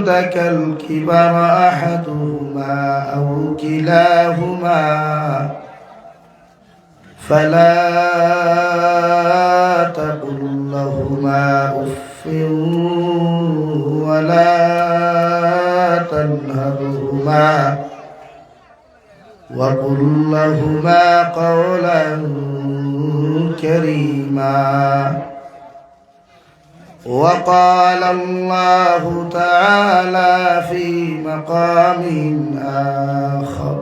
عندك الكبر أحدهما أو كلاهما فلا تقل لهما أف ولا تنهرهما وقل لهما قولا كريما. وقال الله تعالى في مقام آخر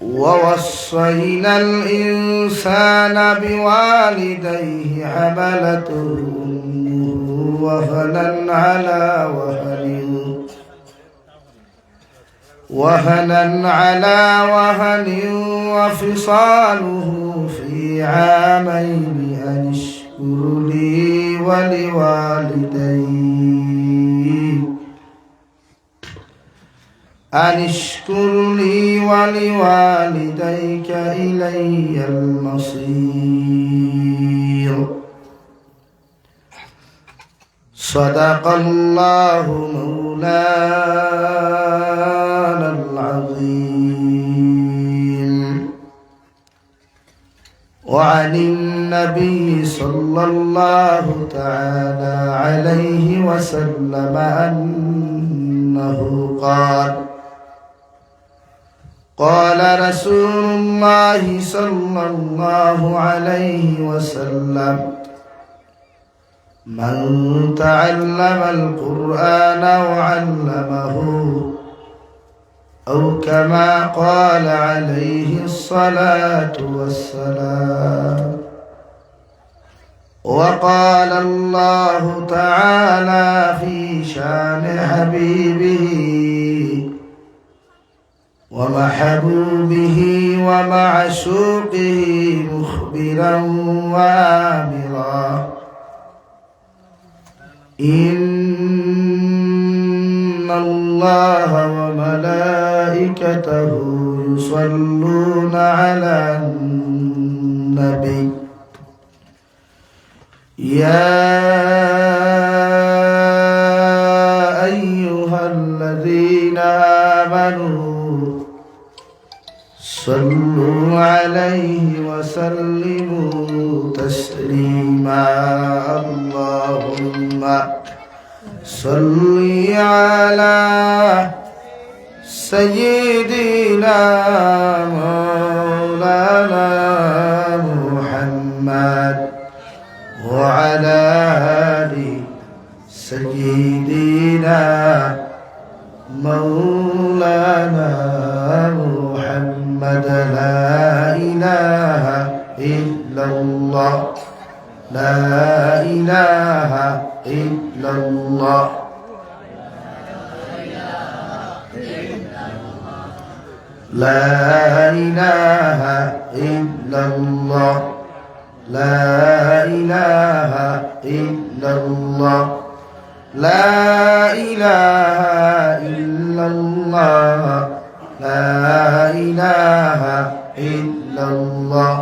ووصينا الإنسان بوالديه حملته وهنا على وهن وفصاله في عامين أن اشكر لي ولوالديك إلي المصير. صدق الله مولانا العظيم. وعن النبي صلى الله تعالى عليه وسلم أنه قال رسول الله صلى الله عليه وسلم: من تعلم القرآن وعلمه أو كما قال عليه الصلاة والسلام. وقال الله تعالى في شان حبيبه ومحبوبه ومعشوقه مخبرا وآمرا: إن الله وملائكته يصلون على النبي يا أيها الذين آمنوا صلوا عليه وسلموا تسليما. اللهم صل على سيدنا مولانا محمد وعلى آل سيدنا مولانا محمد. لا إله إلا الله لا إله إلا الله لا إله إلا الله لا إله إلا الله لا إله إلا الله لا إله إلا الله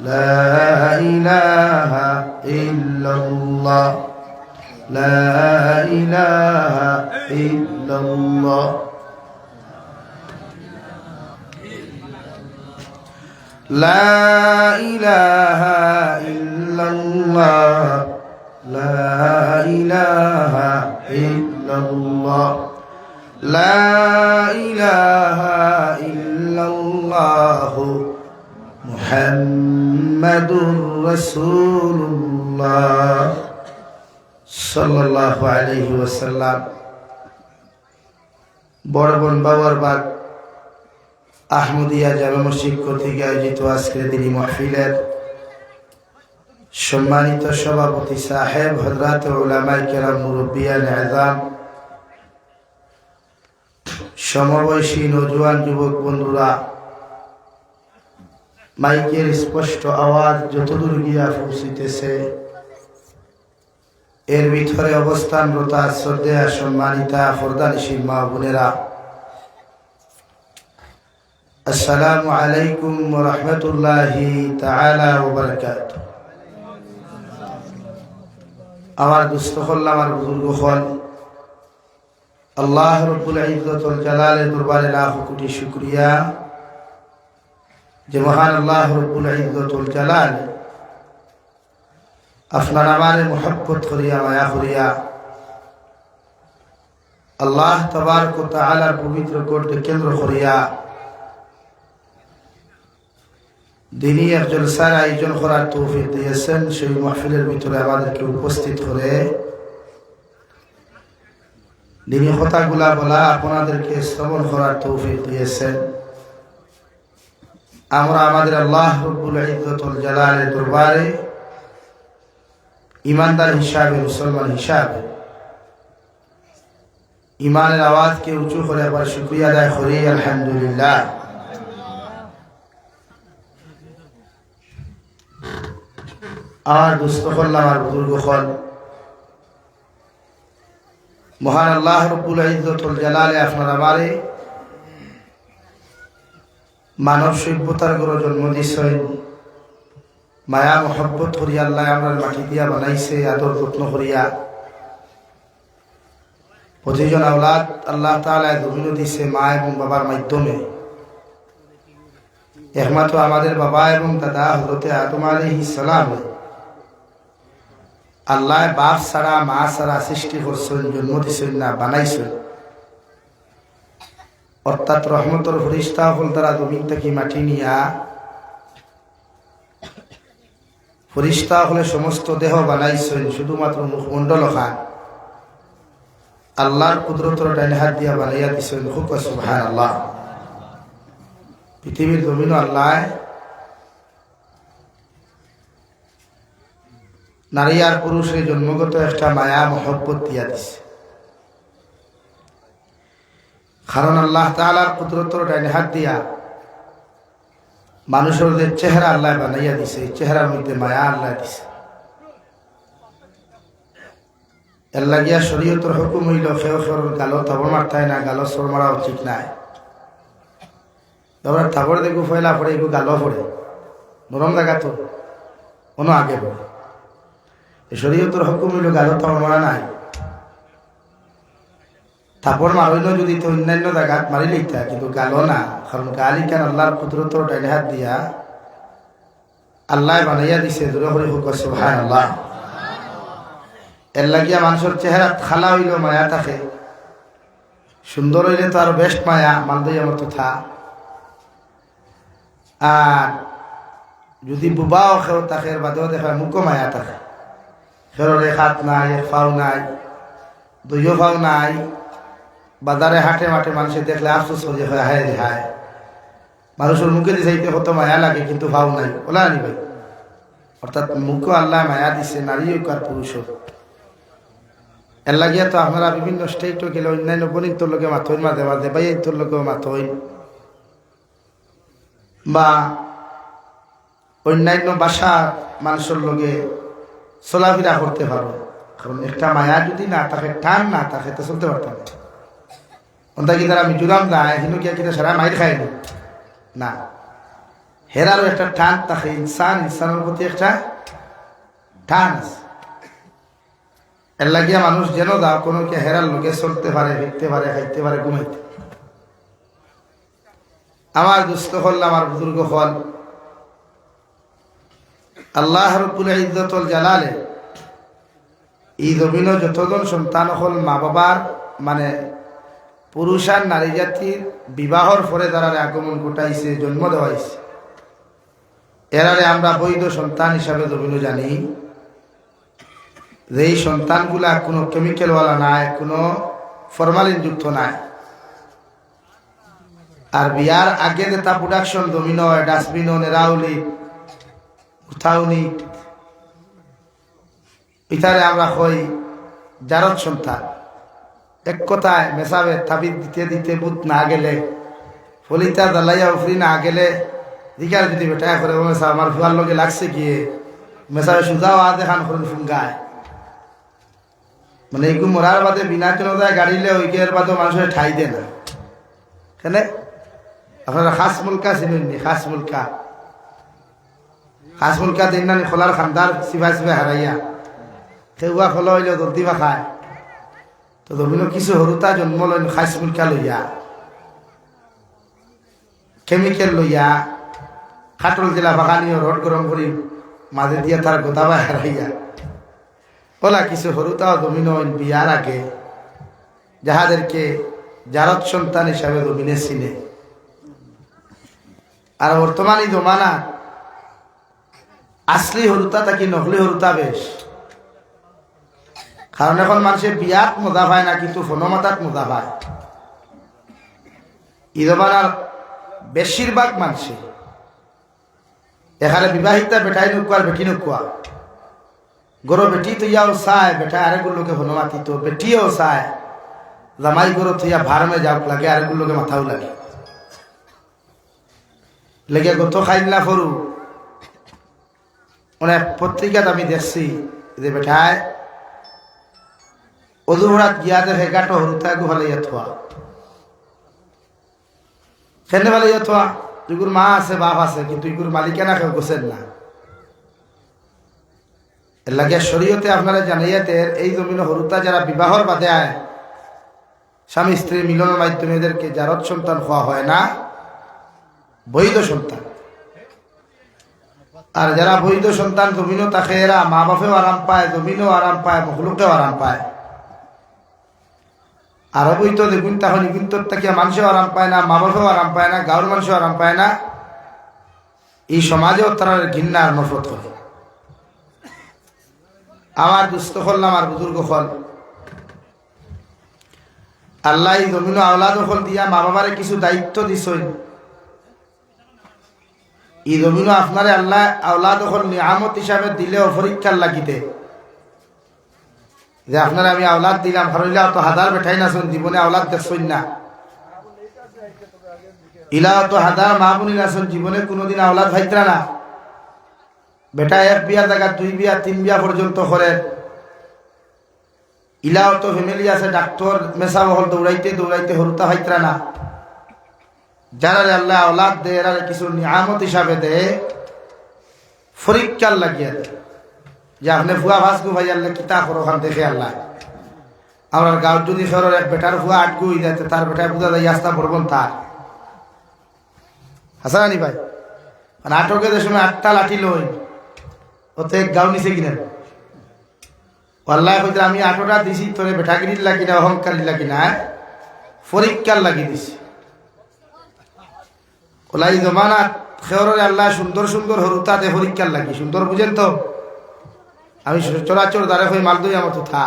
لا إله إلا الله لا إله إلا الله لا إله إلا الله لا إله إلا الله لا إله إلا الله محمد رسول الله صلى الله عليه وسلم. বড়বন বাবার বাগ আহমদিয়া জামে মসজিদ কর্তৃক আয়োজিত আজকের দিনী মাহফিলের সম্মানিত সভাপতি সাহেব, হযরত উলামায়ে কেরাম, মুরব্বিয়ান আযম, সমবয়সী নওজোয়ান যুবক বন্ধুরা, মাইকের স্পষ্ট আওয়াজ যতদূর গিয়া পৌঁছিতেছে এর ভিতরে অবস্থানরত শ্রদ্ধেয়া সম্মানিতা ফরদানিশীল মা বোনেরা, আসসালামু আলাইকুম ওয়া রাহমাতুল্লাহি তাআলা ওয়া বারাকাতুহু। আমার দুস্থ হল, আমার বুজুর্গ হল, আল্লাহ রব্বুল ইজ্জতুল জালালের দরবারে লাখ কোটি শুকরিয়া যে মহান আল্লাহ রব্বুল ইজ্জতুল জালাল আপনার আমারে মুহাব্বত করিয়া মায়া করিয়া আল্লাহ তাবারক ওয়া তাআলার পবিত্র কোরআনকে কেন্দ্র করিয়া দিনী এক জলসার আয়োজন করার তৌফিক দিয়েছেন। সেই মাহফিলের ভিতরে আমাদেরকে উপস্থিত করে দিনী কথাগুলা বলা, আপনাদেরকে শ্রবণ করার তৌফিক দিয়েছেন। আমরা আমাদের আল্লাহ রব্বুল ইজ্জতুল জালালের দরবারে ইমানদার হিসাবে, মুসলমান হিসাবে ইমানের আওয়াজকে উঁচু করে আবার শুকরিয়া আদায় করি আলহামদুলিল্লাহ। আমার দুস্থ হল, আমার বুজুর্গ হল, মহান আল্লাহ রব্বুল ইজ্জতুল জালালে আপনার আমারে মানব সভ্যতার গড়ে জন্ম দিয়েছেন। মায়া মহব্বত করিয়া আল্লাহ আমরা মাটি দিয়া বানাইছে, আদর যত্ন করিয়া প্রতিজন আওলাদ আল্লাহ তাআলা জমিন দিছে মা এবং বাবার মাধ্যমে। একমাত্র আমাদের বাবা এবং দাদা হযরতে আদম আলাইহিস সালাম আল্লাহ বাপ ছাড়া মা ছাড়া সৃষ্টি করছেন, জন্ম দিছেন না, বানাইছেন। অর্থাৎ রহমতের ফেরেশতা হল তারা জমিন থেকে মাটি নিয়া ফেরেশতা হলে সমস্ত দেহ বানাইছেন, শুধুমাত্র মুখমণ্ডল খান আল্লাহর কুদরতের ডাইন হাত দিয়া বানাইয়া দিছেন। খুব সুবহানাল্লাহ। পৃথিবীর জমিন আল্লাহ নারী আর পুরুষের জন্মগত একটা মায়া মহব্বত দিয়া দিছে। কারণ আল্লাহ তাআলার কুদরতের ডাইন হাত দিয়া মানুষের যে চেহারা আল্লাহ বানাইয়া দিছে, এই চেহারার মধ্যে মায়া আল্লাহ দিছে। এর লাগিয়া শরীয়তের হুকুম হইল খেয়ে গালো তাবর মারতায় না, গালো সর মারা উচিত নাই। এবার তাবর দেখো ফয়লা পড়ে, এগু গালো পড়ে, নরম জায়গা তো কোনো আগে পড়ে। শরীয়তের হুকুম হইল গালো তাবর মারা নাই। তাপর মারইল যদি তো অন্যান্য জায়গাত মারি লিখতা, কিন্তু গালো না। কারণ গালি কেন আল্লাহর কুদরতের ডাইন হাত দিয়া আল্লাহ বানাইয়া দিছে। দূরে করে হোক সুবহানাল্লাহ। এর লাগিয়া মানুষের চেহারা খালা হইল মায়া থাকে, সুন্দর হইলে তো আরো বেস্ট মায়া মালদইয়া মতো থা। আর যদি বুবাও খেও থাকে বাদেও দেখা মুখও মায়া থাকে। খেরোর এক হাত নাই, এক ফাও নাই, দুইও ফাও নাই। বাজারে হাটে মাঠে মানুষে দেখলে আফসোস হয়ে হয়, হায় রে হায়, মানুষের মুখে দিতে কত মায়া লাগে, কিন্তু ভাও নাই। ওলা আনি ভাই, অর্থাৎ মুখও আল্লাহ মায়া দিছে, নারী হোক আর পুরুষ হোক। এর লাগিয়া তো আপনারা বিভিন্ন স্টেটও গেলে অন্যান্য বণিক তোর লোকে মাথইন, মাঝে মাঝে ভাই তোর লোকেও মাথইন, বা অন্যান্য ভাষা মানুষের লোকে চলাফেরা করতে পারো। কারণ একটা মায়া যদি না থাকে, টান না থাকে, তো চলতে পারতাম না। ওটা কি তারা আমি জুলাম না, হিন্দু কি কিনা সারা মাইর খায়নি না। হেরারও একটা টান থাকে, ইনসানের প্রতি একটা টান আছে। এর লাগিয়া মানুষ যেন যাও কোনো কে হেরার লোকে চলতে পারে, ফিরতে পারে, খাইতে পারে, ঘুমাইতে। আমার দুস্থ হল, আমার বুজুর্গ হল, আল্লাহ রব্বুল ইজ্জতুল জালালে এই জমিন যতজন সন্তান হল মা বাবার মানে পুরুষ আর নারী জাতির বিবাহর পরে যারা আগমন ঘটাইছে, জন্ম দেওয়াইছে, এরারে আমরা বৈধ সন্তান হিসাবে জমিন জানি। যে এই সন্তানগুলা কোনো কেমিক্যালওয়ালা নাই, কোনো ফরমালিন যুক্ত নাই। আর বিয়ার আগে যে তা প্রোডাকশন জমিন হয়, ডাস্টবিন, নেরাউলি, উঠাউনি, ইতারে আমরা হই জারত সন্তান। এক কথায় মেসাবে তাবিদ দিতে দিতে বুধ না গেলে, ফলিতা দালাইয়া উফরি না গেলে, দিকার যদি বেটা করে মেসা আমার ফুয়ার লগে লাগছে গিয়ে মেসাবে সুজাও আজ দেখান করে ফুঙ্গায়। মানে এইগুলো মরার বাদে বিনা কেন যায় গাড়িলে ওইকের বাদেও মানুষের ঠাই দেয় না। কেন আপনারা খাস মুলকা চিনেননি? খাস মুলকা দিন না খোলার খান্দার সিফাই সিফাই হারাইয়া সেউয়া ফল হইলে জলদি বা খায় তো জমিনও কিছু হরুতা জন্ম লইন খাইস মুলকা লইয়া কেমিক্যাল লইয়া খাটল জেলা বাগানীয় রড গরম করি মাঝে দিয়ে তার গোদাবা হারাইয়া বলা কিছু হরুতাও জমিন বিয়ার আগে যাহাদেরকে জারত সন্তান হিসাবে জমিনে চিনে। আর বর্তমান এই জমানা আসলি হরুতা থাকি নকলি হরুতা বেশ, কারণ এখন মানুষের বিয়াত মজা পায় না কিন্তু ফনমাতাত মজা পায়। এই জমানার বেশিরভাগ মানুষে এখানে বিবাহিতা বেটাই নুকুয়ার বেটি নুকুয়া গরো বেটি তুইয়াও চায় বেটা আরেকগুলোকে হনুমাতি তো বেটিও চায় জামাই গরো তুইয়া ভারমে যাও লাগে আরেকগুলোকে মাথাও লাগে লেগে গত খাইলা ফরু অনেক পত্রিকাত আমি দেখছি যে বেটায় অজুহরাত গিয়া দেখে গাটো হরুতা গুহালাইয়া থোয়া খেলে ভালাইয়া থোয়া তুইগুর মা আছে বাপ আছে কিন্তু ইগুর মালিকানা কেউ গোছেন না। এর লাগে শরীয়তে আপনারা জানাইয়াতে এই জমিন হরুতা যারা বিবাহর বাদে আয় স্বামী স্ত্রী মিলনের মাধ্যমে এদেরকে জারত সন্তান হওয়া হয় না, বৈধ সন্তান। আর যারা বৈধ সন্তান জমিনও তাকে এরা মা বাপেও আরাম পায়, জমিনও আরাম পায়, মখলুকেও আরাম পায়। আর বৈধ দেখুন তখন কিন্তু তাকে মানুষও আরাম পায় না, মা বাপেও আরাম পায় না, গাঁর মানুষও আরাম পায় না, এই সমাজেও তারা ঘৃণার নফরত করে। আমার দুস্থ করলাম আর বুজুর্গ ফল আল্লাহ এই জমিন আওলাদ ফল দিয়া মা বাবারে কিছু দায়িত্ব দিছই। এই জমিন আপনারে আল্লাহ আওলাদ ফল নিয়ামত হিসাবে দিলেও পরীক্ষার লাগিতে যে আপনারা আমি আওলাদ দিলাম হরইলা তো হাজার বেঠাই না শুন জীবনে আওলাদ দেখছই না, ইলা তো হাজার মা বোনি না শুন জীবনে কোনোদিন আওলাদ ভাইতরা না। বেটা এক বিয়া জায়গা 2 বিয়া 3 বিয়া পর্যন্ত করে, ইলাও তো ফ্যামিলি আছে ডাক্তার মেসা বহল দৌড়াইতে দৌড়াইতে হরুতা ভাইতরা না। যারা আল্লাহ আওলাদ দেয় এরা কিছু নিয়ামত হিসাবে দেয়, পরীক্ষার লাগিয়ে দেয় যে আপনি ফুয়া ভাসগু ভাই আল্লাহ কিতা করো ওখান দেখে আল্লাহ আমার গাঁও যদি শহরের এক বেটার ফুয়া আটগু হয়ে যাচ্ছে তার বেটায় বুঝা যায় আস্তা পড়বেন তার হাসানি ভাই নাটকের সময় 8টা লাঠি লই ওতে গাঁও নিচে কিনেন আল্লাহ কইতে আমি 8টা দিছি তোরে বেটাগিরির লাগি না অহংকারী লাগি না, পরীক্ষার লাগি দিছি। ওলাই জমানা খেয়রের আল্লাহ সুন্দর সুন্দর হরুতা দে পরীক্ষার লাগি সুন্দর বুঝেন তো। আমি চরাচর দাঁড়ে হয়ে মাল দুই আমার তো থা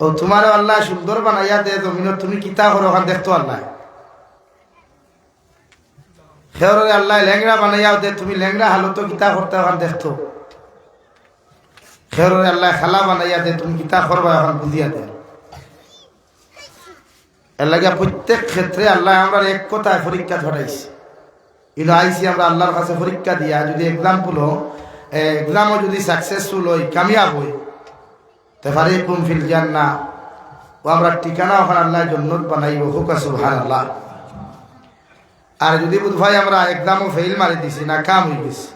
ও তোমারও আল্লাহ সুন্দর বানাইয়া দে জমিন তুমি কিতা করো ওখান দেখতো আল্লাহ। খেয়রের আল্লাহ ল্যাংরা বানাইয়া দে তুমি ল্যাংরা হালত কিতা করতে ওখান দেখতো। খেয়রের আল্লাহ খালা বানাইয়া দে তুমি কিতা করবা ওখান বুঝিয়া দে। এর লাগে প্রত্যেক ক্ষেত্রে আল্লাহ আমরা এক কথায় পরীক্ষা ধরাইছি। ইনো আইসি আমরা আল্লাহর কাছে পরীক্ষা দিয়া যদি এক্সাম্পল এক্সামও যদি সাকসেসফুল হই কামিয়াব হই তো ফারিকুম ফিল জান্নাহ ও আমরা ঠিকানা ওখানে আল্লাহ জান্নাত বানাইব হুকা সুবহানাল্লাহ। আর যদি বুধ ভাই আমরা এক্সামও ফেল মারি দিছি না কাম হয়ে গেছি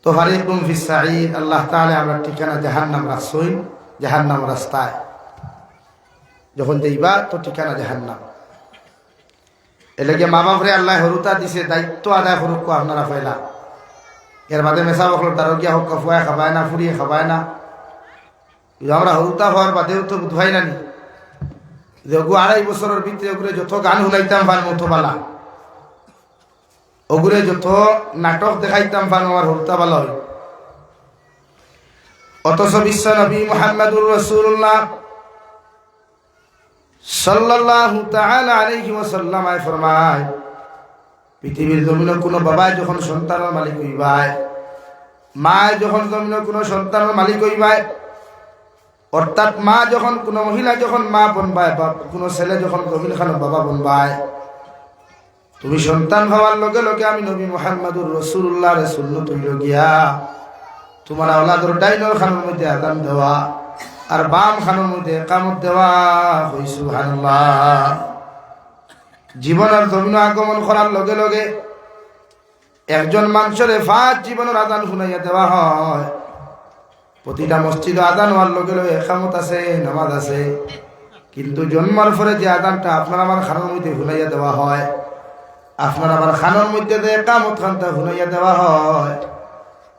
তো ফারিকুম ফিস সাঈদ আল্লাহ তাআলা আমরা ঠিকানা জাহান্নাম রাখছই, জাহান্নাম রাস্তায় যখন যাইবা তো ঠিকানা জাহান্নাম। এর লাগে মা বাপরে আল্লাহ হরুতা দিছে দায়িত্ব আদায় করুক আপনারা ফেলা। এর বাদে মেসা বকল দারোগিয়া হোক ফুয়ায় খাবায় না ফুরিয়ে খাবায় না, আমরা হরুতা হওয়ার বাদেও তো বুধবাই নানি যে ওগু 2.5 বছরের ভিতরে ওগুলো যত গান শুনাইতাম পার মতো বালা, ওগুলো যত নাটক দেখাইতাম পার আমার হরুতা বালা হয়। অথচ বিশ্ব নবী মুহাম্মদুর রাসূলুল্লাহ সাল্লাল্লাহু তাআলা আলাইহি ওয়াসাল্লাম ফরমায় পৃথিবীর জমিনে কোনো বাবা যখন সন্তানের মালিক হইবায়, মা যখন জমিনে কোনো সন্তানের মালিক হইবায়, অর্থাৎ মা যখন কোনো মহিলা যখন মা বনবায় বা কোনো ছেলে যখন জমিন খানো বাবা বনবায়, তুমি সন্তান হওয়ার লগে লগে আমি নবী মুহাম্মদুর রাসূলুল্লাহ এর সুন্নাত হইল গিয়া তোমার আওলাদর ডাইনর খানোর মধ্যে আযান দেওয়া আর বাম খানোর মধ্যে ইকামত দেওয়া হই সুবহানাল্লাহ। জীবনের জমিন আগমন করার লগে লগে একজন মানুষের 5 জীবনের আজান শুনাইয়া দেওয়া হয়। প্রতিটা মসজিদে আজান হওয়ার লগে লগে একামত আছে, নামাজ আছে, কিন্তু জন্মার পরে যে আজানটা আপনার আমার খানোর মধ্যে শুনাইয়া দেওয়া হয়, আপনার আমার খানোর মধ্যে যে একামত খানটা শুনাইয়া দেওয়া হয়,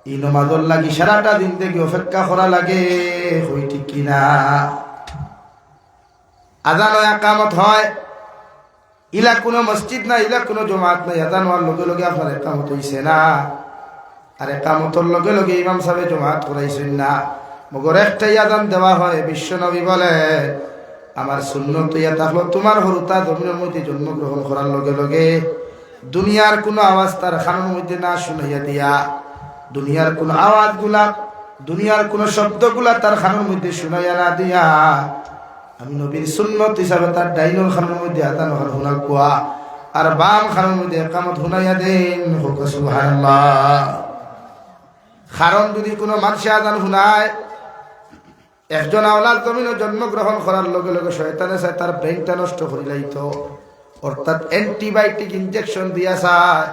এই নমাজর লাগি সারাটা দিন থেকে অপেক্ষা করা লাগে। হই ঠিক কিনা? আজান হয়, একামত হয়, ইলা কোনো মসজিদ না, ইলা কোনো জমাত নাই, আজান হওয়ার লগে লগে আপনার একামত হইছে না, আর একামতর লগে লগে ইমাম সাহেব জমাত করাইছেন না। মগর একটাই আজান দেওয়া হয়। বিশ্ব নবী বলে, আমার সুন্নত ইয়া থাকলো তোমার হরুতা জমিনের মধ্যে জন্মগ্রহণ করার লগে লগে দুনিয়ার কোনো আওয়াজ তার খানোর মধ্যে না শুনাইয়া দিয়া, দুনিয়ার কোনো আওয়াজগুলা, দুনিয়ার কোনো শব্দগুলা তার খানোর মধ্যে শুনাইয়া না দিয়া, আমি নবীর সুন্নত হিসাবে তার ডাইনোর খানোর মধ্যে আজান হুনাল কুয়া আর বাম খানোর মধ্যে একামত হুনাইয়া দেন। সুবহানাল্লাহ। কারণ যদি কোনো মানুষে আজান শুনায়, একজন আওলাদ জমিনে জন্মগ্রহণ করার লগে লগে শয়তানে চায় তার ব্রেনটা নষ্ট করে লাইত, অর্থাৎ অ্যান্টিবায়োটিক ইনজেকশন দিয়া চায়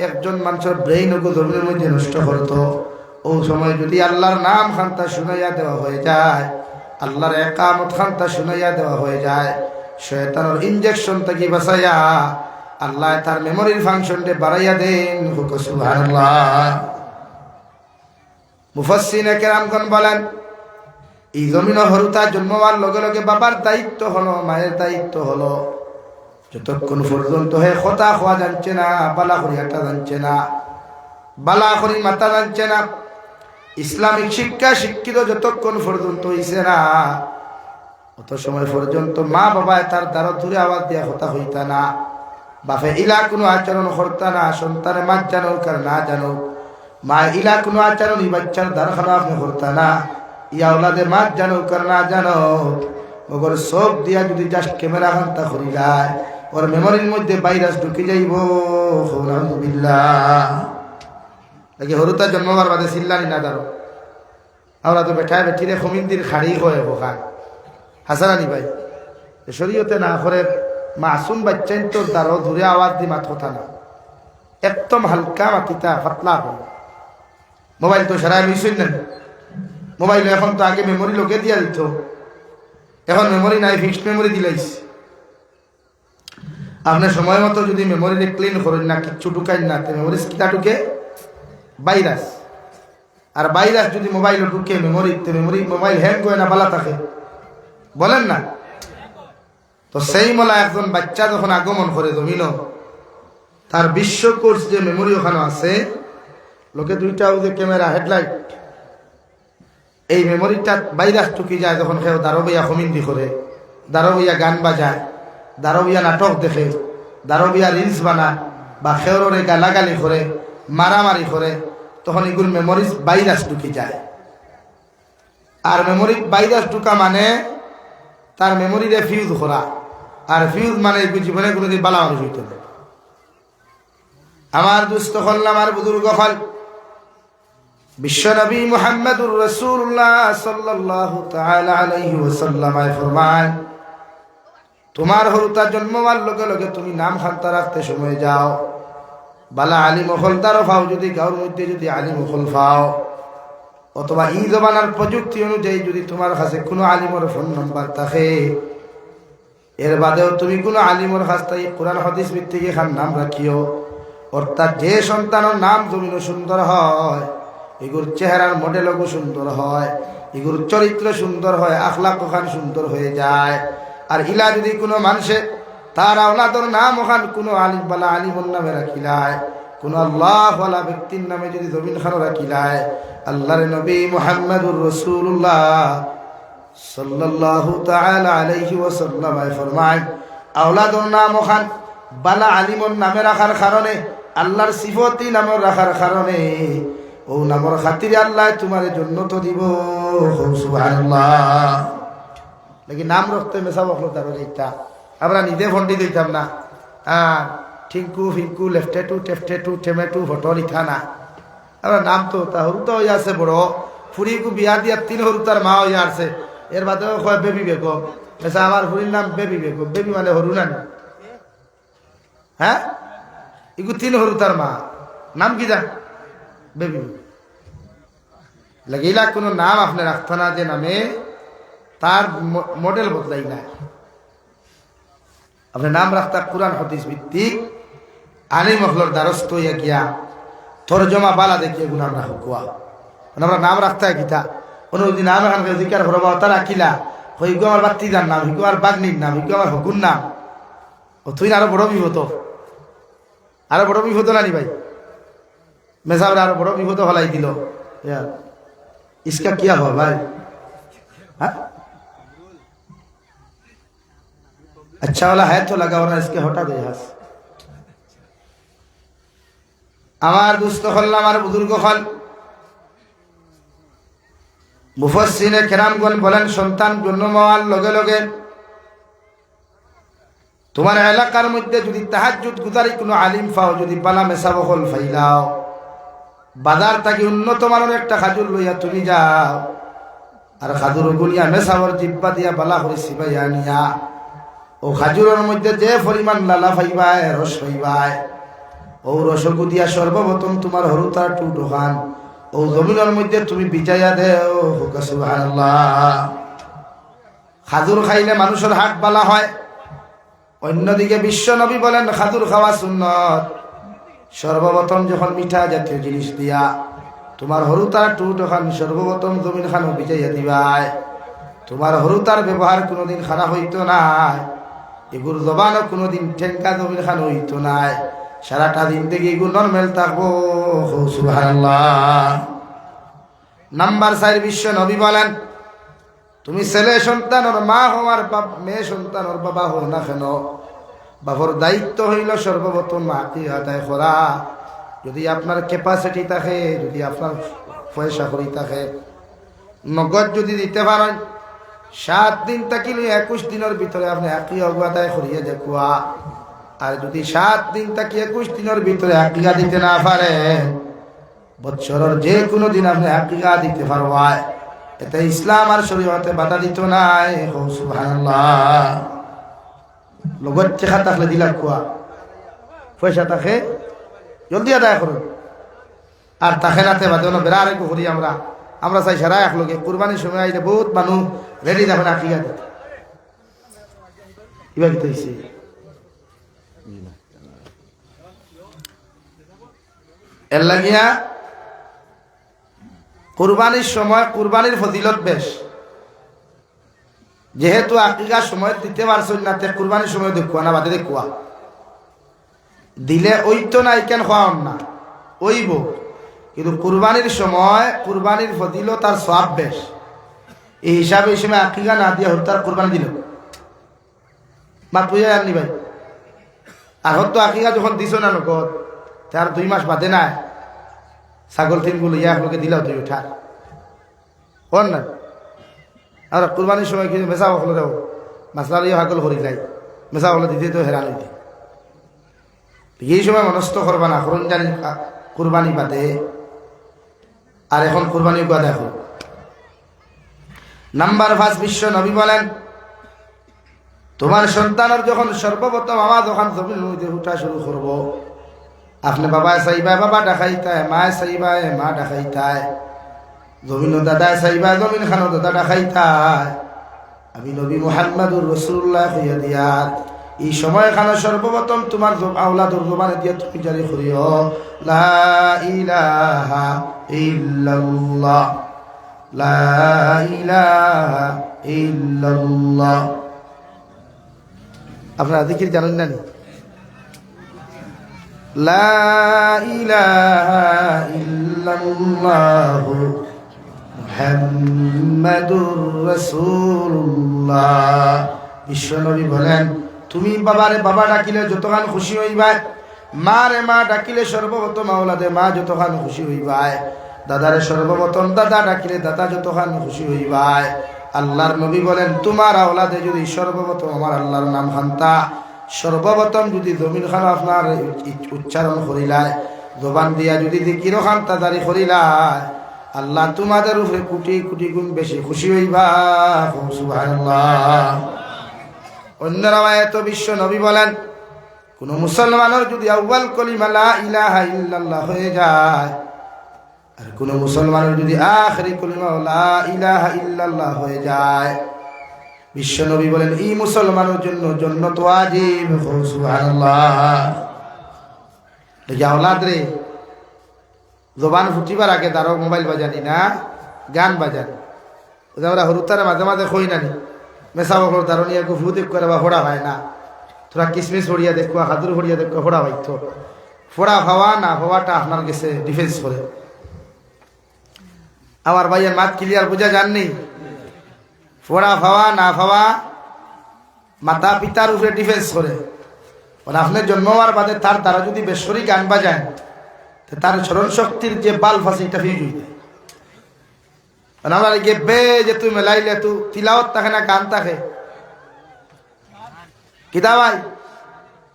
একজন মানুষের ব্রেইন জমিনের মধ্যে নষ্ট করতো। ও সময় যদি আল্লাহর নাম খান্তা শুনাইয়া দেওয়া হয়ে যায়, আল্লাহর একামত খান্তা শুনাইয়া দেওয়া হয়ে যায়, শয়তানের ইনজেকশন থেকে বাঁচাইয়া আল্লাহ তার মেমোরির ফাংশনটা বাড়াইয়া দেন। সুবহানাল্লাহ। মুফাসসিরিনে কেরামগণ বলেন, এই জমিনে হরুতা জন্মবার লগে লগে বাবার দায়িত্ব হলো, মায়ের দায়িত্ব হলো, যতক্ষণ পর্যন্ত হে কথা খোয়া জানছে না, বালা করি হাঁটা জানছে না, বালা করি মাথা জানছে না, ইসলামিক শিক্ষা শিক্ষিত যতক্ষণ পর্যন্ত হইছে না, অত সময় পর্যন্ত মা বাবায় তার দ্বারা দূরে আওয়াজ দিয়া কথা হইতা না, বাপে ইলা কোনো আচরণ করতা না, সন্তানে মাছ জানুক আর না জানুক, মা ইলা কোনো আচরণ এই বাচ্চার দ্বারা খারাপ আপনি করতা না, ইয়া ওলাদে মাছ জানুক আর না জানো, মগর সব দিয়া যদি জাস্ট ক্যামেরা খান্তা করি যায়, ওর মেমোরির মধ্যে ভাইরাস ঢুকে যাইব। আলহামদুলিল্লাহ। নাকি হরুতা জন্মবার বাদে চিল্লানি না দাঁড়ো, আমরা তো বেঠায় বেঠিরে খমিন্দির খাড়ি হয়ে খান হাসানানি ভাই, শরীয়তে না করে মাসুম বাচ্চাইন তোর দ্বারো দূরে আওয়াজ দি মাত কথা না, একদম হালকা মাতিতা পাতলা হল। মোবাইল তো সারাই লইছেন না, মোবাইল এখন তো আগে মেমোরি লোকে দিয়া দিত, এখন মেমোরি নাই, ফিক্সড মেমোরি দিলাইস। আপনার সময় মতো যদি মেমোরিতে ক্লিন করেন না, কিচ্ছু ঢুকাইন না, মেমোরি কিটা ঢুকে ভাইরাস, আর ভাইরাস যদি মোবাইল ঢুকে মেমোরিতে, মোবাইল হ্যাং করে না বালা থাকে, বলেন না? তো সেই মোলা একজন বাচ্চা যখন আগমন করে জমিল, তার বিশ্বকোষ যে মেমোরি ওখানে আছে, লোকে দুইটা যে ক্যামেরা হেডলাইট, এই মেমোরিটা ভাইরাস ঢুকি যায় যখন কেউ দারোবিয়া কমিন্দি করে, দারোবিয়া গান বাজায়, দারোবিয়া নাটক দেখে, দারোবিয়া রিলস বানায়, বা খেউরে গালাগালি করে, মারামারি করে, তখন এগুলো মেমোরি ভাইরাস ঢুকি যায়। আর মেমোরি ভাইরাস ঢুকা মানে তার মেমোরিতে ফিউজ করা, আর ফিউজ মানে জীবনে কোনোদিন বালা মানুষ হইতে না। আমার দুস্থ হল, আমার বুজুর্গ হল, বিশ্বনবী মুহাম্মদুর রাসূলুল্লাহ সাল্লাল্লাহু তাআলা আলাইহি ওয়াসাল্লাম ফরমান, তোমার হরুতা জন্মবার লগে লগে তুমি নাম খান্তা রাখতে সময় যাও, বালা আলিম হল তারও ফাও, যদি গাঁর মধ্যে যদি আলিম হল ফাও, অথবা ই জমানার প্রযুক্তি অনুযায়ী যদি তোমার কাছে কোনো আলিমের ফোন নাম্বার থাকে, এর বাদেও তুমি কোনো আলিমের কাছ থেকে কোরআন হাদিস ভিত্তিক এখান নাম রাখিও। অর্থাৎ যে সন্তানের নাম জমিনও সুন্দর হয়, এগুর চেহারার মডেলও সুন্দর হয়, এগুর চরিত্র সুন্দর হয়, আখলাক ওখান সুন্দর হয়ে যায়। আর ইলা যদি কোনো মানুষে তার আওলাদর নাম ওখান কোনো আলিম বালা আলিমর নামে রাখিলায়, কোন আল্লাহ ওয়ালা ব্যক্তির নামে যদি জমিন খানো রাখিলায়, আল্লাহর নবী মুহাম্মদুর রাসূলুল্লাহ সাল্লাল্লাহু তাআলা আলাইহি ওয়াসাল্লাম ফরমায়, আওলাদর নাম ওখান বালা আলিমর নামে রাখার কারণে, আল্লাহর সিফতি নামে রাখার কারণে, ও নামর খাতিরে আল্লাহ তোমার জন্য তো দিব। সুবহানাল্লাহ। নাকি নাম রাখতে মেশা বকলো তার এইটা আমরা নিজে ফন্ডি দিতাম না, ঠিঙ্কু ফিঙ্কু লেফটেটু টেফটেটু টেমেটু ভটল ইঠা না, আমরা নাম তো তা হরুতা হয়ে আছে বড়, ফুরিকু বিয়া দিয়া 3 হরুতার মা হয়ে আছে, এর বাদেও কয় বেবি বেগম, মেশা আমার ফুরির নাম বেবি বেগম, বেবি মানে হরু না, হ্যাঁ এগু 3 হরুতার মা, নাম কি জান? বেবি। লাগিলা কোনো নাম আপনি রাখতো না যে নামে তার মডেল বদলাই না। আপনি নাম রাখতা কোরআন হাদিস ভিত্তিক আলিম মহলর দ্বারস্থ হইয়া গিয়া তরজমা বালা দেখিয়ে গুণ আমরা হুকুয়া আমরা নাম রাখতে গীতা অনুদিন নাম এখান জিকার হরবা তারা কিলা হইগো আমার বাত্তিদার নাম, হইগো আমার বাগনির নাম, হইগো আমার হকুর নাম। ও তুই আরো বড় বিপদ, আরো বড় বিপদ নানি ভাই। মেসাবর আরো বড় বিপদ হলাই দিল। इसका क्या हुआ भाई? हाँ? अच्छा वाला है तो लगा वरना इसके हटा दो यहाँ से। আমার দুস্থ হল আমার বুজুর্গ হল মুফাসসিরে কেরামগণ বলেন সন্তান জন্ম হওয়ার লগে লগে তোমার এলাকার মধ্যে যদি তাহাজ্জুদ গুজারি কোনো আলিম পাও, যদি বালা মেসাব হল ফাইলাও, বাজার থাকি উন্নত মানের একটা খাজুর লইয়া তুমি যাও আর খাজুর গুলিয়া মেসাবর জিব্বা দিয়া বালা করে সিবাইয়া নিয়া ও খাজুরের মধ্যে যে পরিমাণ লালা ফাইবায় রস ফাইবায় ও রসগু দিয়া সর্বপ্রথম তোমার হরুতার টু ঢোকান ও জমিনের মধ্যে তুমি বিজাইয়া দেও। সুবহানাল্লাহ। খাজুর খাইলে মানুষের হাট বালা হয়। অন্যদিকে বিশ্ব নবী বলেন খাজুর খাওয়া সুন্নত। সর্বপ্রথম যখন মিঠা জাতীয় জিনিস দিয়া তোমার হরুতার টু ঢোকান সর্বপ্রথম জমিন খানো বিজাইয়া দিবাই। তোমার হরুতার ব্যবহার কোনোদিন খারাপ হইতো নাই, এগুর জবানও কোনোদিন ঠেঙ্কা জমিন খানো হইতো নাই। সারাটা দিন থেকে এগুলো নর্মেল থাকবো। সুবহানাল্লাহ। নাম্বার 4 বিশ্ব নবী বলেন তুমি ছেলে সন্তানের মা হওয়ার বাপ, মেয়ে সন্তানের বাবা হও না কেন, বাবার দায়িত্ব হইল সর্বপ্রথম হাতি আদায় করা। যদি আপনার ক্যাপাসিটি থাকে, যদি আপনার পয়সা করি থাকে, নগদ যদি দিতে পারেন 7 দিন থাকিলে 21 দিনের ভিতরে আপনি হাতি আদায় করিয়ে দেখুয়া। আর যদি 7 দিন থাকি 21 দিনের ভিতরে আকিকা দিতে না পারে, বৎসরের যে কোনো দিন আপনি আকিকা দিতে পারবেন। এতে ইসলাম আর শরীয়তে বাধা দিত নাই। সুবহানাল্লাহ। লগত টাকা থাকলে দিলা কুয়া, পয়সা থাকে জলদি আদায় করুন। আর তাকে নাতে বাদে বেড়া আরেকটু করি আমরা চাই সারা এক লোকে কুরবানির সময় আইলে বহুত মানুষ রেডি দেখেন আকিকা দিতে। এবার কি হয়েছে? এর লাগিয়া কুরবানির সময় কুরবানির ফজিলত বেশ। যেহেতু আকিকার সময় দিতে পারছেন না, কুরবানির সময় দেখুয়া না বাদে দেখুয়া দিলে ওইতো না কেন খাওয়ান না ওইব, কিন্তু কুরবানির সময় কুরবানির ফজিলত তার সওয়াব বেশ। এই হিসাবে এই সময় আকিকা না দিয়ে হত্যার কুরবানি দিল মা পুজো আননি ভাই। আর হতো আকিকা যখন দিছ না নগদ তার 2 মাস বাদে নাই ছাগল তিনগুলো ইয়া লোকে দিলাও তুই উঠা হন না। আর কুরবানির সময় কিন্তু মেসা হলে দেবো মাসলার ইয়ে হাগল করি যাই মেসা হলে দিতে তো হেরান হইতে। এই সময় মনস্থ করবা না করুন জানি কুরবানি বাদে। আর এখন কুরবানি বাদে এখন নাম্বার 5 বিশ্ব নবী বলেন তোমার সন্তানের যখন সর্বপ্রথম আমার যখন জমির মধ্যে উঠা শুরু করবো, আপনি বাবা চাইবা বাবা ডাকাইতায়, মা চাইবায় মা ডাকাইতায়, জমিন দাদা চাইবা জমিন খানো দাদা ডাকাইতায়। আমি নবী মুহাম্মদুর রাসূলুল্লাহ হইয়া দিয়ার এই সময় খানা সর্বপ্রথম তোমার আওলাদুর জবানে দিয়া তুমি জারি করিও লা ইলাহা ইল্লাল্লাহ, লা ইলাহা ইল্লাল্লাহ। আপনারা জিকির জানেন না? লা ইলাহা ইল্লাল্লাহ মুহাম্মাদুর রাসূলুল্লাহ। বিশ্বনবী বলেন তুমি বাবারে বাবা ডাকিলে যতখান খুশি হইবা, মা রে মা ডাকিলে সর্বপ্রথম আওলাদে মা যতখান খুশি হইবা, দাদারে সর্বপ্রথম দাদা ডাকিলে দাদা যতখান খুশি হইবা। আল্লাহর নবী বলেন তোমার আওলাদে যদি সর্বপ্রথম আমার আল্লাহর নাম খান্তা, সর্বপ্রথম যদি জমিন খান আপনার উচ্চারণ করিলায়, জবান দিয়া যদি জিকির খান্তা দাঁড়ি করিলায়, আল্লাহ তোমাদের উপরে কোটি কোটি গুণ বেশি খুশি হইবা। সুবহানাল্লাহ। অন্য রাওয়ায়াতে বিশ্ব নবী বলেন কোন মুসলমানের যদি আউয়াল কলিমা লা ইলাহা ইল্লাল্লাহ হয়ে যায়, আর কোন মুসলমানের যদি আখেরি কলিমা লা ইলাহা ইল্লাল্লাহ হয়ে যায়, বিশ্বনবী বলেন এই মুসলমানের জন্য জান্নাত ওয়াজিব। সুবহানাল্লাহ। দেখি আওলাদ রে, জবান ফুটিবার আগে তারও মোবাইল বাজানি না, গান বাজানি। আমরা হরুতারে মাঝে মাঝে কই নানি মেসা বকর দারণী একটু ফুদেক করে বা ফোড়া হয় না, তোরা কিসমিস ফড়িয়া দেখবা, হাদুর ফড়িয়া দেখবা, ফোড়া হইত। ফোড়া খাওয়া না হওয়াটা আপনার কাছে ডিফেন্স করে। আমার ভাইয়ের মাত ক্লিয়ার বোঝা যাননি? ফোড়া খাওয়া না খাওয়া মাতা পিতার উপরে ডিফেন্স করে। আপনার জন্ম হওয়ার বাদে তার দ্বারা যদি বেসরি গান বাজায়, তার স্মরণ শক্তির যে বাল্ব আছে এটা ফিউজ হয়ে যায়। আমরা বে যে তুই মেলাইলে তু তিলাওয়াত থাকে না গান থাকে কিতা ভাই?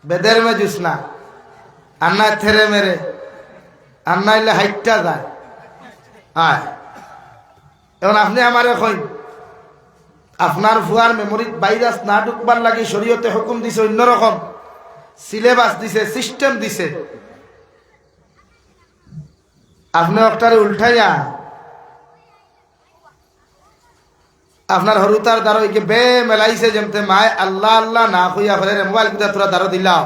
বেদের মে জুস না আন্না থেরে মেরে আন্না ইলে হাইটটা যায়। হ্যাঁ, এখন আপনি আমারে কই আপনার ফুয়ার মেমোরি ভাইরাস না ঢুকবার লাগে শরীয়তে হুকুম দিছে, অন্যরকম সিলেবাস দিছে, সিস্টেম দিছে। আপনি একটারে উল্টাইয়া আপনার হরুতার দ্বারা বে মেলাইছে, যেমতে মায় আল্লাহ আল্লাহ না হইয়া ফেলে মোবাইল কুদা তোরা দ্বারা দিলাও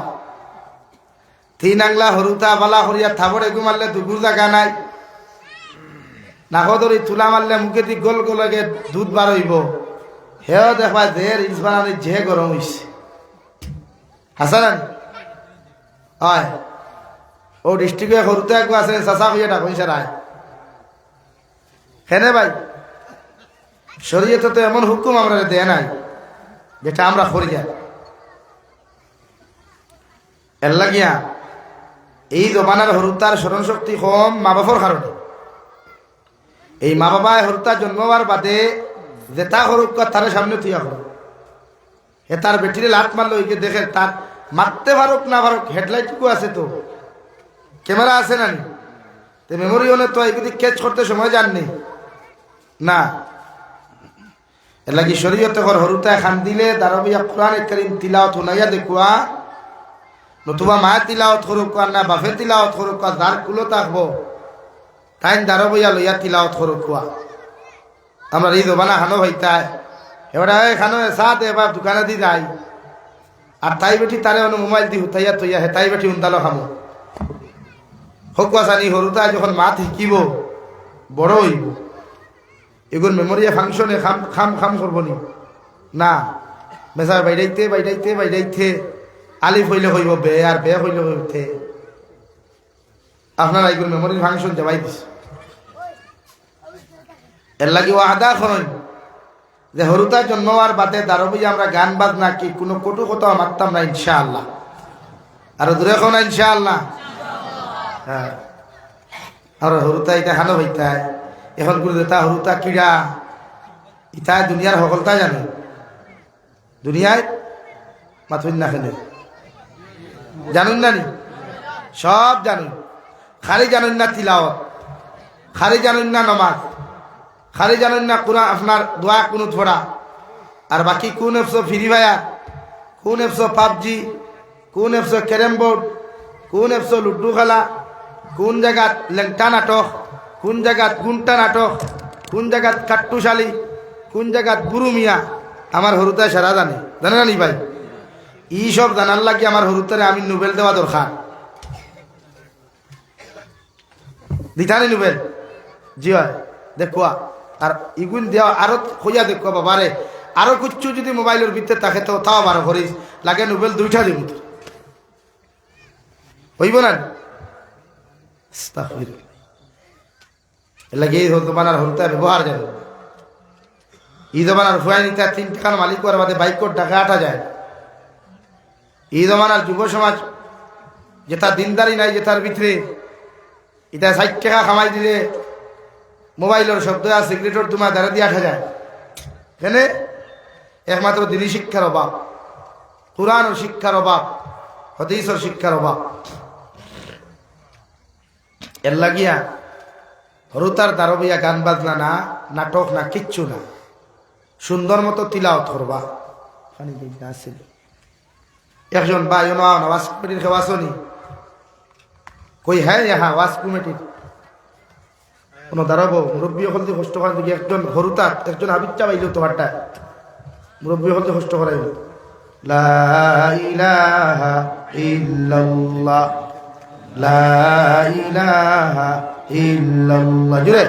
তিন আংলা হরুতা বালা করিয়া থাবড়ে গু মারলে দুগুর জায়গা নাই, নাকো ধরি তুলা মারলে মুখে দি গোল গোলকে দুধ বার হইব। হেও দেখবা যে রিলস বানানি যে গরম হইছে। হাসান হয় ও ডিস্ট্রিক্টে হরুতা একগু আছে চাচা হইয়া ডাক হইছে রায় হেনে ভাই। শরীয়তে তো এমন হুকুম আমরা দেয় নাই যেটা আমরা করি যাই। এর লাগিয়া এই জমানার হরুতার স্মরণ শক্তি কম মা বাবার কারণে। এই মা বাবায় হরুতা জন্মবার বাদে যেটা হরুক তার সামনে তুইয়া করো, হে তার বেটিরে লাট মারলো ওইকে দেখে তার মারতে পারুক না পারুক হেডলাইটটুকু আছে, তো ক্যামেরা আছে না নি, তো মেমোরি হলে তো এগুলি ক্যাচ করতে সময় যাননি না। এর লাগি শরীয়তে হরুতা খান দিলে দারবিয়া কোরআন কারীম তিলাওয়াত হুনাইয়া দেখুয়া, নতুবা মা তিলাওয়াত করুক না বাফে তিলাওয়াত করুক, যার কুলো থাকবো তাই দারবিয়া লইয়া তিলাওয়াত করুক। আমরা এই জবানা খানো হইতায় এবার খানো সাথ এবার দোকানে দি যাই, আর তাই বেটি তারে মোবাইল দি হুতাইয়া তৈয়া হে তাই বেটি উন্দালো খামো হোক আসানি। হরুতা যখন মাত শিকিব বড় হইব, এগুলো মেমোরিয়া ফাংশনে খাম খাম খাম করবো নি না, মেসার বাইরাইতে বাইরাইতে বাইরাইতে আলিফ হইলে হইব বে, আর বে হইলে হইতে আপনারা এগুলো মেমোরির ফাংশন যাবাই দিস। এর লাগি ও আদা করেন যে হরুতা জন্মবার বাদে দারবি আমরা গান বাজনা কি কোনো কটু কথা মারতাম না ইনশাআল্লাহ। আরো দূরে কোন ইনশাআল্লাহ। হ্যাঁ, আর হরুতা এটা খানো হইতায় এখন করে দেতা হরুতা কিড়া ইতায় দুনিয়ার সকলতা জানে, দুনিয়ায় মাথুন না খেলে জানুন না নি, সব জানুন, খালি জানুন না তিলাওয়াত, খালি জানুন না নমাজ, খালি জানুন না কোরআন আপনার দোয়া কোনো থোড়া, আর বাকি কোন এপসো ফ্রি ফায়ার, কোন এপসো পাবজি, কোন এপসো ক্যারেম বোর্ড, কোন এপসো লুডু খেলা, কোন জায়গাত লেংটা নাটক, কোন জায়গাত গুন্টা নাটক, কোন জায়গাত কাট্টুশালি, কোন জায়গাত গুরু মিয়া, আমার হরুতায় সারা জানে জানে না নি ভাই? ই সব জানার লাগি আমার হরুতারে আমি নোবেল দেওয়া দরকার, দিতানি নোবেল জি হয় দেখুয়া। আর ইগুন দেওয়া আরো খইয়া দেখুয়া বাবারে, আরো কিচ্ছু যদি মোবাইলের ভিতরে থাকে তো তাও বারো করিস, লাগে নোবেল দুইটা দিব হইব না। লাগে এই জমানার হরুতা ব্যবহার জানো, এই জমানার ফুয়াই নিতে 3 টাকার মালিক হওয়ার বাদে বাইক করে টাকা আটা যায়। এই জমানার যুব সমাজ যেটা দিনদারি নাই, যেটার ভিতরে এটা 60 টাকা কামাই দিলে মোবাইলের শব্দ আর সিগারেটের তোমার দ্বারা দিয়ে 8 যায়। কেন? একমাত্র দিনী শিক্ষার অভাব, কোরআন ও শিক্ষার অভাব, হাদিসের শিক্ষার অভাব। এর লাগিয়া হরুতার দারবিয়া গান বাজনা না, নাটক না, কিচ্ছু না, সুন্দর মতো তিলাওয়াত করবা। একজন ভাই ওয়াজ কমিটির কেউ আসনি কই হ্যাঁ হ্যাঁ ওয়াজ কমিটির কোনো দাঁড়াবো মুরব্বী হল দিয়ে কষ্ট করার দিকে একজন হরুতার একজন হাবিচ্চা পাইল তোমারটা মুরব্বী হল দিয়ে কষ্ট করাইল লা ইলাহা ইল্লাল্লাহ লা ইলাহা ইল্লাল্লাহ জুড়ে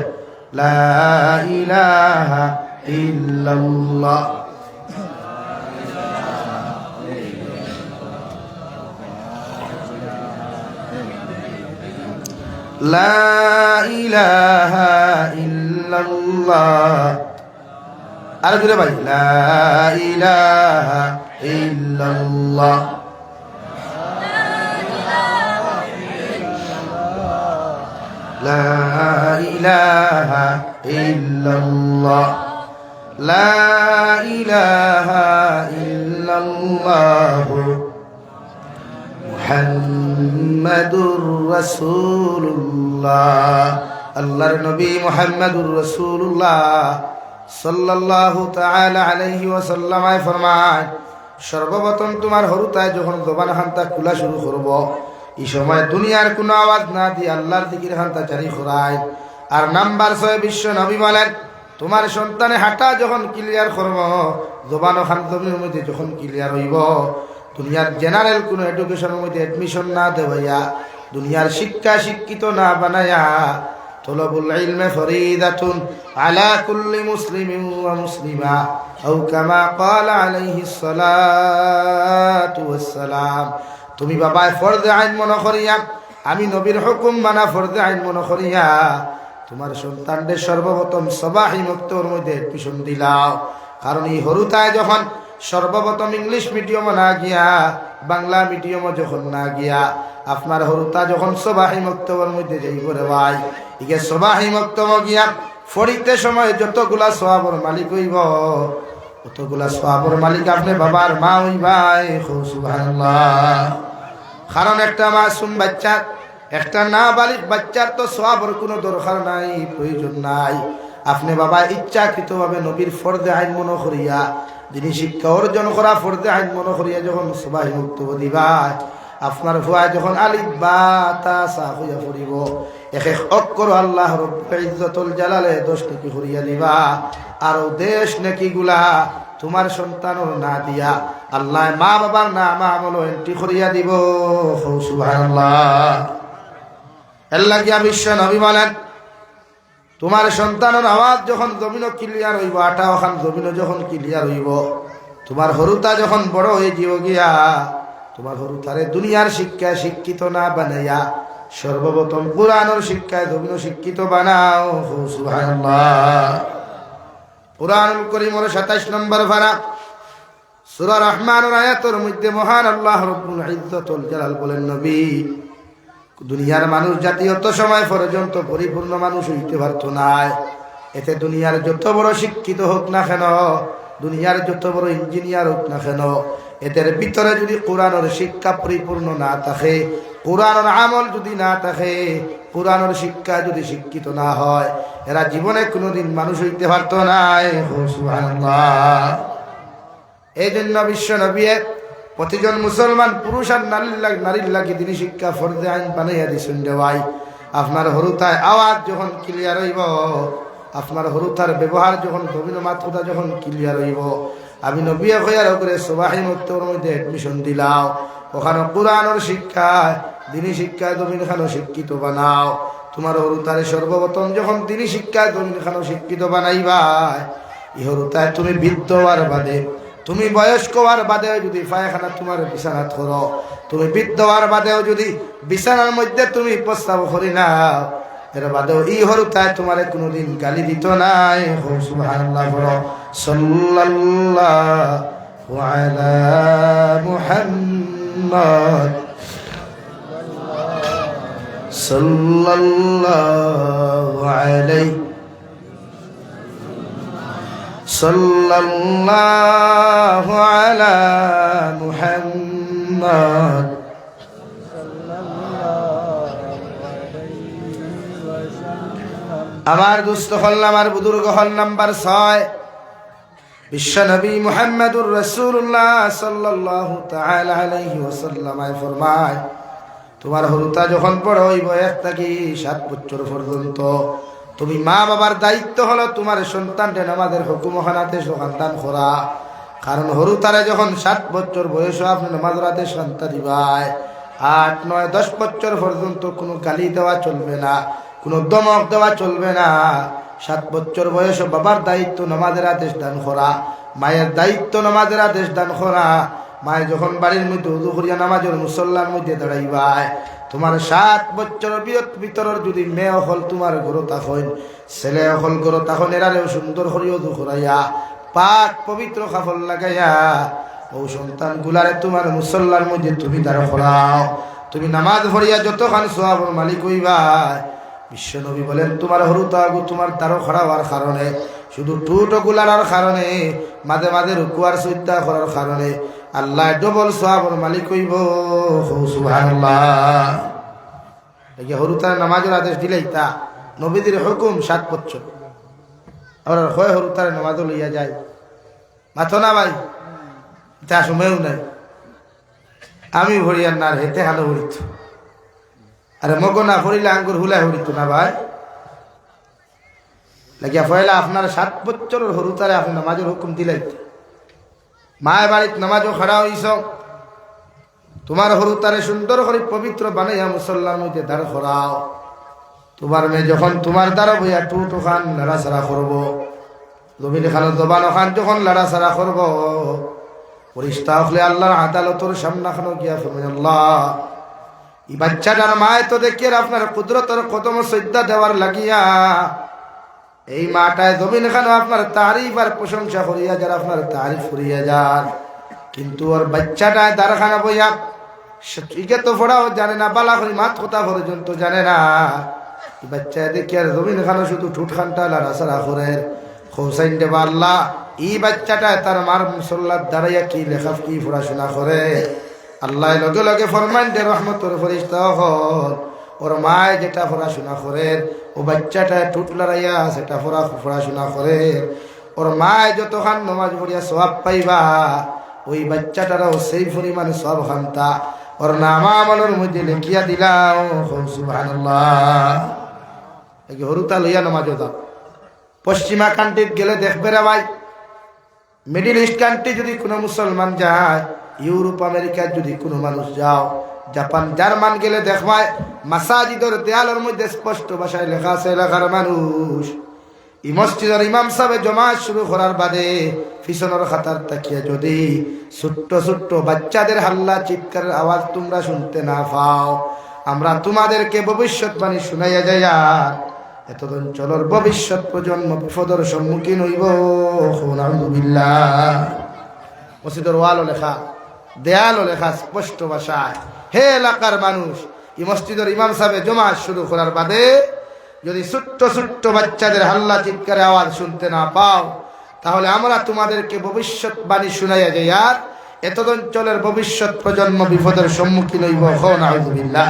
লা ইলাহা ইল্লাল্লাহ লা ইলাহা ইল্লাল্লাহ আর জুড়ে ভাই লা ইলাহা ইল্লাল্লাহ লা ইলাহা ইল্লাল্লাহ লা ইলাহা ইল্লাল্লাহ মুহাম্মাদুর রাসূলুল্লাহ আল্লাহর নবী মুহাম্মাদুর রাসূলুল্লাহ সাল্লাল্লাহু তাআলা আলাইহি ওয়াসাল্লাম ফরমায় সর্বপ্রথম তোমার হরুতায় যখন জবান হান্তা খোলা শুরু করব এই সময় দুনিয়ার কোনো আওয়াজ না দিয়ে আল্লাহর জিকির হান্তা জারি করায় আর নাম্বার 6 বিশ্ব নবী বলেন তোমার সন্তানে হাঁটা যখন ক্লিয়ার করব জবান ও খান্তমের মধ্যে যখন ক্লিয়ার হইব দুনিয়ার জেনারেল কোনো এডুকেশনের মধ্যে অ্যাডমিশন না দেওয়া দুনিয়ার শিক্ষা শিক্ষিত না বানায়া তলবুল ইলমে ফরিদাতুন আলা কুল্লি মুসলিমিন ওয়া মুসলিমা আও কামা ক্বালা আলাইহিস সালাতু ওয়াস সালাম তুমি বাবা ফরজে আইন মনে করিয়া আমি নবীর হুকুম মানা ফরজে আইন মনে করিয়া তোমার সন্তানদের সর্বপ্রথম সবাহি মুক্তর মধ্যে অ্যাডমিশন দিলাও কারণ এই হরুতায় যখন সর্বপ্রথম ইংলিশ মিডিয়ামে না গিয়া বাংলা মিডিয়ামে যখন না গিয়া আপনার হরুতা যখন সবাহি মক্তবর মধ্যে যাইব রে ভাই ইকে সবাহি মক্তব গিয়া ফরিতে সময় যতগুলা সওয়াবের মালিক হইব অতগুলা সওয়াবের মালিক আপনি বাবার মা হই ভাই সুবহানাল্লাহ কারণ একটা মাসুম বাচ্চা একটা নাবালিগ বাচ্চার তো সওয়াবের কোনো দরকার নাই প্রয়োজন নাই আপনি বাবা ইচ্ছাকৃতভাবে নবীর ফরজে আইন মনে করিয়া যিনি শিক্ষা অর্জন করা ফরজে আইন মনে করিয়া যখন সবাহি মুক্তব দিবা আপনার ভুয়া যখন আলিফ বা তা সা হইয়া পড়িব এক এক অক্ষর আল্লাহ রব্বুল ইজ্জতুল জালালে 10 নেকি করিয়া দিবা আর দেশ নেকি গুলা তোমার সন্তানর না দিয়া আল্লাহ মা বাবার নাম আমল এন্ট্রি করিয়া দিব সুবহানাল্লাহ আল্লাহ কি বিশ্ব নবী বলেন তোমার সন্তানের আওয়াজ যখন জমিন ক্লিয়ার হইব আটা ওখান জমিন যখন ক্লিয়ার হইব তোমার হরুতা যখন বড় হয়ে যাব গিয়া তোমার হরুতারে দুনিয়ার শিক্ষায় শিক্ষিত না বানাইয়া সর্বপ্রথম কুরআনের শিক্ষায় জমিন শিক্ষিত বানাও সুবহানাল্লাহ কুরআনুল কারীমের 27 নম্বর পারা সূরা রহমানের আয়াতের মধ্যে মহান আল্লাহ রব্বুল ইজ্জতুল জালাল বলেন নবী দুনিয়ার মানুষ জাতি অত সময় পর্যন্ত পরিপূর্ণ মানুষ হইতে পারত না এতে দুনিয়ার যত বড় শিক্ষিত হোক না কেন দুনিয়ার যত বড় ইঞ্জিনিয়ার হোক না কেন এদের ভিতরে যদি কোরআনের শিক্ষা পরিপূর্ণ না থাকে কোরআনের আমল যদি না থাকে কোরআনের শিক্ষা যদি শিক্ষিত না হয় এরা জীবনে কোনোদিন মানুষ হইতে পারত না সুবহানাল্লাহ এই জন্য বিশ্ব নবী প্রতিজন মুসলমান পুরুষ আর নারীর লাগে তিনি শিক্ষা ফরজে আইন বানাইয়া দিছেন রে ভাই আপনার হরুতায় আওয়াজ যখন ক্লিয়ার হইব আপনার হরুতার ব্যবহার যখন জমিন মাত্রতা যখন ক্লিয়ার হইব আমি নবী কইয়ার করে সবাহি মুক্তর মধ্যে অ্যাডমিশন দিলাও ওখানে কোরআনের শিক্ষা দিনী শিক্ষা জমিন খানো শিক্ষিত বানাও তোমার হরুতারে সর্বপ্রথম যখন দিনী শিক্ষা জমিন খানো শিক্ষিত বানাইবা এই হরুতায় তুমি বৃদ্ধ হওয়ার বাদে তুমি বয়স্ক হওয়ার বাদেও যদি পায়খানা তোমার বিছানাত করো তুমি বৃদ্ধ হওয়ার বাদেও যদি বিছানার মধ্যে তুমি প্রস্তাব করি না এর বাদেও এই হরুতায় তোমার কোনোদিন গালি দিত নাই সুবহানাল্লাহ বলো সাল্লাল্লাহু আলা মুহাম্মদ সাল্লাল্লাহু আলাইহি সাল্লাল্লাহু আলা মুহাম্মদ আমার দুস্থ হল আমার বুজুর্গ হল নাম্বার 6 বিশ্বনবী মুহাম্মদুর রাসূলুল্লাহ সাল্লাল্লাহু তাআলা আলাইহি ওয়াসাল্লাম ফরমায়, তোমার হরুতা যখন বড় হইব 1 থেকে 7 বছর পর্যন্ত তুমি মা বাবার দায়িত্ব হলো তোমার সন্তানকে নামাজের হুকুম খানাতে সন্তান করা। কারণ হরুতারে যখন 7 বছর বয়স আপনি নামাজ রাতে সন্তান দিবাই, 8, 9, 10 বছর পর্যন্ত কোনো গালি দেওয়া চলবে না, কোনো দমক দেওয়া চলবে না। 7 বছর বয়স বাবার দায়িত্ব নামাজের আদেশ দান করা, মায়ের দায়িত্ব নামাজের আদেশ দান করা। মায়ে যখন বাড়ির মধ্যে উযু করিয়া নামাজের মুসল্লার মধ্যে দাঁড়াইবাই, তোমার 7 বছর ভিতরের যদি মেয়ে হল তোমার ঘরে তখন, ছেলে হল ঘরে তখন, এরারেও সুন্দর করিয়া উযু করাইয়া পাক পবিত্র কাপড় লাগাইয়া ও সন্তান গুলারে তোমার মুসল্লার মধ্যে তুমি দাঁড়া করাও। তুমি নামাজ পড়িয়া যতক্ষণ সওয়াবের মালিক হইবা। বিশ্বনবী বলেন, তোমার হরুতাগু তোমার দ্বারো খারাপ হওয়ার কারণে, শুধু টুটো গুলার কারণে, মাঝে মাঝে রুকুয়ার সইত্যা করার কারণে আল্লাহ ডবল সওয়াবের মালিক হইব। সুবহানাল্লাহ। এই হরুতার নামাজের আদেশ দিলেই তা নবীদের হুকুম 7 বছর। আর হয় হরুতার নামাজও লইয়া যায় মাথো না ভাই, তা সময়ও নাই। আমি ভরিয়ার না হেতে হালো হরিত, আরে মগো না হরিলে আঙ্গুর হুলাই হরিত না ভাই। লাগিয়া পয়লা আপনার 7 বছরের হরুতারে আপনি নামাজের হুকুম দিলাই, মায়ের বাড়িতে নামাজও খাড়া হইছ, তোমার হরুতারে সুন্দর করে পবিত্র বানাইয়া মুসল্লার মধ্যে দাঁড় করাও। তোমার মেয়ে যখন তোমার দ্বারা বইয়া টুটো খান লড়াছাড়া করবো, জমিন খান জবান খান যখন লড়াছাড়া করবো, পরিষ্কার হলে আল্লাহর আদালতর সামনা খানো গিয়া ফরমায়, আল্লাহ এই বাচ্চাটার মায় তো দেখিয়ে আপনার কুদরতের কদম সজ্জা দেওয়ার লাগিয়া এই মাটায় জমিন খানো আপনার তারিফ আর প্রশংসা করিয়া যার, আপনার তারিফ করিয়া যান, কিন্তু ওর বাচ্চাটায় দারখানা বইয়া ইকে তো পড়াও জানে না, বালা করি মাত কথা পর্যন্ত জানে না। এই বাচ্চা দেখি আর জমিন খানো শুধু ঠুট খানটা লাড়াছাড়া করে হোসাইন দেবা। আল্লাহ এই বাচ্চাটায় তার মার মুসল্লার দাঁড়াইয়া কি লেখা কি পড়াশোনা করে। আল্লাহ লগে লগে ফরমান দে রহমতের ফেরেশতা হল, ওর মায় যেটা পড়াশোনা করে ও বাচ্চাটায় ঠুট লড়াইয়া সেটা পড়াশোনা করে। ওর মায় যতক্ষণ নামাজ পড়িয়া সওয়াব পাইবা, ওই বাচ্চাটারও সেই পরিমাণে সব খান্তা ওর নাম আমলের মধ্যে লিখিয়া দিলাম। সুবহানাল্লাহ। হরুতা লইয়া নামাজও দাও। পশ্চিমা কান্ট্রিত গেলে দেখবে রে ভাই, মিডিল ইস্ট কান্ট্রি যদি কোনো মুসলমান যায়, ইউরোপ আমেরিকার যদি কোনো মানুষ যাও, জাপান জার্মান গেলে দেখবায় মাসাজিদের দেয়ালের মধ্যে স্পষ্ট ভাষায় লেখা আছে, এলাকার মানুষ এই মসজিদের ইমাম সাহেব জমাত শুরু করার বাদে পিছনের খাতার তাকিয়ে যদি ছোট্ট ছোট্ট বাচ্চাদের হাল্লা চিৎকারের আওয়াজ তোমরা শুনতে না পাও, আমরা তোমাদেরকে ভবিষ্যৎবাণী শুনাইয়া যাই, আর এতদিন চলর ভবিষ্যৎ প্রজন্ম বিপদের সম্মুখীন হইব। নাউযুবিল্লাহ। মসজিদের ওয়ালও লেখা, দেয়ালও লেখা স্পষ্ট ভাষায়, হে এলাকার মানুষ, এই মসজিদের ইমাম সাহেব জমাত শুরু করার বাদে যদি ছোট্ট ছোট্ট বাচ্চাদের হাল্লা চিৎকারের আওয়াজ শুনতে না পাও, তাহলে আমরা তোমাদেরকে ভবিষ্যৎবাণী শুনাইয়া যাই, আর এতদিন চলের ভবিষ্যৎ প্রজন্ম বিপদের সম্মুখীন হইব। নাউযুবিল্লাহ।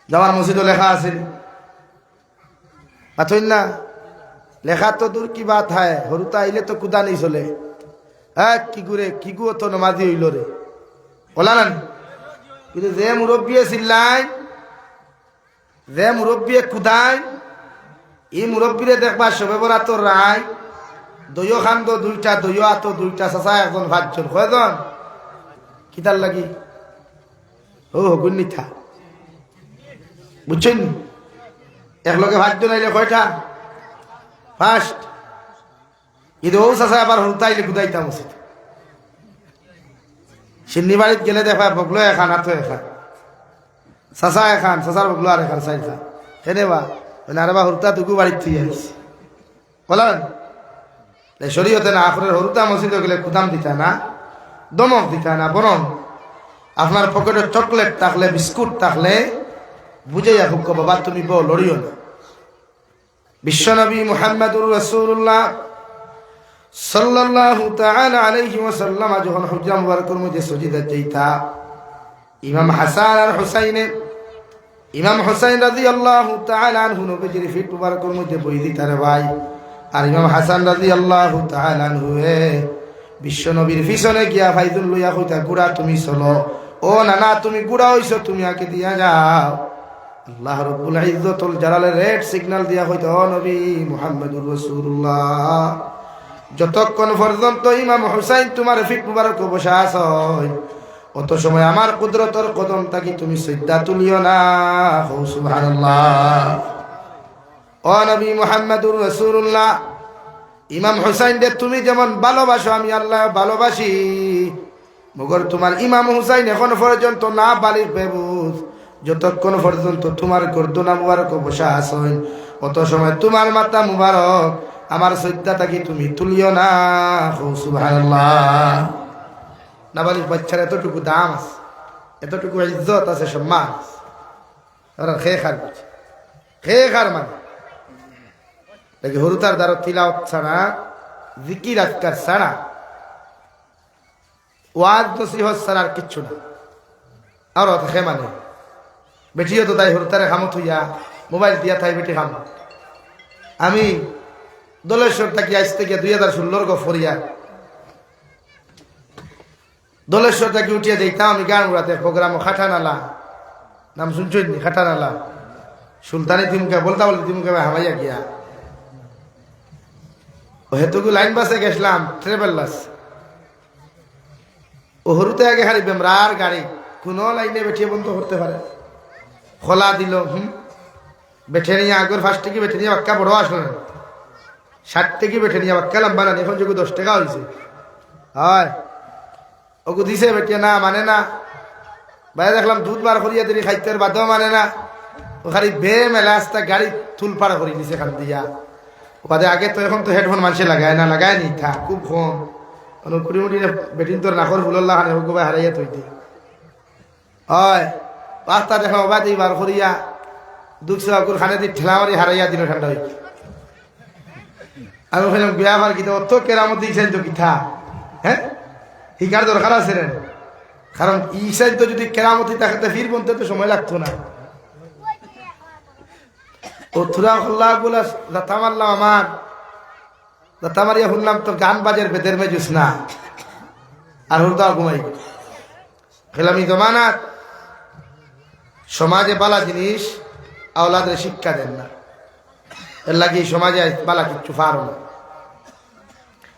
জামার মসজিদও লেখা আছে পাথর না, লেখা তো দূর কি বাত হয়, হরুতা আইলে তো কুদা নেই চলে। হ্যাঁ কি গুরে কি গু তো নমাজি হইল রে বলা না, কিন্তু যে মুরব্বী চিল্লাই, যে মুরব্বী কুদাই, এই মুরব্বীরে দেখবা সবে বরা তোর রায় দইও খান তো 2টা, দইও আতো 2টা, চাচা 1জন 5জন, কয়জন কিতার লাগি ও গুন্নিথা বুঝছেন, একলগে 5জন আইলে কয়টা? 1st। ঈদ ও চাচা আবার হরুতাইলে কুদাইতাম উচিত। সিন্নি বাড়িত গেলে দেখা বগলো এখান আতো এখান, চাচা এখান, চাচার বগলো আর এখান 4 খান, কেনেবা আরে বা হরুতা দুগু বাড়ির থেকে আসছে বলেন। শরীয়তে না আপনার হরুতা মসজিদে গেলে কুদাম দিতা না, দমক দিতা না, বরং আপনার পকেটে চকলেট থাকলে, বিস্কুট থাকলে বুঝাইয়া খুব বাবা তুমি বউ লড়িও না। বিশ্বনবী মুহাম্মদুর রাসূলুল্লাহ সাল্লাল্লাহু তাআলা আলাইহি ওয়াসাল্লাম যখন হুজরা মুবারকের মধ্যে সজিদা যাইতা, ইমাম হাসান আর হুসাইনের, ইমাম হুসাইন রাদিয়াল্লাহু তাআলা আনহু নবীজির ফিট মুবারকের মধ্যে বই দিতা রে ভাই, আর ইমাম হাসান রাদিয়াল্লাহু তাআলা আনহু বিশ্ব নবীর পিছনে গিয়া ফাইজুল লইয়া কইতা গুড়া তুমি চলো, ও নানা তুমি গুড়া হইছো, তুমি আগে দিয়া যাও। আল্লাহ রাব্বুল ইজ্জতুল জালালের রেড সিগন্যাল দিয়া কইতা, ও নবী মুহাম্মদুর রাসূলুল্লাহ, যতক্ষণ পর্যন্ত ইমাম হুসাইন তোমার ফিট মুবারক বসা আছে অত সময় আমার কুদরতর কদম থাকি তুমি সিজদা তুলিও না। সুবহানাল্লাহ। ও নবী মুহাম্মদুর রাসূলুল্লাহ, ইমাম হুসাইন দে তুমি যেমন ভালোবাসো আমি আল্লাহ ভালোবাসি, মগর তোমার ইমাম হুসাইন এখন পর্যন্ত না বালির বেবুজ, যতক্ষণ পর্যন্ত তোমার গর্দনা মুবারক বসা আছেন অত সময় তোমার মাথা মুবারক আমার সজ্জাটাকে তুমি তুলিও না। সুবহানাল্লাহ। নাবালিক বাচ্চার এতটুকু দাম আছে, এতটুকু ইজ্জত আছে, সম্মান আছে। ওরা খেয়ে খার বুঝে, খেয়ে খার মানে দেখি হরুতার দ্বারা তিলাওয়াত ছাড়া, জিকির আজকার ছাড়া, ওয়াজ নসিহত ছাড়া আর কিচ্ছু না। আর অত খেয়ে মানে বেটিও তো তাই হরুতারে খামত হইয়া মোবাইল দিয়া তাই বেটি খাম। আমি দোলেশ্বর থাকি আসতে গিয়ে 2016 গফরিয়া দোলেশ্বর থাকি উঠিয়ে দেখতাম আমি গান উড়াতে প্রোগ্রাম খাটানালা, নাম শুনছেন খাটানালা, সুলতানি তিমুকে বলতা বলতে তিমুকে হামাইয়া গিয়া ও হেতুকু লাইন বাসে গেছিলাম, ট্রেভেল বাস। ও হরুতে আগে খালি বেমরার গাড়ি, কোনো লাইনে বেঠিয়ে বন্ধ করতে পারে, খোলা দিল বেঠে নিয়ে আগর ফার্স্ট থেকে বেঠে নিয়ে বাক্কা বড় আসলে 60 থেকে বেঠে নিয়ে বাক্কা লম্বা না, এখন যোগ্য 10 টাকা হয়েছে। হয় ওকে দিছে বেটিয়া না মানে না, বাইরে দেখলাম দুধ বার করিয়া দিলি খাইতে বাদেও মানে না, ও খালি বে মেলা রাস্তা গাড়ি থুল পাড়া করি দিছে খান দিয়া। ওদের আগে তো এখন তো হেডফোন মানুষে লাগায় না, লাগায় নি থা খুব কম কুড়িমুটি বেটিন তোর নাকর ফুল্লাহ খানে ওকে হারাইয়া তৈরি হয় রাস্তা দেখা ওবা দিই বার করিয়া 200 অকুর খানে দি ঠেলা মারি হারাইয়া দিল ঠান্ডা হয়ে। আমি ওখানে বিয়া বার কিতা অত কেরামত দিয়েছেন তো কিথা, হ্যাঁ হিকার দরকার আছে রে, কারণ ইসাই তো যদি কেরামতি থাকতে ফির বলতে তো সময় লাগতো না। ও থুরা হল্লা বলে লতা মারলাম, আমার লতা মারিয়া শুনলাম তো গান বাজের বেদের মেজুস না, আর হুরদা ঘুমাই খেলামি জমানাত সমাজে বালা জিনিস আওলাদের শিক্ষা দেন না, এর লাগে সমাজে বালা কিচ্ছু পারো না।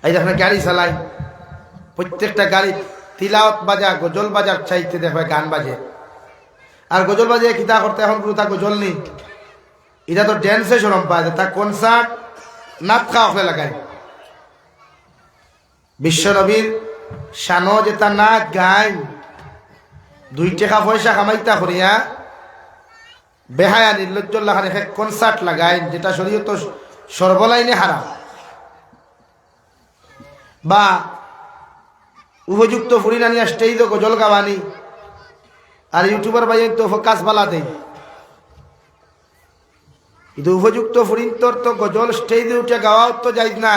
এই দেখেন গাড়ি চালাই, প্রত্যেকটা গাড়ি তিলাওয়াত বাজা গজল বাজার চাইতে দেখবে গান বাজে, আর গজল বাজে কিতা করতে এখন পুরো তা গজল নেই, এটা তো ড্যান্সে সরম পায়, তা কনসার্ট নাচ খাওয়া লাগায়। বিশ্ব নবীর শানো যেটা নাচ গাই 2 টাকা পয়সা কামাইতা করিয়া বেহায়া নির্লজ্জল্লাহ কনসার্ট লাগাই, যেটা শরীয়ত সর্বলাইনে হারাম, বা উপযুক্ত ফুরিনানিয়া স্টেজ গজল গাওয়ানি, আর ইউটিউবার ভাই তো ফোকাস বালা দেয়, কিন্তু উপযুক্ত ফুরিন্তর তো গজল স্টেজে উঠে গাওয়াও তো যাই না।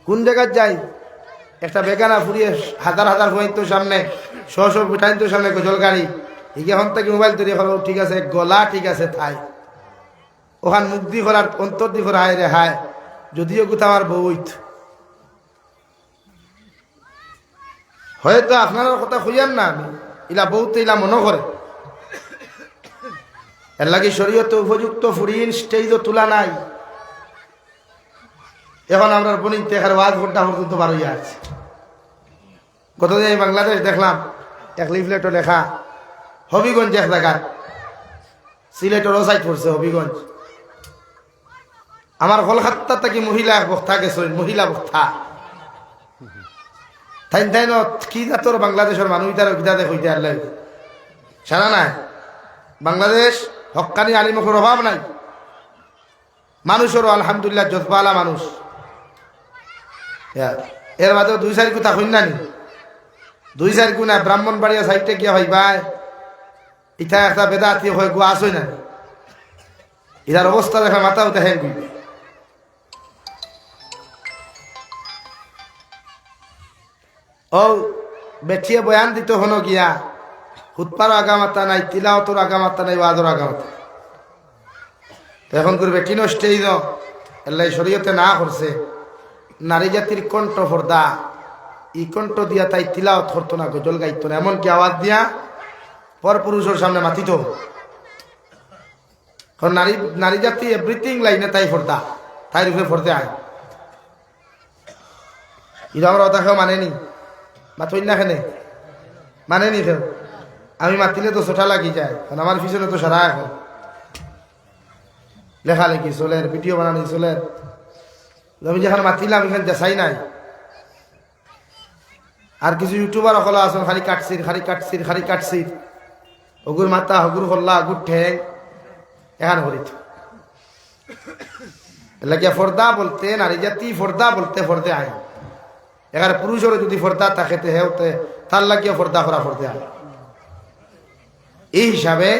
কোন জায়গায় যাই একটা বেগানা ফুরিয়ে হাজার হাজার ফুয়াইতো সামনে 100 পিঠাইতো সামনে গজল গাড়ি, এখন থেকে মোবাইল তৈরি করো, ঠিক আছে গলা ঠিক আছে থাই, ওখান মুখ দি করার অন্তর দি করা হায় রে হায়, যদিও কোথাও আমার বউত হয়তো আপনার কথা খুঁজান না, আমি ইলা বউতে ইলা মনে করে, এর লাগে শরীয়তে উপযুক্ত ফুরিন স্টেজও তোলা নাই। এখন আমরা বনিতে দেখার ওয়াজ ঘন্টা পর্যন্ত বার হইয়া আছে। কতদিন আমি বাংলাদেশ দেখলাম এক লিফলেটও লেখা হবিগঞ্জ এক জায়গায়, সিলেটের ও সাইড পড়ছে হবিগঞ্জ, আমার কলকাতা থেকে মহিলা বক্তা গেছে, মহিলা বক্তা তাই তাই ন কি জাতর বাংলাদেশের মানুষ তার গীতা দেখ হইতে আল্লাহ সারা নাই। বাংলাদেশ হক্কানি আলিমুখের অভাব নাই, মানুষেরও আলহামদুলিল্লাহ জজবালা মানুষ। এর বাদেও 2-4 কথা হইন নানি, 2-4 গুণা ব্রাহ্মণবাড়িয়া সাইডে গিয়া ভাই ভাই ইথা একটা বেদাতি হয়ে গো আসই না, ইহার অবস্থা দেখা মাথাও দেখেন বুঝবে। ও বেঠিয়ে বয়ান দিত হনো গিয়া হুৎপারও আগামাতা নাই, তিলাওয়াতর আগামাতা নাই, ওয়াজর আগামাতা, এখন করবে টিনো স্টেজ আল্লাহ শরীয়তে না করছে নারী জাতির কণ্ঠ পর্দা, এই কণ্ঠ দিয়া তাই তিলাওয়াত করতো না, গজল গাইতো না, এমনকি আওয়াজ দিয়া পর পুরুষের সামনে মাতিত। কারণ নারী জাতি এভরিথিং লাইনে তাই পর্দা, তাই রূপে পড়তে আয়। এটা আমরা কথা কেউ মানেনি, মাতই না খেনে মানেনি কেউ। আমি মাতিলে তো ছোটা লাগি যায়, কারণ আমার পিছনে তো সারা এখন লেখালেখি চলের, ভিডিও বানানি চলের। আমি যেখানে মাতিলাম এখানে দেখাই নাই। আর কিছু ইউটিউবার সকল আছেন খালি কাটছির হগুর মাথা, হগুর হল্লা, হগুর ঠেং এখানে করিত। এলাকা ফর্দা বলতে নারী জাতি ফর্দা বলতে ফর্দে আয়। এখানে পুরুষেরও যদি ফর্দা থাকে হেউতে তার লাগিয়ে ফর্দা করা ফর্দে আয়। এই হিসাবে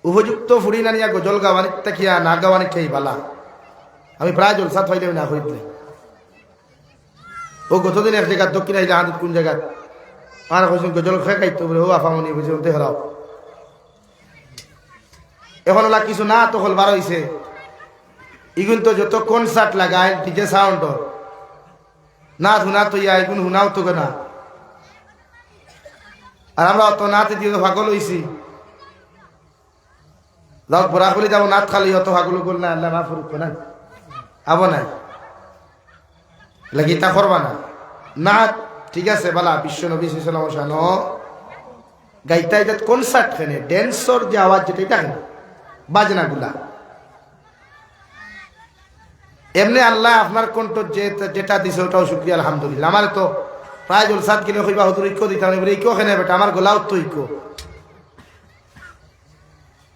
উপযুক্ত ফুড়ি নানিয়া গজল গাওয়ানির তাকিয়া না গাওয়ানি খেয়ে বালা। আমি প্রায় জলসা থাইলে না হইলে ও গতদিন এক জায়গা দক্ষিণ আইলে হাত কোন জায়গা আর কইছেন গজল খেয়ে খাইতো বলে ও আফামনি বুঝে উঠতে হরাও। এখন ওলা কিছু না তো হল বার হইছে, ইগুন তো যত কনসার্ট লাগায় ডিজে সাউন্ড না শুনা তো ইয়া এগুন শুনাও তো না। আর আমরা অত নাতে দিয়ে তো পাগল হইছি, যাও বরা খুলি যাবো নাত খালি অত পাগল করল না, আল্লাহ মাফ করুক না আবো নাই লাগি তা করবা না। না ঠিক আছে বালা বিশ্ব নবী সাল্লাল্লাহু গাইতা এটা কনসার্ট খেনে ড্যান্সর যে আওয়াজ যেটা এটা বাজনা গুলা এমনি আল্লাহ আপনার কণ্ঠ যেটা দিছে ওটাও শুক্রিয়া আলহামদুলিল্লাহ। আমার তো প্রায় জলসাত গেলে কইবা হুজুর ঐক্য দিতাম, এবারে ঐক্য খেনে বেটা আমার গলাও তো ঐক্য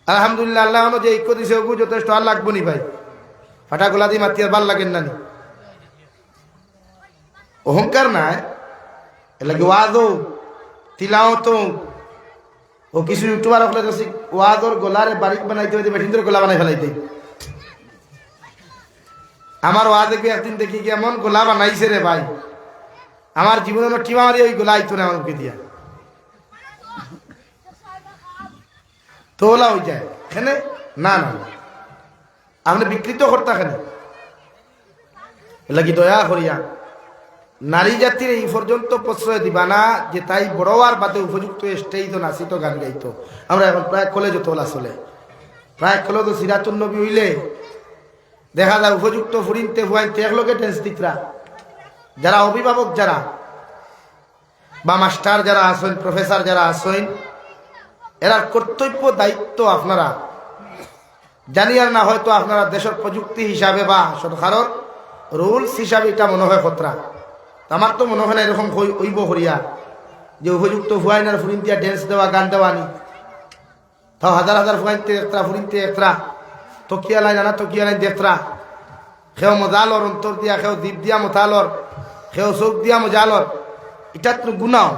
আলহামদুলিল্লাহ। আল্লাহ যে ঐক্য দিছে ওগু যথেষ্ট, আর লাগবো নি ভাই ফাটা গোলা দিয়ে মাতি আর ভাল লাগেন না অহংকার নাই এলাকি ওয়াজও তিলাওয়াত ও কিছু ইউটিউবার হলে ওয়াজর গোলারে বাড়ি বানাইতে হইতে বেঠিন্দর গোলা বানাই ফেলাইতে। আমার ওয়াজ দেখবি একদিন দেখি কি এমন গোলা বানাইছে রে ভাই, আমার জীবনে টিমা মারি ওই গোলা আইতো না আমাকে দিয়া তোলা হয়ে যায় এখানে। না না আপনি বিকৃত করতে এখানে লাগি দয়া করিয়া নারী জাতির এই পর্যন্ত প্রশ্রয় দিবা না যে তাই বড় আর বাদে উপযুক্ত স্টেজ তো নাচিত গান গাইতো। আমরা এখন প্রায় কলেজে তোলা চলে, প্রায় কলে তো সিরাতুন নবী হইলে দেখা যায় উপযুক্ত ফুরিনতে ফুয়াইতে একলোকে টেন্স দিকরা যারা অভিভাবক যারা বা মাস্টার যারা আসেন, প্রফেসর যারা আসেন, এরা কর্তব্য দায়িত্ব আপনারা জানি আর না হয়তো আপনারা দেশের প্রযুক্তি হিসাবে বা সরকারের রুলস হিসাবে এটা মনে হয় খতরা। আমার তো মনে হয় না এরকম হইব করিয়া যে উপযুক্ত ফুয়াইনার ফুরিনতিয়া ড্যান্স দেওয়া গান দেওয়া নি তাও হাজার হাজার ফুয়াইতে একরা ফুরিনতে একরা তকিয়া লাইন আনা তকিয়া লাইন দেখরা খেও মজালর অন্তর দিয়া, খেও দ্বীপ দিয়া মতালর, খেও চোখ দিয়া মজালর, এটা তো গুণাও।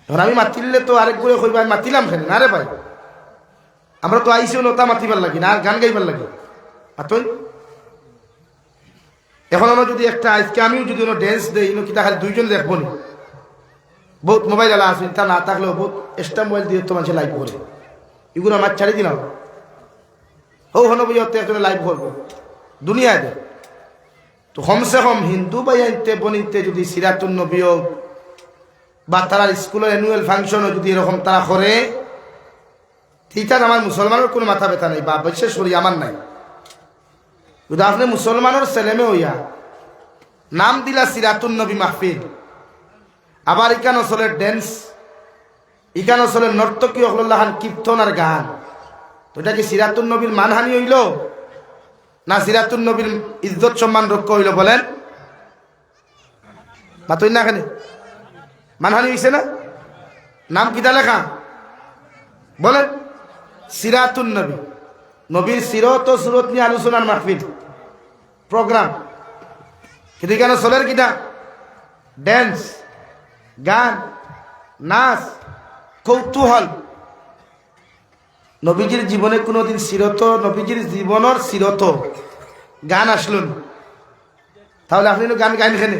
এখন আমি মাতিলে তো আরেক করে কইবা আমি মাতিলাম খেলে না রে ভাই, আমরা তো আইসিও নতা মাতিবার লাগি না আর গান গাইবার লাগি আতই। এখন আমরা যদি একটা আজকে আমিও যদি ড্যান্স দেই কি তাহলে দুইজন দেখবো নি, বহুত মোবাইল আলা আসুন তা না থাকলেও বহুত এক্সট্রা মোবাইল দিয়ে তো মানুষের লাইভ করে, এগুলো আমার ছাড়ি দিলাম হো হন বই একটা লাইভ করবো দুনিয়ায় দেয়। তো কমসে কম হিন্দু বাইতে বনিতে যদি সিরাতুন নবী বা তারা স্কুলের অ্যানুয়াল ফাংশনও যদি এরকম তারা করে, ঠিক আছে আমার মুসলমানের কোনো মাথা ব্যথা নেই বা বিশেষ করি আমার নাই। যদি আপনি মুসলমানের ছেলেমে হইয়া নাম দিলা সিরাতুন নবী মাহফিল, আবার ইকানো চলে ড্যান্স, ইকানো চলে নর্তকী অকলাহান কীর্তন আর গান, তো এটা কি সিরাতুন নবীর মানহানি হইল না সিরাতুন নবীর ইজ্জত সম্মান রক্ষা হইল বলেন? মাতই না এখানে মানহানি হইছে না? নাম কিতা লেখা বলেন? সিরাতুন নবী, নবীর সিরত ও সুরত নিয়ে আলোচনার মাহফিল প্রোগ্রাম, কিন্তু কেন চলের কিটা ড্যান্স গান নাচ কৌতূহল। নবীজির জীবনে কোনোদিন সিরত, নবীজির জীবনের সিরত গান আসলুন, তাহলে আপনি গান গাইন খেলে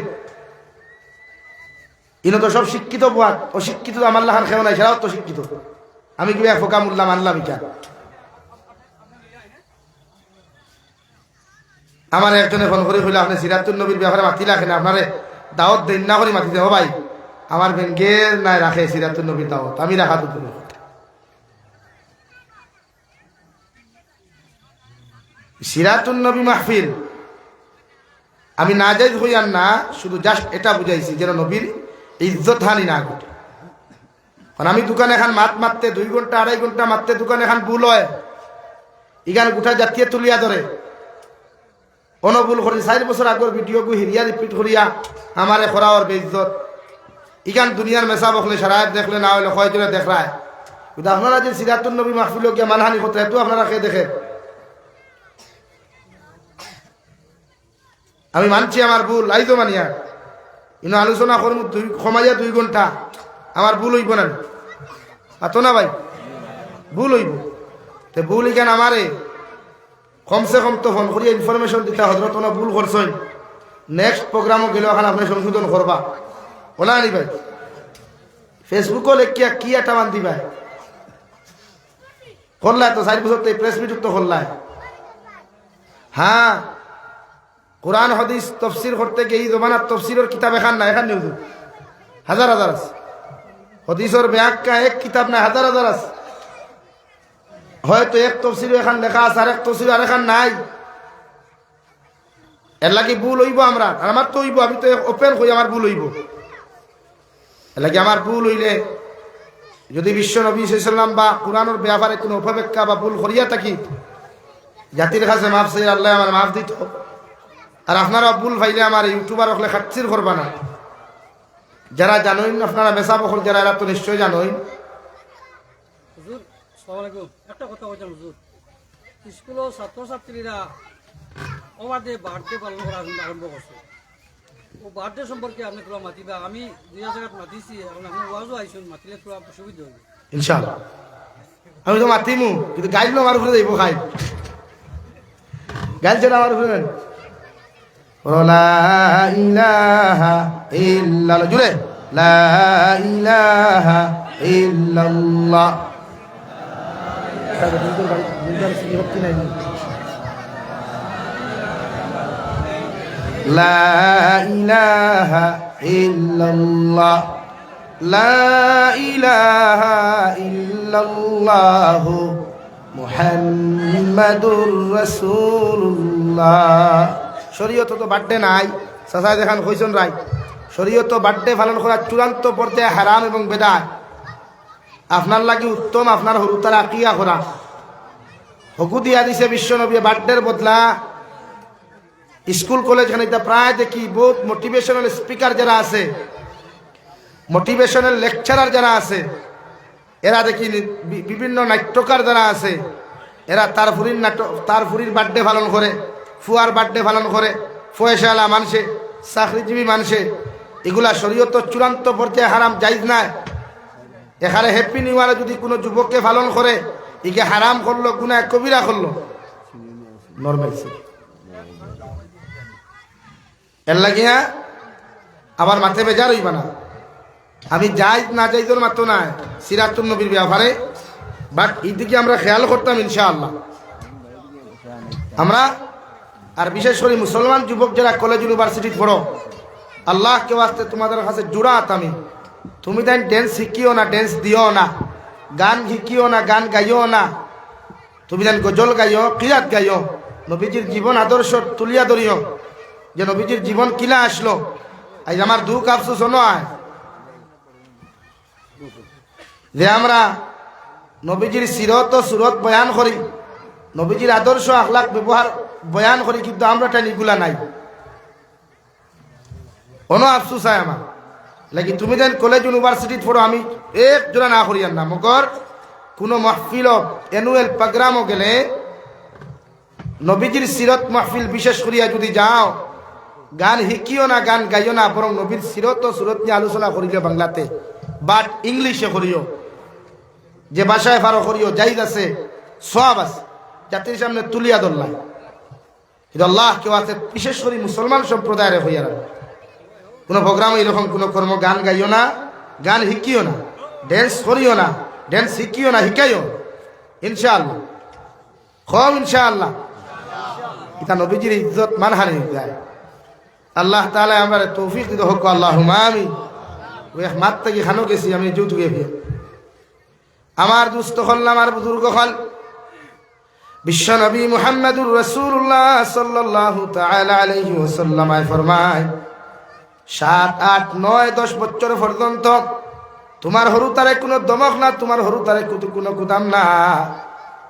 ইনো তো সব শিক্ষিত বাদ, অশিক্ষিত আমার লাহান খেয়ে নাই, সেটাও তো শিক্ষিত। আমি কি ফোকা মুল্লা মানলাম এটা আমার একজনে ফোন করে কইল আপনি সিরাতুন নবীর ব্যাপারে মাতি রাখেন আপনারে দাওয়াত দেন না করে মাতিতে ও ভাই আমার ব্যাংকে নাই রাখে সিরাতুন নবীর দাওয়াত আমি রাখা তো দূরের কথা। সিরাতুন নবী মাহফিল আমি না যাই হইয়ান না, শুধু জাস্ট এটা বুঝাইছি যেন নবীর ইজ্জত হানি না ঘটে। কারণ আমি দোকানে এখন মারতে 2 ঘন্টা 2.5 ঘন্টা মারতে দোকানে এখন ভুল হয়, ইগান গোটা জাতীয় তুলিয়া ধরে অনভুল করি 4 বছর আগর ভিডিও গু হিরিয়া রিপিট করিয়া আমারে খরাওয়ার বেইজ্জত ইগান দুনিয়ার মেসা বকলে সারায় দেখলে না হইলে কয়জনে দেখায়। কিন্তু আপনারা যে সিরাতুন নবী মাহফিল গিয়া মানহানি করতে এত আপনারা খেয়ে দেখে আমি মানছি আমার ভুল আইতো মানিয়া ইনো আলোচনা করব কমাইয়া 2 ঘন্টা আমার ভুল হইব না আতো না ভাই ভুল হইব তে ভুল ইগান আমারে কমসে কম তো ফোন করিয়া ইনফরমেশন দিতে হজরত না ভুল করছেন নেক্সট প্রোগ্রামও গেলে এখন আপনি সংশোধন করবা ওলা নি ভাই ফেসবুকও লেখিয়া কি একটা বান্ধি ভাই করলাই তো 4 বছর তো প্রেস মিট তো করলাই। হ্যাঁ কোরআন হাদিস তফসির করতে গিয়ে এই জমানার তফসিরের কিতাব এখান না এখান নিউজ হাজার হাজার আছে হাদিসের ব্যাখ্যা এক কিতাব না হাজার হাজার আছে। হয়তো এক তফসির এখান লেখা আছে আর এক তফসির আর এখান নাই, এর লাগি ভুল হইব আমরা আর আমার তো হইব আমি তো ওপেন হই আমার ভুল হইব। এর লাগি আমার ভুল হইলে যদি বিশ্ব নবী সাল্লাম বা কোরআনের ব্যাপারে কোনো অপব্যাখ্যা বা ভুল করিয়া থাকি জাতির কাছে মাফ চাই আল্লাহ আমার মাফ দিত। আর আপনারা ভুল ভাইলে আমার ইউটিউবার হলে খাচ্ছির করবা না, যারা জানোইন আপনারা মেসা বকল যারা এরা তো নিশ্চয় জানোইন। হুজুর আসসালামু আলাইকুম, একটা কথা বলছেন হুজুর, স্কুলের ছাত্রছাত্রীরা ওবাদে বার্থডে পালন করা আরম্ভ করছে, ও বার্থডে সম্পর্কে আপনি পুরো মাতিবা, আমি 2 জায়গায় মাতিছি, এখন আপনি ওয়াজও আইসুন, মাতিলে পুরো সুবিধা হবে ইনশাআল্লাহ। আমি তো মাতিমু কিন্তু গাইল আমার উপরে যাইব খাই গাইল যেন আমার উপরে লা ইলাহা ইল্লাল্লাহ জুড়ে লা ইলাহা ইল্লাল্লাহ লা ইলাহা ইল্লাল্লাহ লা ইলাহা ইল্লাল্লাহু মুহাম্মাদুর রাসূলুল্লাহ। শরীয়ত তো বার্থডে নাই, চাচা দেখান কইছেন রাই, শরীয়ত বার্থডে পালন করা চূড়ান্ত পর্যায়ে হারাম এবং বেদাত। আপনার লাগি উত্তম আপনার হরুতার আকিয়া করা হকু দিয়া দিছে বিশ্বনবী বার্থডের বদলা। স্কুল কলেজ খানে প্রায় দেখি বহুত মোটিভেশনাল স্পিকার যারা আছে, মোটিভেশনাল লেকচারার যারা আছে, এরা দেখি বিভিন্ন নাট্যকার যারা আছে, এরা তার ফুরির বার্থডে পালন করে, ফুয়ার বার্থডে পালন করে, ফয়সালা মানুষে চাকরিজীবী মানুষে, এগুলা শরীয়ত চূড়ান্ত পর্যায়ে হারাম জায়েজ নাই। এখানে হ্যাপি নিউ ইয়ার যদি কোনো যুবককে পালন করে একে হারাম করলো, গুনাহ কবিরা করলো, নরমাল এর লাগিয়া আবার মাথে বেজার হইবা না। আমি জায়েজ না জায়েজের মাত্র নাই সিরাতুন নবীর ব্যাপারে, বাট এইদিকে আমরা খেয়াল করতাম ইনশাআল্লাহ আমরা। আর বিশেষ করে মুসলমান যুবক যারা কলেজ ইউনিভার্সিটি পড়ো, আল্লাহ কে ওয়াস্তে তোমাদের কাছে জুড়াত আমি, তুমি তাই ড্যান্স শিখিও না, ড্যান্স দিও না, গান শিখিও না, গান গাইও না, তুমি তাই গজল গাইও, কিরাত গাইও, নবীজির জীবন আদর্শ তুলিয়া ধরিও যে নবীজির জীবন কিলা আসলো। আজ আমার দুঃখ আফসোস নয় যে আমরা নবীজির সিরত ও সুরত বয়ান করি, নবীজির আদর্শ আখলাক ব্যবহার বয়ান করি, কিন্তু আমরা এটা নিগুলা নাই। কোনো আফসোস হয় আমার লাগি। তুমি যেন কলেজ ইউনিভার্সিটি পড়ো, আমি এক জোড়া না করিয়ান না, মগর কোনো মাহফিল অ্যানুয়াল প্রোগ্রামও গেলে নবীজির সিরত মাহফিল বিশেষ করিয়া যদি যাও, গান শিখিও না, গান গাইও না, বরং নবীর সিরত ও সুরত নিয়ে আলোচনা করিও বাংলাতে, বাট ইংলিশে করিও, যে ভাষায় ফারো করিও, জায়েজ আছে, সওয়াব আছে, জাতির সামনে তুলিয়া ধরলাই। কিন্তু আল্লাহ কেউ আছে বিশেষ করে মুসলমান সম্প্রদায়ের হইয়া রাখে কোনো প্রোগ্রামে এরকম কোনো কর্ম গান গাইও না, গান শিখিও না, ড্যান্স করিও না, ড্যান্স শিখিও না, শিখাইও ইনশাআল্লাহ। খুব ইনশাআল্লাহ এটা নবীজির ইজ্জত মানহানি হয়ে যায়। আল্লাহ তাআলা আমরা তৌফিক দিতে হোক, আল্লাহুম্মা আমিন। ওই মাত থেকে খানো গেছি আমি যৌতুকে ফিরে আমার দুস্থ হল, আমার বুজুর্গ হল, বিশ্ব নবী মুহাম্মদুর রাসূলুল্লাহ সাল্লাল্লাহু তাআলা আলাইহি ওয়াসাল্লাম ফরমায় 7, 8, 9, 10 বছর পর্যন্ত তোমার হরুতারে কোনো দমক না, তোমার হরুতারে কোনো কুদাম না।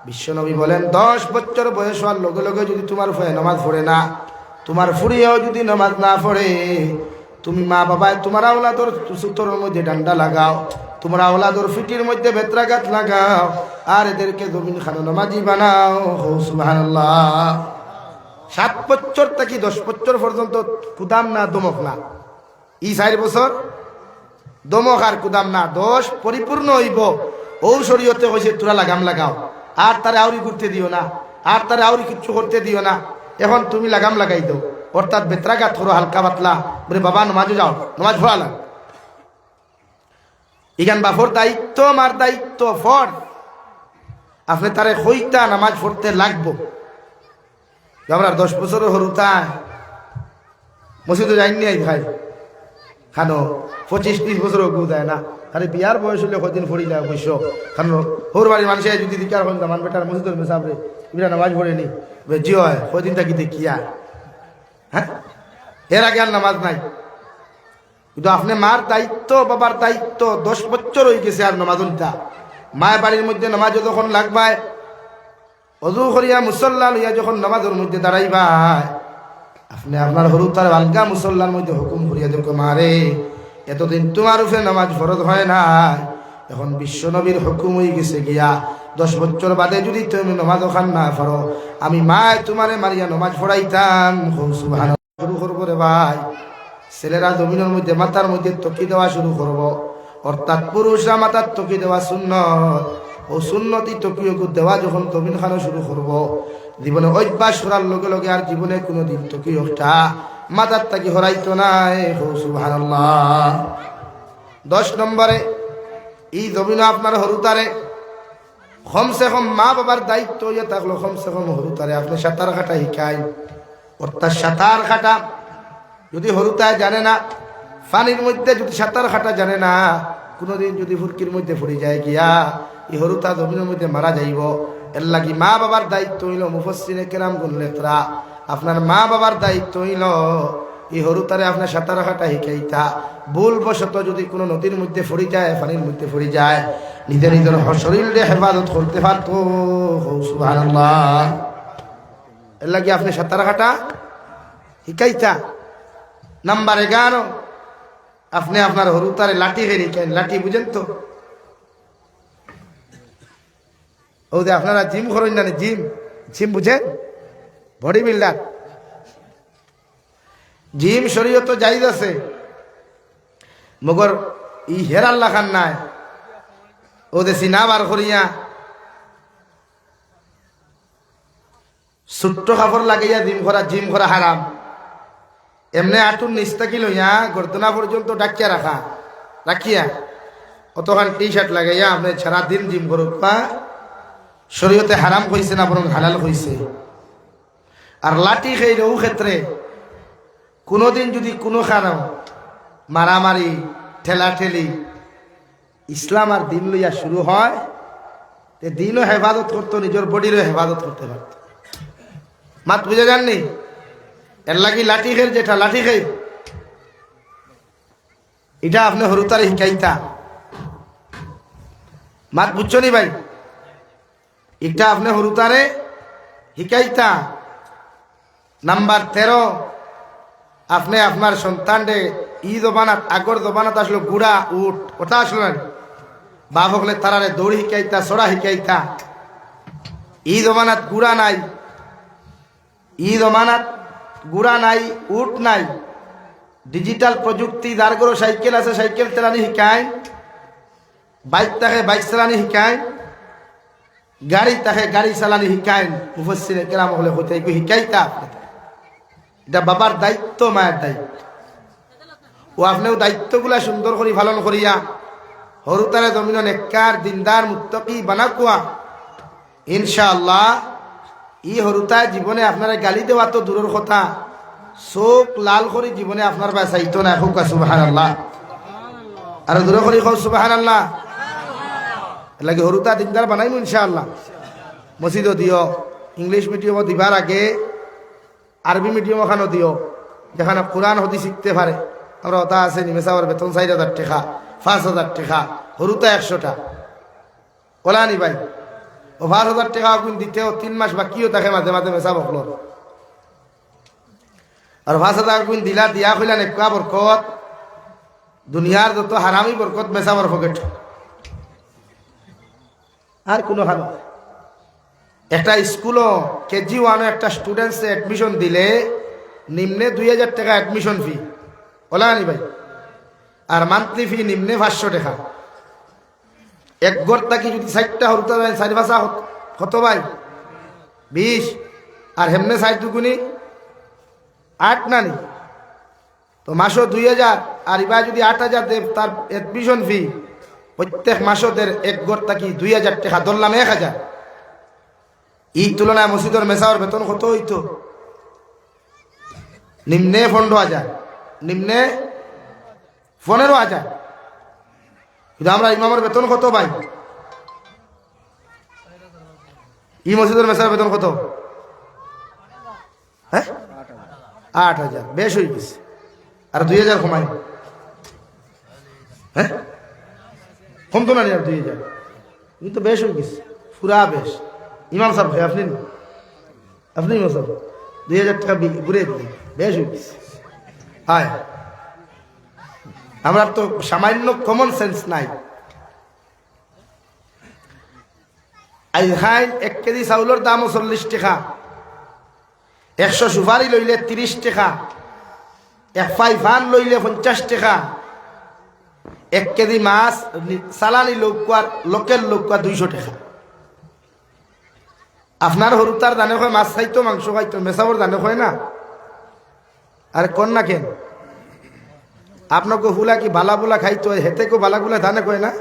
বিশ্ব নবী বলেন 10 বছর বয়স হওয়ার লগে লগে যদি তোমার উপরে নামাজ পড়ে না, তোমার ফুরিয়েও যদি নামাজ না পড়ে, তুমি মা বাবায় তোমার আওলাদর সুতোর মধ্যে ডান্ডা লাগাও, তোমার আওলাদর ফিটির মধ্যে বেত্রাঘাত লাগাও, আর এদেরকে জমিন খানো নামাজি বানাও। সুবহানাল্লাহ। 7 বছর থেকে 10 বছর পর্যন্ত কুদাম না, দমক না। 4 বছর দমক আর কুদাম না, 10 পরিপূর্ণ হইব। ও শরীয়তে কইছে তোরা লাগাম লাগাও, আর তারে আউরি করতে দিও না, আর তারে আউরি কিচ্ছু করতে দিও না। এখন তুমি লাগাম লাগাই দাও, অর্থাৎ বেত্রাঘাত করো হালকা পাতলা, বলে বাবা নমাজে যাও, নমাজ পড়া লাগ। ইগান বাফর দায়িত্ব, মার দায়িত্ব ফর আপনি তারে হইতা নামাজ পড়তে লাগবো। আমরা 10 বছরের হরুতা মসজিদে যাইনি আই ভাই খানো 25-30 বছরও গু যায় না, খালি বিয়ার বয়স হলে কদিন ফড়ি যায় অবশ্য। কারণ হোর বাড়ির মানুষে যদি দিকার হন মান বেটার মসজিদের মেসাবরে ইবরা নামাজ পড়েনি, জি হয় কদিন থাকি দেখিয়া, হ্যাঁ এর আগে আর নামাজ নাই। কিন্তু আপনি মার দায়িত্ব, বাবার দায়িত্ব 10 বছর হয়ে গেছে আর নামাজ উল্টা। মায়ের বাড়ির মধ্যে নামাজও যখন লাগবায়, অজু করিয়া মুসল্লা লইয়া যখন নামাজের মধ্যে দাঁড়াইবায়, আপনি আপনার হরুতার আলগা মুসল্লার মধ্যে হুকুম করিয়া দেখো, মারে এতদিন তোমার উপরে নামাজ ফরজ হয় না, এখন বিশ্ব নবীর হুকুম হয়ে গেছে গিয়া 10 বছর বাদে যদি তুমি নামাজ ওখান না পারো, আমি মায় তোমারে মারিয়া নামাজ পড়াইতাম। সুবহানাল্লাহ। শুরু করবো রে ভাই, ছেলেরা জমিনের মধ্যে মাথার মধ্যে তকি দেওয়া শুরু করব, অর্থাৎ পুরুষরা মাথার তকি দেওয়া সুন্নত। ও সুন্নতি তকিও দেওয়া যখন জমিন খানো শুরু করব, জীবনে অভ্যাস করার লগে লগে আর জীবনে কোনোদিন তকিওটা মাথার তাকি হরাইতো নাই। সুবহানাল্লাহ। 10 নম্বরে এই জমিন আপনার হরুতারে কমসে কম মা বাবার দায়িত্ব ইয়ে থাকলো, কমসে কম হরুতারে আপনি সাঁতার কাটা শিখাই। অর্থাৎ সাঁতার কাটা যদি হরুতায় জানে না, পানির মধ্যে যদি সাঁতার কাটা জানে না, কোনোদিন যদি ফুরকির মধ্যে পড়ে যায় গিয়া এই হরুতা জমিনের মধ্যে মারা যাইব। এর লাগি মা বাবার দায়িত্ব হইল, মুফাসসিরে কেরাম গুনলেতরা আপনার মা বাবার দায়িত্ব হইল এই হরুতারে আপনার সাঁতার কাটা শিখাইতা। ভুলবশত যদি কোনো নদীর মধ্যে পড়ে যায়, পানির মধ্যে পড়ে যায়, নিজের নিজের শরীরে হেফাজত করতে পারতো। সুবহানাল্লাহ। এর লাগি আপনি সাঁতার কাটা শিখাইতা। নাম্বার 11 আপনি আপনার হরুতারে লাঠি ফেরি কেন, লাঠি বুঝেন তো? ও যে আপনারা জিম করেন না, জিম জিম বুঝেন, বডি বিল্ডার জিম শরীয়ত জায়েজ আছে, মগর ই হেরার লাখান নাই। ও যে সিনা বার করিয়া ছোট্ট কাপড় লাগাইয়া জিম করা হারাম। এমনি আটুর নিস্তাকি লইয়া গর্দনা পর্যন্ত ডাকিয়া রাখিয়া অতখান টি-শার্ট লাগাইয়া আপনি সারাদিন জিম করুক, শরীয়তে হারাম হয়েছে না বরং হালাল হয়েছে। আর লাঠি খেয়ে ও ক্ষেত্রে কোনোদিন যদি কোনো কারণ মারামারি ঠেলাঠেলি ইসলাম আর দিন লইয়া শুরু হয়, দিনও হেফাজত করতো, নিজের বডিরও হেফাজত করতে পারত। মাত বুঝে যাননি? এর লাগি লাঠি খের যেটা লাঠি খেয়ে এটা আপনি হরুতারে শিখাইতা। মাত বুঝছো নি ভাই? এটা আপনি হরুতারে শিখাইতা। নাম্বার 13 আপনি আপনার সন্তানরে ই জবানাত, আগর জবানাত আসলো গুড়া উঠ, ওটা আসলো না, বাপ হলে তারারে দৌড় শিখাইতা, ছড়া শিখাইতা। ই জমানাত গুড়া নাই, ই জমানাত গুড়া নাই, উঠ নাই, ডিজিটাল প্রযুক্তি। যার গরো সাইকেল আছে সাইকেল চালানি শিখায়, বাইক থাকে বাইক চালানি শিখায়, গাড়ি থাকে গাড়ি চালানি শিখায়। মুফাসসিরে কেরাম হলে হইতে শিখাইতা। এটা বাবার দায়িত্ব, মায়ের দায়িত্ব। ও আপনিও দায়িত্বগুলা সুন্দর করে পালন করিয়া হরুতারে জমিন নেককার দিনদার মুত্তাকি বানাকুয়া ইনশাআল্লাহ ই হরুতায় জীবনে আপনারা গালি দেওয়া তো দূরের কথা, চোখ লাল করে জীবনে আপনার বাঁচাইতো না। হোক সুবহানাল্লাহ, আর দূরে করে হোক সুবহানাল্লাহ। লাগে হরুতা দিনদার বানাইমু ইনশাআল্লাহ। মসজিদও দিও, ইংলিশ মিডিয়ামও দিবার আগে আরবি মিডিয়াম ওখানেও দিও, যেখানে কোরআন হদি শিখতে পারে। আমরা ওটা আছে নিমেষাবার বেতন 4,000 টাকা, 5,000 টাকা, হরুতা 100টা। ওলানি ভাই ও 5,000 টাকা কিন্তু দিতেও 3 মাস বাকিও থাকে মাঝে মাঝে মেসা বকল। আর 5,000 কিন্তু দিলা দিয়া কইলা নেকা বরকত, দুনিয়ার যত হারামি বরকত মেসাবার পকেট আর কোনো হালো। একটা স্কুলও কেজি 1 একটা স্টুডেন্টসে অ্যাডমিশন দিলে নিম্নে 2,000 টাকা অ্যাডমিশন ফি, ওলানি ভাই। আর মান্থলি ফি নিম্নে 500 টাকা। এক ঘর থাকি যদি 60টা হরুতা যায় 4 ভাষা কত ভাই? 20। আর হেমনে 60 দুগুনি 8 নানি, তো মাসও 2,000। আর ইবা যদি 8,000 দেব তার অ্যাডমিশন ফি, প্রত্যেক মাসও দের এক ঘর থাকি 2,000 টাকা, ধরলাম 1,000। এই তুলনায় মসজিদের মেসাওয়ার বেতন কত হইতো? নিম্নে 15,000, নিম্নে 15,000। কিন্তু আমরা ইমামের বেতন কত ভাই? ই মসজিদের মেসার বেতন কত? হ্যাঁ 8,000। বেশ হয়ে গেছে। আর 2,000 কমাই, হ্যাঁ কমতো না, 2,000 কিন্তু বেশ হয়ে গেছে, পুরা বেশ। ইমাম সাহেব আপনি ইমাম সাহেব 2,000 টাকা ঘুরে দিলেন, বেশ হয়ে গেছে। হায়, আমরা তো সামান্য কমন সেন্স নাই। আইখাইন 1 কেজি চাউলের দামও 40 টাকা, 100 সুপারি লইলে 30 টাকা, 1 পাই ভান লইলে 50 টাকা, 1 কেজি মাছ সালানি লোকের লৌকুয়ার 200 টাকা। আপনার হরুতার দানে হয় মাছ খাইতো, মাংস খাইতো, মেসাবর দানে হয় না। আরে কোন না কেন আপনাকে হুলা কি বালা বুলা খাইতো, হেতে কো বালাগুলা দানে কয় না।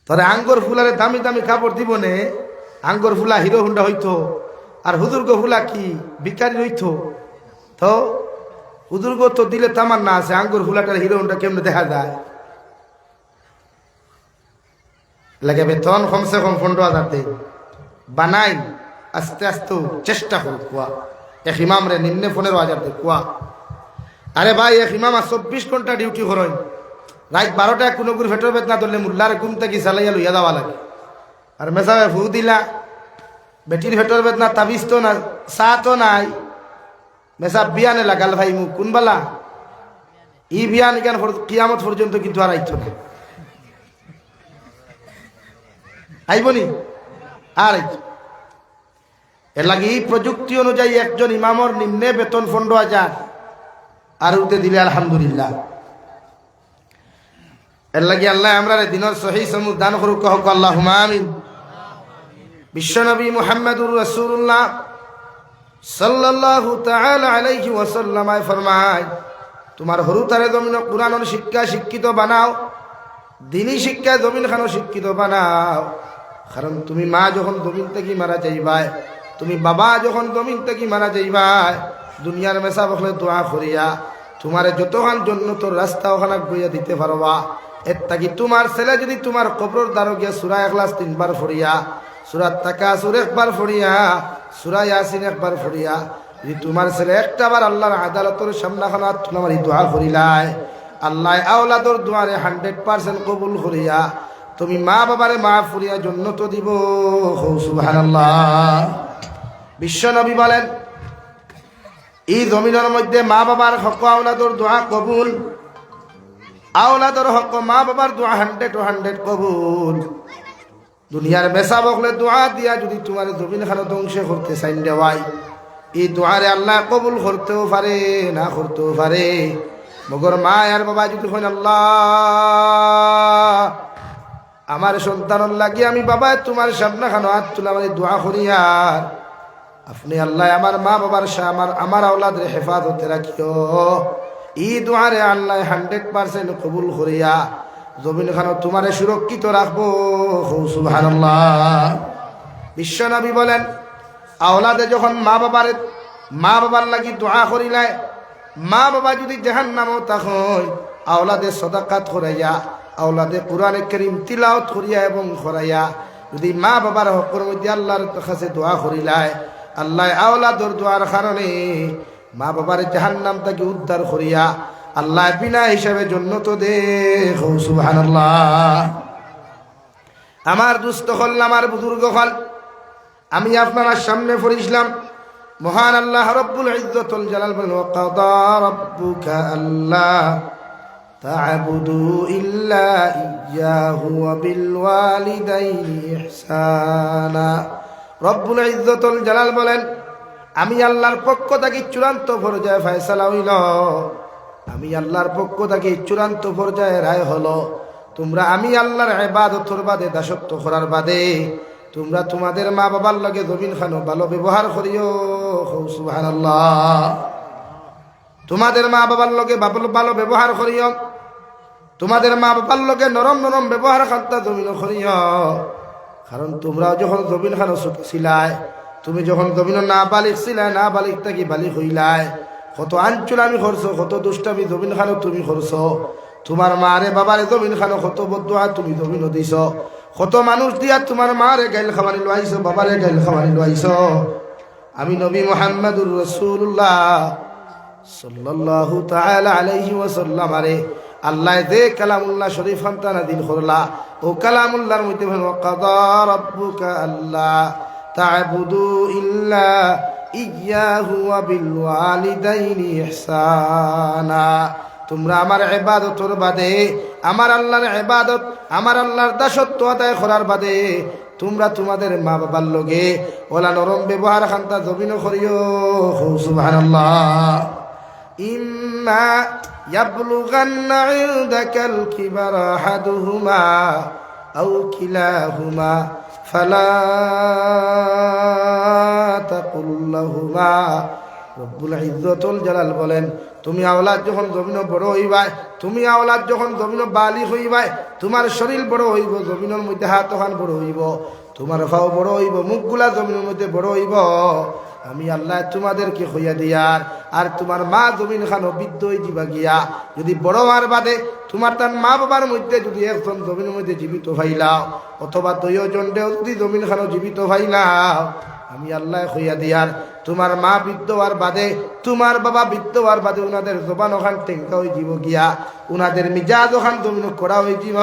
তবে আঙ্গর ফুলারে দামি দামি কাপড় দিব নে, আঙ্গর ফুলা হিরো হুন্ডা হইতো, আর হুজুর্গ ফুলা কি বিকারি হইতো। তো হুজুর্গ তো দিলে তামার না আছে, আঙ্গর ফুলাটার হিরো হুন্ডা কেমনে দেখা যায়? লাগে বেতন কমসে কম 15,000 দেয়, বানাই আস্তে আস্তে চেষ্টা করো কুয়া। এক ইমাম রে নিম্নে 15,000 দেয় কুয়া। আরে ভাই এক ইমাম 24 ঘন্টা ডিউটি করেন, রাত 12টায় কোনো করে ফেটর বেতনা ধরলে মুল্লার ঘুম থেকে চালাইয়া লইয়া যাওয়া লাগে। আর মেসাবে ফু দিলা, বেটির ফেটর বেতনা তাবিজ তো না, চা তো নাই, মেসাব বিয়ানে লাগাল ভাই মুখ কোনবালা ই বিয়ান কেন কিয়ামত পর্যন্ত কিন্তু আর আইতো না, আইবনি আর এর লাগে এই প্রযুক্তি অনুযায়ী একজন ইমামর নিম্নে বেতন 15,000, আর উঠে দিলে আলহামদুলিল্লাহ। এর লাগে আল্লাহ আমরা দিনের সহি সমুদ দান করুক, হোক আল্লাহুম্মা আমিন। বিশ্বনবী মুহাম্মদুর রাসূলুল্লাহ সাল্লাল্লাহু তাআলা আলাইহি ওয়াসাল্লাম ফরমায়, তোমার হরুতারে জমিন কুরআনের শিক্ষা শিক্ষিত বানাও, দ্বীনি শিক্ষা জমিন খানো শিক্ষিত বানাও। কারণ তুমি মা যখন জমিন থেকে মারা যাইবাই, তুমি বাবা যখন জমিন থেকে মারা যাইবাই, দুনিয়ার মেসা বকলে দোয়া করিয়া তোমার যতখান জন্য তোর রাস্তা ওখানে গইয়া দিতে পারবা। এর থাকি তোমার ছেলে যদি তোমার কবর দ্বারো গিয়া সূরা ইখলাস 3 বার পড়িয়া, সূরা তাকাসুর 1 বার পড়িয়া, সূরা ইয়াসিন 1 বার পড়িয়া, যদি তোমার ছেলে একটা বার আল্লাহর আদালতের সামনাখানা তোমার দোয়া করিলাই, আল্লাহ আওলাদর দোয়ারে 100% কবুল করিয়া তুমি মা বাবারে মাফ করিয়া জান্নাত দিব। সুবহানাল্লাহ। বিশ্ব নবী বলেন, এই জমিনের মধ্যে মা বাবার হক আওলাদর দোয়া কবুল, আওলাদর হক মা বাবার দোয়া 100% কবুল। দুনিয়ার বেসা বকলে দোয়া দিয়া যদি তোমার জমিন খানো ধ্বংস করতে চাইন দেওয়াই, এই দোয়ারে আল্লাহ কবুল করতেও পারে না করতেও পারে। মগর মা আর বাবা যদি হন আল্লাহ আমার সন্তান লাগি আমি বাবা তোমার সামনে খানো হাত তুলে আমার দোয়া করিয়া, আপনি আল্লাহ আমার মা বাবার আমার আওলাদের হেফাজতে রাখিও। এই দোয়ারে আল্লাহ 100% কবুল করিয়া জমিন খানো তোমারে সুরক্ষিত রাখবো। সুবহানাল্লাহ। বিশ্বনবী বলেন, আওলাদে যখন মা বাবার লাগি দোয়া করিলায়, মা বাবা যদি জাহান্নামও তখন আওলাদে সদাকাত করাইয়া, আওলাদে কোরআনে কারীম তিলাওয়াত করিয়া এবং করাইয়া যদি মা বাবার হকের মধ্যে আল্লাহর কাছে দোয়া করিলায়, আল্লাহ আওলাদর দোয়ার কারণে মা বাবার জাহান্নাম থেকে উদ্ধার করিয়া আল্লাহ বিনা হিসাবে জান্নাত দে। সুবহানাল্লাহ। আমার দুস্থ হল, আমার বুজুর্গ হল, আমি আপনার সামনে পড়িছিলাম মহান আল্লাহ রব্বুল ইজ্জতুল জালাল বলেন, ওয়াকাদা রাব্বুকা আল্লা তা'বুদু ইল্লা ইয়্যাহু ওয়া বিল ওয়ালিদাইনি ইহসানা। রব্বুল ইজ্জতুল জালাল বলেন, আমি আল্লাহর পক্ষ থেকে চূড়ান্ত পর্যায়ে ফয়সালা হইল, আমি আল্লাহর পক্ষ থেকে চূড়ান্ত পর্যায়ে রায় হলো, তোমরা আমি আল্লাহর ইবাদতের বাদে, দাসত্ব করার বাদে তোমরা তোমাদের মা বাবার লগে জমিন খানো ভালো ব্যবহার করিও। সুবহানাল্লাহ। তোমাদের মা বাবার লগে ভালো ব্যবহার করিও, তোমাদের মা বাবার লগে নরম নরম ব্যবহার খান্তা জমিন করিও। কারণ তোমরা যখন জমিন খানো ছোট ছিলাই, তুমি যখন জমিন না বালিক ছিলাই, না বালিক থাকি বালিক হইলাই, কত আঞ্চলামি করছো, কত দুষ্টামি জমিন খানো তুমি করছো। তোমার মারে বাবারে জমিন খানো কত বদুয়া তুমি জমিন দিছ, কত মানুষ দিয়া তোমার মারে গাইল খামারি লইছো, বাবারে গাইল খামারি লইছো। আমি নবী মুহাম্মদুর রাসূলুল্লাহ সাল্লাল্লাহু তাআলা আলাইহি ওয়াসাল্লাম আরে আল্লাহ যে কালামুল্লাহ শরীফ সন্তান দিল করলা, ও কালামুল্লাহর মধ্যে ওয়াকাদা রাব্বুকা আল্লা তা'বুদু ইল্লা ইয়্যাহু ওয়া বিল ওয়ালিদাইনি ইহসানা। তোমরা আমার ইবাদতের বাদে, আমার আল্লাহর ইবাদত, আমার আল্লাহর দাসত্ব আদায় করার বাদে তোমরা তোমাদের মা বাবার লগে ওলা নরম ব্যবহার খান্তা জমিন করিও। সুবহানাল্লাহ। ইম্মা ইয়াবলুগান্না ইনদাকাল কিবারা আহাদুহুমা আও কিলাহুমা ফালা তাকুল লাহুমা। রব্বুল ইজ্জতুল জালাল বলেন, তুমি আওলাদ যখন জমিন বড় হইবাই, তুমি আওলাদ যখন জমিন বালিগ হইবাই, তোমার শরীর বড় হইব, জমিনের মধ্যে হাত ওখান বড় হইব, তোমার ফাও বড় হইব, মুখগুলা জমিনের মধ্যে বড় হইব, আমি আল্লাহ তোমাদেরকে হইয়া দিয়ার। আর তোমার মা জমিন খানো বৃদ্ধ হয়ে দিবা গিয়া, যদি বড় হওয়ার বাদে তোমার তার মা বাবার মধ্যে যদি একজন জমিনের মধ্যে জীবিত ভাইলাও, অথবা দুইজন যদি জমিন খানো জীবিত ভাইলাও, আমি আল্লাহ হইয়া দিয়ার। তোমার মা বৃদ্ধ হওয়ার বাদে, তোমার বাবা বৃদ্ধ হওয়ার বাদে উনাদের জবান ওখান টেঙ্কা হয়ে যাব গিয়া, উনাদের মিজাজ ওখান জমিন করা হয়ে যাব।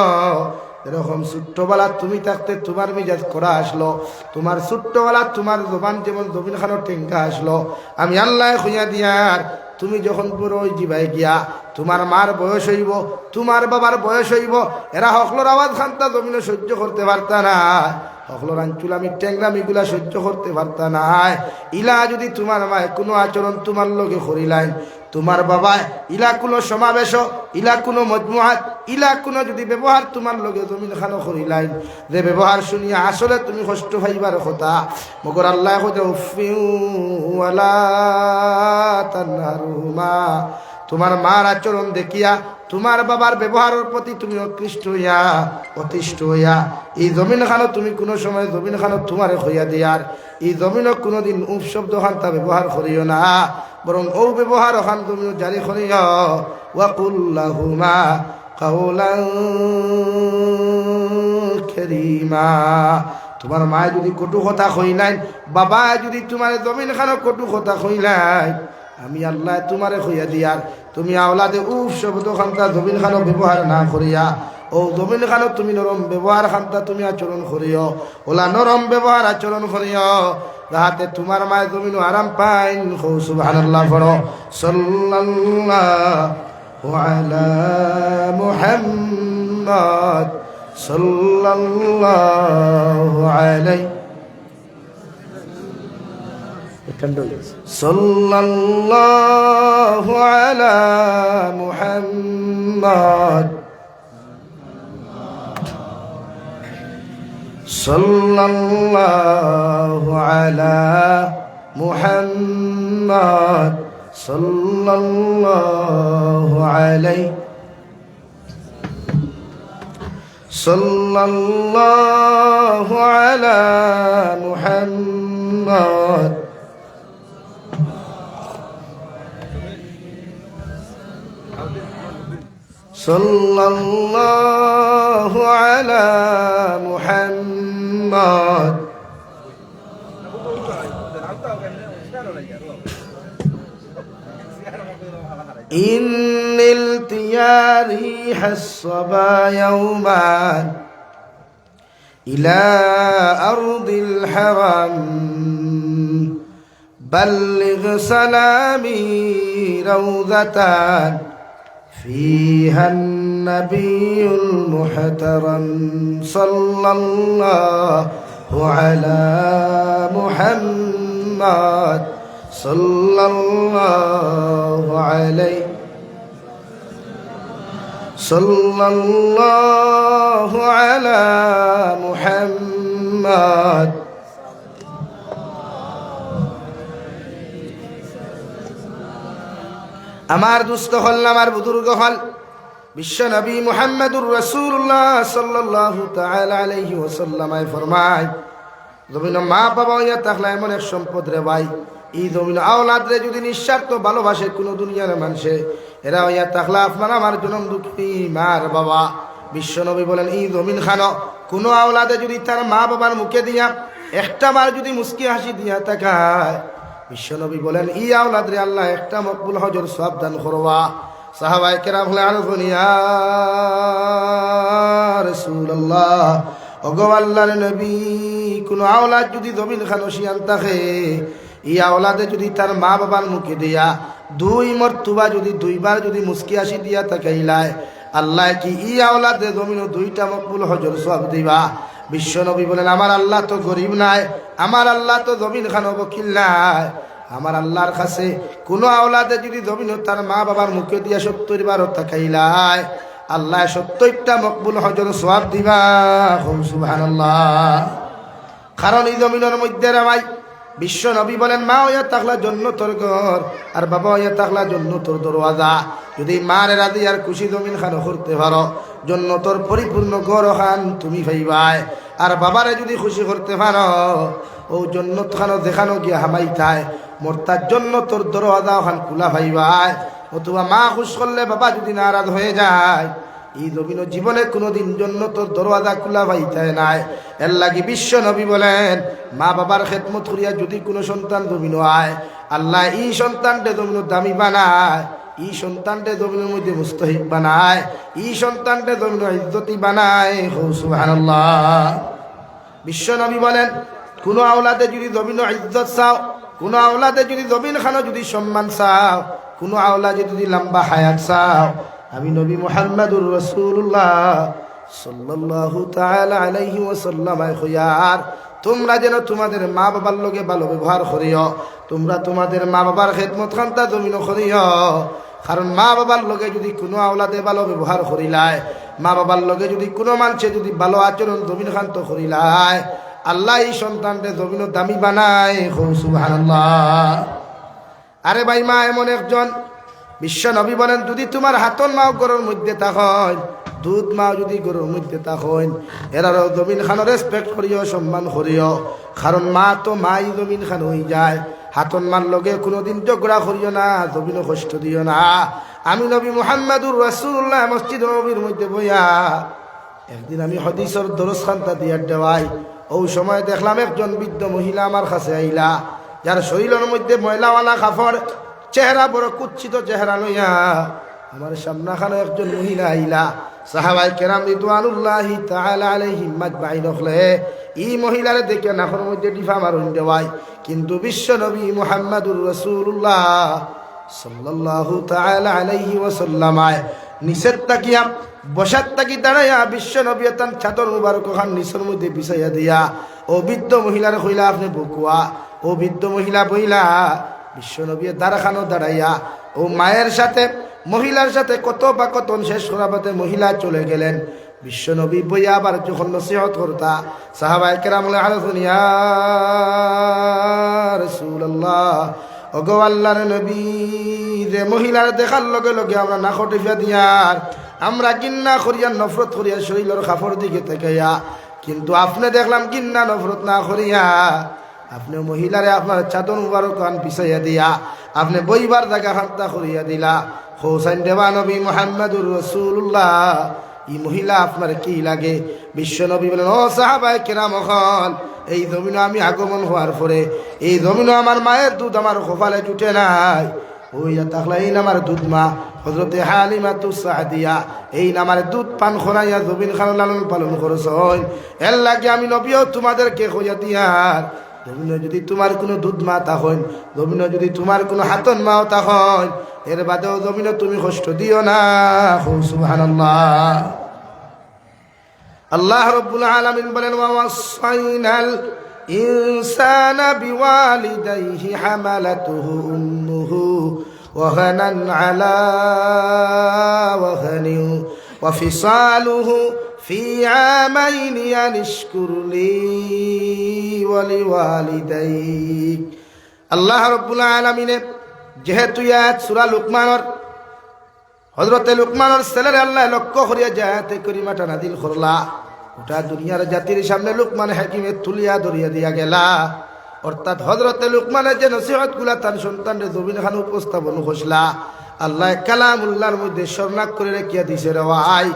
এরকম ছোট্টবেলা তুমি থাকতে তোমার মিজাজ করা আসলো, তোমার ছোট্টবেলা তোমার জবান যেমন জমিন খানো টেঙ্কা আসলো, আমি আল্লাহ হইয়া দিয়ার। তুমি যখন বড় হয়ে যাবাই গিয়া, তোমার মার বয়স হইব, তোমার বাবার বয়স হইব, এরা হকলোর আওয়াজ খান্তা জমিনে সহ্য করতে পারতা না, হকলোর আঞ্চুলামি ট্যাংরামিগুলা সহ্য করতে পারতা না। ইলা যদি তোমার মায় কোনো আচরণ তোমার লগে করিলাই, তোমার বাবা ইলা কোনো সমাবেশ, ইলা কোনো মজমুআত, ইলা কোনো যদি ব্যবহার তোমার লগে জমিন খানো করিলাই, যে ব্যবহার শুনিয়া আসলে তুমি কষ্ট পাইবার কথা, মগর আল্লাহ কইতে উফিউ ওয়ালা তানহারুমা। তোমার মার আচরণ দেখিয়া, তোমার বাবার ব্যবহারের প্রতি তুমি অতিষ্ঠ হইয়া এই জমিন খানো তুমি কোনো সময় জমিন খানো তোমারে হইয়া দিয়ার, এই জমিন কোনোদিন উপ শব্দ খান তা ব্যবহার করিও না, বরং ও ব্যবহার খান তুমি জারি করিও। ওয়াকুল লাহুমা কাওলান কারীমা। তোমার মা যদি কটু কথা কইলাই, বাবা যদি তোমার জমিন খানো কটু কথা কইলাই, আমি আল্লাহ তোমারে হইয়া দিয়ার। তুমি আওলাদে উফ শব্দ খান্তা জমিন খানো ব্যবহার না করিয়া, ও জমিন খানো তুমি নরম ব্যবহার খান্তা তুমি আচরণ করিও, ওলা নরম ব্যবহার আচরণ করিও, যাহাতে তোমার মায়ের জমিন আরাম পাইন। সুবহানাল্লাহ পড়ো। সাল্লাল্লাহু আলা মুহাম্মদ সাল্লাল্লাহু আলাইহি সাল্লাল্লাহু আলা মুহাম্মদ সাল্লাল্লাহু আলা মুহাম্মদ সাল্লাল্লাহু আলাইহি সাল্লাল্লাহু আলা মুহাম্মদ সাল্লাল্লাহু আলা মুহাম্মদ إن نلت يا ريح الصبا يوما إلى أرض الحرم بلغ سلامي روضة فيها النبي المحترم صلى الله على محمد صلى الله عليه صلى الله على محمد আমার দুস্থ হল আমার বুজুর্গ হল বিশ্ব নবী মুহাম্মদুর রাসূলুল্লাহ সাল্লাল্লাহু তাআলা আলাইহি ওয়াসাল্লাম ফরমায় জমিন মা বাবা ইয়া তাহলে এমন এক সম্পদ রে ভাই এই জমিন আওলাদ রে যদি নিঃস্বার্থ ভালোবাসে কোন দুনিয়ার মানুষে এরা ইয়া তাহলে আপনার আমার জনম দুঃখী মার বাবা বিশ্ব নবী বলেন এই জমিন খানো কোন আওলাদে যদি তার মা বাবার মুখে দিয়া একটা বার যদি মুস্কি হাসি দিয়া তাকায় বিশ্বনবী বলেন ই আওলাদ রে আল্লাহ একটা মকবুল হজর সওয়াব দান করবা সাহাবায়ে কেরাম বলে আরফুন ইয়া রাসূলুল্লাহ ওগো আল্লাহর নবী কোন আওলাদ যদি জমিন খানো শিয়ান থাকে ই আওলাদে যদি তার মা বাবার মুখে দিয়া দুই মর্তবা যদি দুইবার যদি মুস্কি হাসি দিয়া তাকাইলায় আল্লাহ কি ই আওলাদে জমিন দুইটা মকবুল হজর সওয়াব দিবা বিশ্বনবী বলেন আমার আল্লাহ তো গরিব নাই আমার আল্লাহ তো জমিন খানো বকিল নাই আমার আল্লাহর কাছে কোন আওলাদে যদি জমিন তার মা বাবার মুখে দিয়া 70 বার তাকাইলায় আল্লাহ 70টা মকবুল হজর সওয়াব দিবা সুবহানাল্লাহ কারণ এই জমিনের মধ্যে রে ভাই বিশ্ব নবী বলেন মা হইয়া থাকলা জান্নাতের ঘর আর বাবা হইয়া থাকলা জান্নাতের দরওয়াজা যদি মার রাজি আর খুশি জমিন খানো করতে পারো জান্নাতের পরিপূর্ণ ঘর খান তুমি পাইবাই আর বাবারে যদি খুশি করতে পারো ও জান্নাত খানো দেখানো গিয়া হামাইতায় মোরতার জান্নাতের দরওয়াজা খান খোলা পাইবাই অথবা মা খুশ করলে বাবা যদি নারাজ হয়ে যায় এই জমিন জীবনে কোনোদিন জান্নাতের দরওয়াজা খোলা পাইতায় নাই এর লাগি বিশ্ব নবী বলেন মা বাবার খেদমত করিয়া যদি কোনো সন্তান জমিন আয় আল্লাহ এই সন্তানটা জমিন দামি বানায় এই সন্তানটা জমিনের মধ্যে মুস্তাহিক বানায় এই সন্তানটা জমিন ইজ্জতি বানায় সুবহানাল্লাহ বিশ্ব নবী বলেন কোন আওলাদে যদি জমিন ইজ্জত চাও কোন আওলাদে যদি জমিন খানো যদি সম্মান চাও কোন আওলাদে যদি লম্বা হায়াত চাও আমি নবী মুহাম্মদুর রাসূলুল্লাহ সাল্লাল্লাহু তাআলা আলাইহি ওয়াসাল্লাম খয়ার তোমরা যেন তোমাদের মা বাবার লগে ভালো ব্যবহার করিও তোমরা তোমাদের মা বাবার খেদমত খান্তা জমিন করিও কারণ মা বাবার লগে যদি কোনো আওলাদে ভালো ব্যবহার করিলায় মা বাবার লগে যদি কোনো মানুষে যদি ভালো আচরণ জমিন খান্ত করিলায় আল্লাহ এই সন্তানকে জমিন দামি বানায় সুবহানাল্লাহ আরে ভাই মা এমন একজন বিশ্ব নবী বলেন যদি তোমার হাতন মাও গরুর মধ্যে থাকেন দুধ মাও যদি গরুর মধ্যে থাকেন এরারও জমিন খানো রেসপেক্ট করিও সম্মান করিও কারণ মা তো মাই জমিন খান হয়ে যায় হাতন মার লগে কোনোদিন ঝগড়া করিও না জমিনও কষ্ট দিও না আমি নবী মুহাম্মদুর রাসূলুল্লাহ মসজিদ নবীর মধ্যে বইয়া একদিন আমি হাদিসের দরস খান্তা দিয়া দেওয়াই ও সময় দেখলাম একজন বৃদ্ধ মহিলা আমার কাছে আইলা যার শরীরের মধ্যে ময়লাওয়ালা কাপড় চেহারা বড় কুচ্ছিত চেহারা লইয়া আমার সামনাখানে একজন মহিলা আইলা সাহাবায়ে কেরাম রিদওয়ানুল্লাহি তাআলা আলাইহিম মাজমাইন হলে এই মহিলারে দেখে নাখর মধ্যে ডিফা মারুন দেওয়াই কিন্তু বিশ্ব নবী মুহাম্মদুর রাসূলুল্লাহ সাল্লাল্লাহু তাআলা আলাইহি ওয়াসাল্লাম নিচের তাকিয়া বসার তাকি দাঁড়াইয়া বিশ্ব নবী তান চাদর মুবারক খান নিচের মধ্যে বিছাইয়া দিয়া ও বৃদ্ধ মহিলার কইলা আপনি বকুয়া ও বৃদ্ধ মহিলা বইলা বিশ্বনবী দাঁড়াখানো দাঁড়াইয়া ও মায়ের সাথে মহিলার সাথে কত বা কতন শেষ করাবাতে মহিলা চলে গেলেন বিশ্বনবী বইয়া আবার যখন নসিহত করতা সাহাবায়ে কেরাম বলে আরফুন ইয়া রাসূলুল্লাহ ওগো আল্লাহর নবী রে মহিলার দেখার লগে লগে আমরা নাক টিপা দিয়ার আমরা গিন্না করিয়া নফরত করিয়া শরীরের কাপড় দিকে তাকাইয়া, কিন্তু আপনি দেখলাম গিন্না নফরত না করিয়া আপনি মহিলারে আপনার চাদর মুবারক কান পিছাইয়া দিয়া আপনি বইবার জায়গা হান্তা করিয়া দিলা। হোসেন দেবা নবী মুহাম্মদুর রাসূলুল্লাহ, এই মহিলা আপনার কি লাগে? বিশ্ব নবী বলেন, ও সাহাবায়ে কেরাম, এই জমিন আমি আগমন হওয়ার পরে এই জমিন আমার মায়ের দুধ আমার কপালে জুটে নাই। ওই তাকলাইন আমার দুধ মা হযরতে হালিমাতুস সাদিয়া এই নামার দুধ পান খরাইয়া জমিন খান লালন পালন করছ। এর লাগে আমি নবীও তোমাদেরকে কইয়া দিয়ার, জমিনে যদি তোমার কোনো দুধ মা তখন, জমিনে যদি তোমার কোনো হাতন মাও তখন, এর বাদেও জমিনে তুমি কষ্ট দিও না। সুবহানাল্লাহ। আল্লাহ রাব্বুল আলামিন বলেন, ওয়া ওয়াসাইনাল ইনসানা বিওয়ালিদাইহি হামালাতুহু উম্মুহু ওয়াহানান আলা ওয়াহানিন ওয়া ফিসালুহু ফি আমাইনি আন ইশকুর লি ওয়া লিওয়ালিদাইক। আল্লাহ রাব্বুল আলামিনে যেহেতু আয়াত সূরা লুকমানের হযরতে লুকমানের ছেলের আল্লাহ লক্ষ্য করিয়া জায়াতে করিমাটা নাযিল করলা, ওটা দুনিয়ার জাতির সামনে লুকমান হাকিমে তুলিয়া ধরিয়া দিয়া গেলা। অর্থাৎ হযরতে লুকমানের যে নসিহতগুলা তার সন্তানের জমিন খান উপস্থাপন করছিলা, আল্লাহ কালামুল্লাহর মধ্যে স্বর্ণাক করে রেখিয়া দিছে রে ভাই।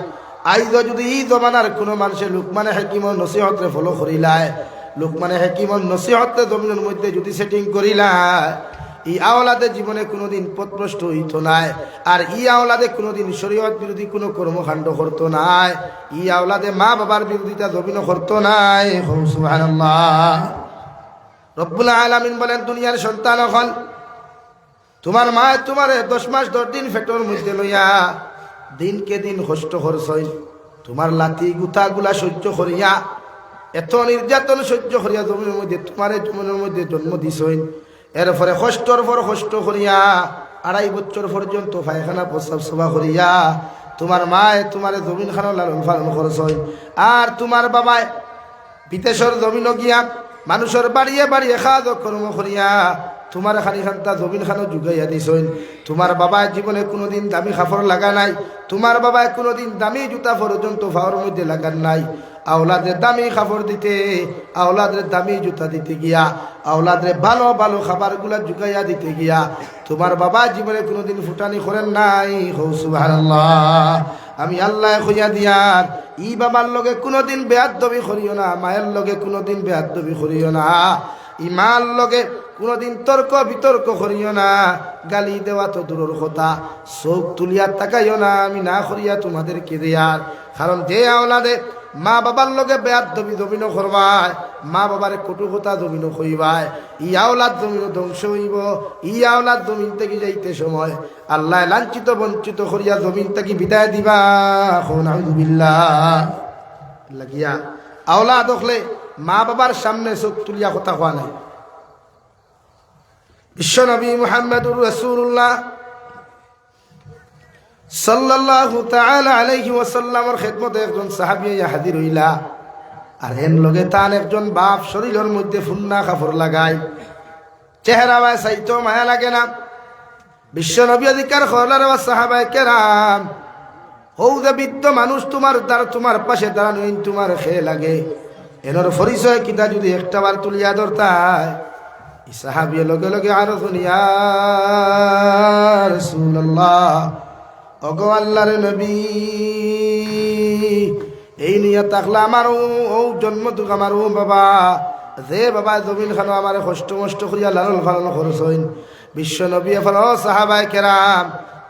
আইজ যদি এই জমানার কোনো মানুষের লুকমানে হাকিমর নসিহতরে ফলো করিলায়, লুকমানে হাকিমর নসিহতে জমিনের মধ্যে যদি সেটিং করিলায়, এই আওলাদে জীবনে কোনোদিন পথভ্রষ্ট হইত নাই। আর ই আওলাদে কোনোদিন শরীয়ত বিরোধী কোনো কর্মকাণ্ড করতো নাই। ই আওলাদে মা বাবার বিরোধিতা জমিন করতো নাই। সুবহানাল্লাহ। রব্বুল আলামিন বলেন, দুনিয়ার সন্তান হল তোমার মা তোমার 10 মাস 10 দিন পেটের মধ্যে লইয়া দিনকে দিন কষ্ট করছই, তোমার লাথি গুতাগুলা সহ্য করিয়া এত নির্যাতন সহ্য করিয়া জমিনের মধ্যে তোমার জমিনের মধ্যে জন্ম দিছই। এরপরে কষ্টর পর কষ্ট করিয়া 2.5 বছর পর্যন্ত পায়খানা প্রস্রাব সভা করিয়া তোমার মায়ে তোমার জমিন খানো লালন পালন করছই। আর তোমার বাবায় বিদেশের জমিন গিয়া মানুষের বাড়িয়ে বাড়িয়ে খাওয়া কর্ম করিয়া তোমার খানি খান্তা জমিন খানো যুগাইয়া দিছই। তোমার বাবায় জীবনে কোনোদিন দামি কাপড় লাগা নাই, তোমার বাবায় কোনোদিন দামি জুতা পর্যন্ত পাওয়ার মধ্যে লাগান নাই। আওলাদের দামি কাপড় দিতে, আওলাদের দামি জুতা দিতে গিয়া, আওলাদের ভালো ভালো খাবারগুলা জুগাইয়া দিতে গিয়া তোমার বাবা জীবনে কোনোদিন ফুটানি করেন নাই। সুবহানাল্লাহ। আমি আল্লাহ কইয়া দিয়ার ই বাবার লগে কোনোদিন বেয়াদবি করিও না, মায়ের লগে কোনোদিন বেয়াদবি করিও না, ইমার লগে কোনোদিন তর্ক বিতর্ক করিও না। গালি দেওয়া তো দূরের কথা, চোখ তুলিয়া তাকাইও না আমি না করিয়া তোমাদেরকে দেয়ার। কারণ যে আওলাদে মা বাবার লগে বেয়াদবি জমিন করবায়, মা বাবার কটু কথা জমিন কইবায়, ই আওলাদ জমিন ধ্বংস হইব। ই আওলাদ জমিন থেকে যাইতে সময় আল্লাহ লাঞ্ছিত বঞ্চিত করিয়া জমিন থেকে বিদায় দিবা। নাউযুবিল্লাহ। লাগিয়া আওলাদ হলে মা বাবার সামনে চোখ তুলিয়া কথা কোয়া নাই। বিশ্ব নবী মুহাম্মদুর রাসূলুল্লাহ সাল্লাল্লাহু তাআলা আলাইহি ওয়াসাল্লামের খিদমতে একজন সাহাবী হাজির হইলা। আর এর লগে তান একজন বাপ শরীরের মধ্যে ফুন্না কাপড় লাগায়, চেহারা বাই সাইতো মায়া লাগে না। বিশ্ব নবী অধিকার করলার সাহাবায়ে কেরাম, হৌ যে বৃদ্ধ মানুষ তোমার দ্বারা তোমার পাশে দাঁড়ানো তোমার খেয়ে লাগে, এর পরিচয় কিতা যদি একটা বার তুলিয়া ধরতায়। সাহাবী লগে লগে আরো শুনিয়া রাসূলুল্লাহ, ওগো আল্লাহর নবী, এই নিয়ে তাকলা আমার ও জন্ম দুঃখ আমার ও বাবা, যে বাবা জমিন খানো আমার কষ্ট মষ্ট করিয়া লালন পালন করছইন। বিশ্ব নবী ফল সাহাবায়ে কেরাম,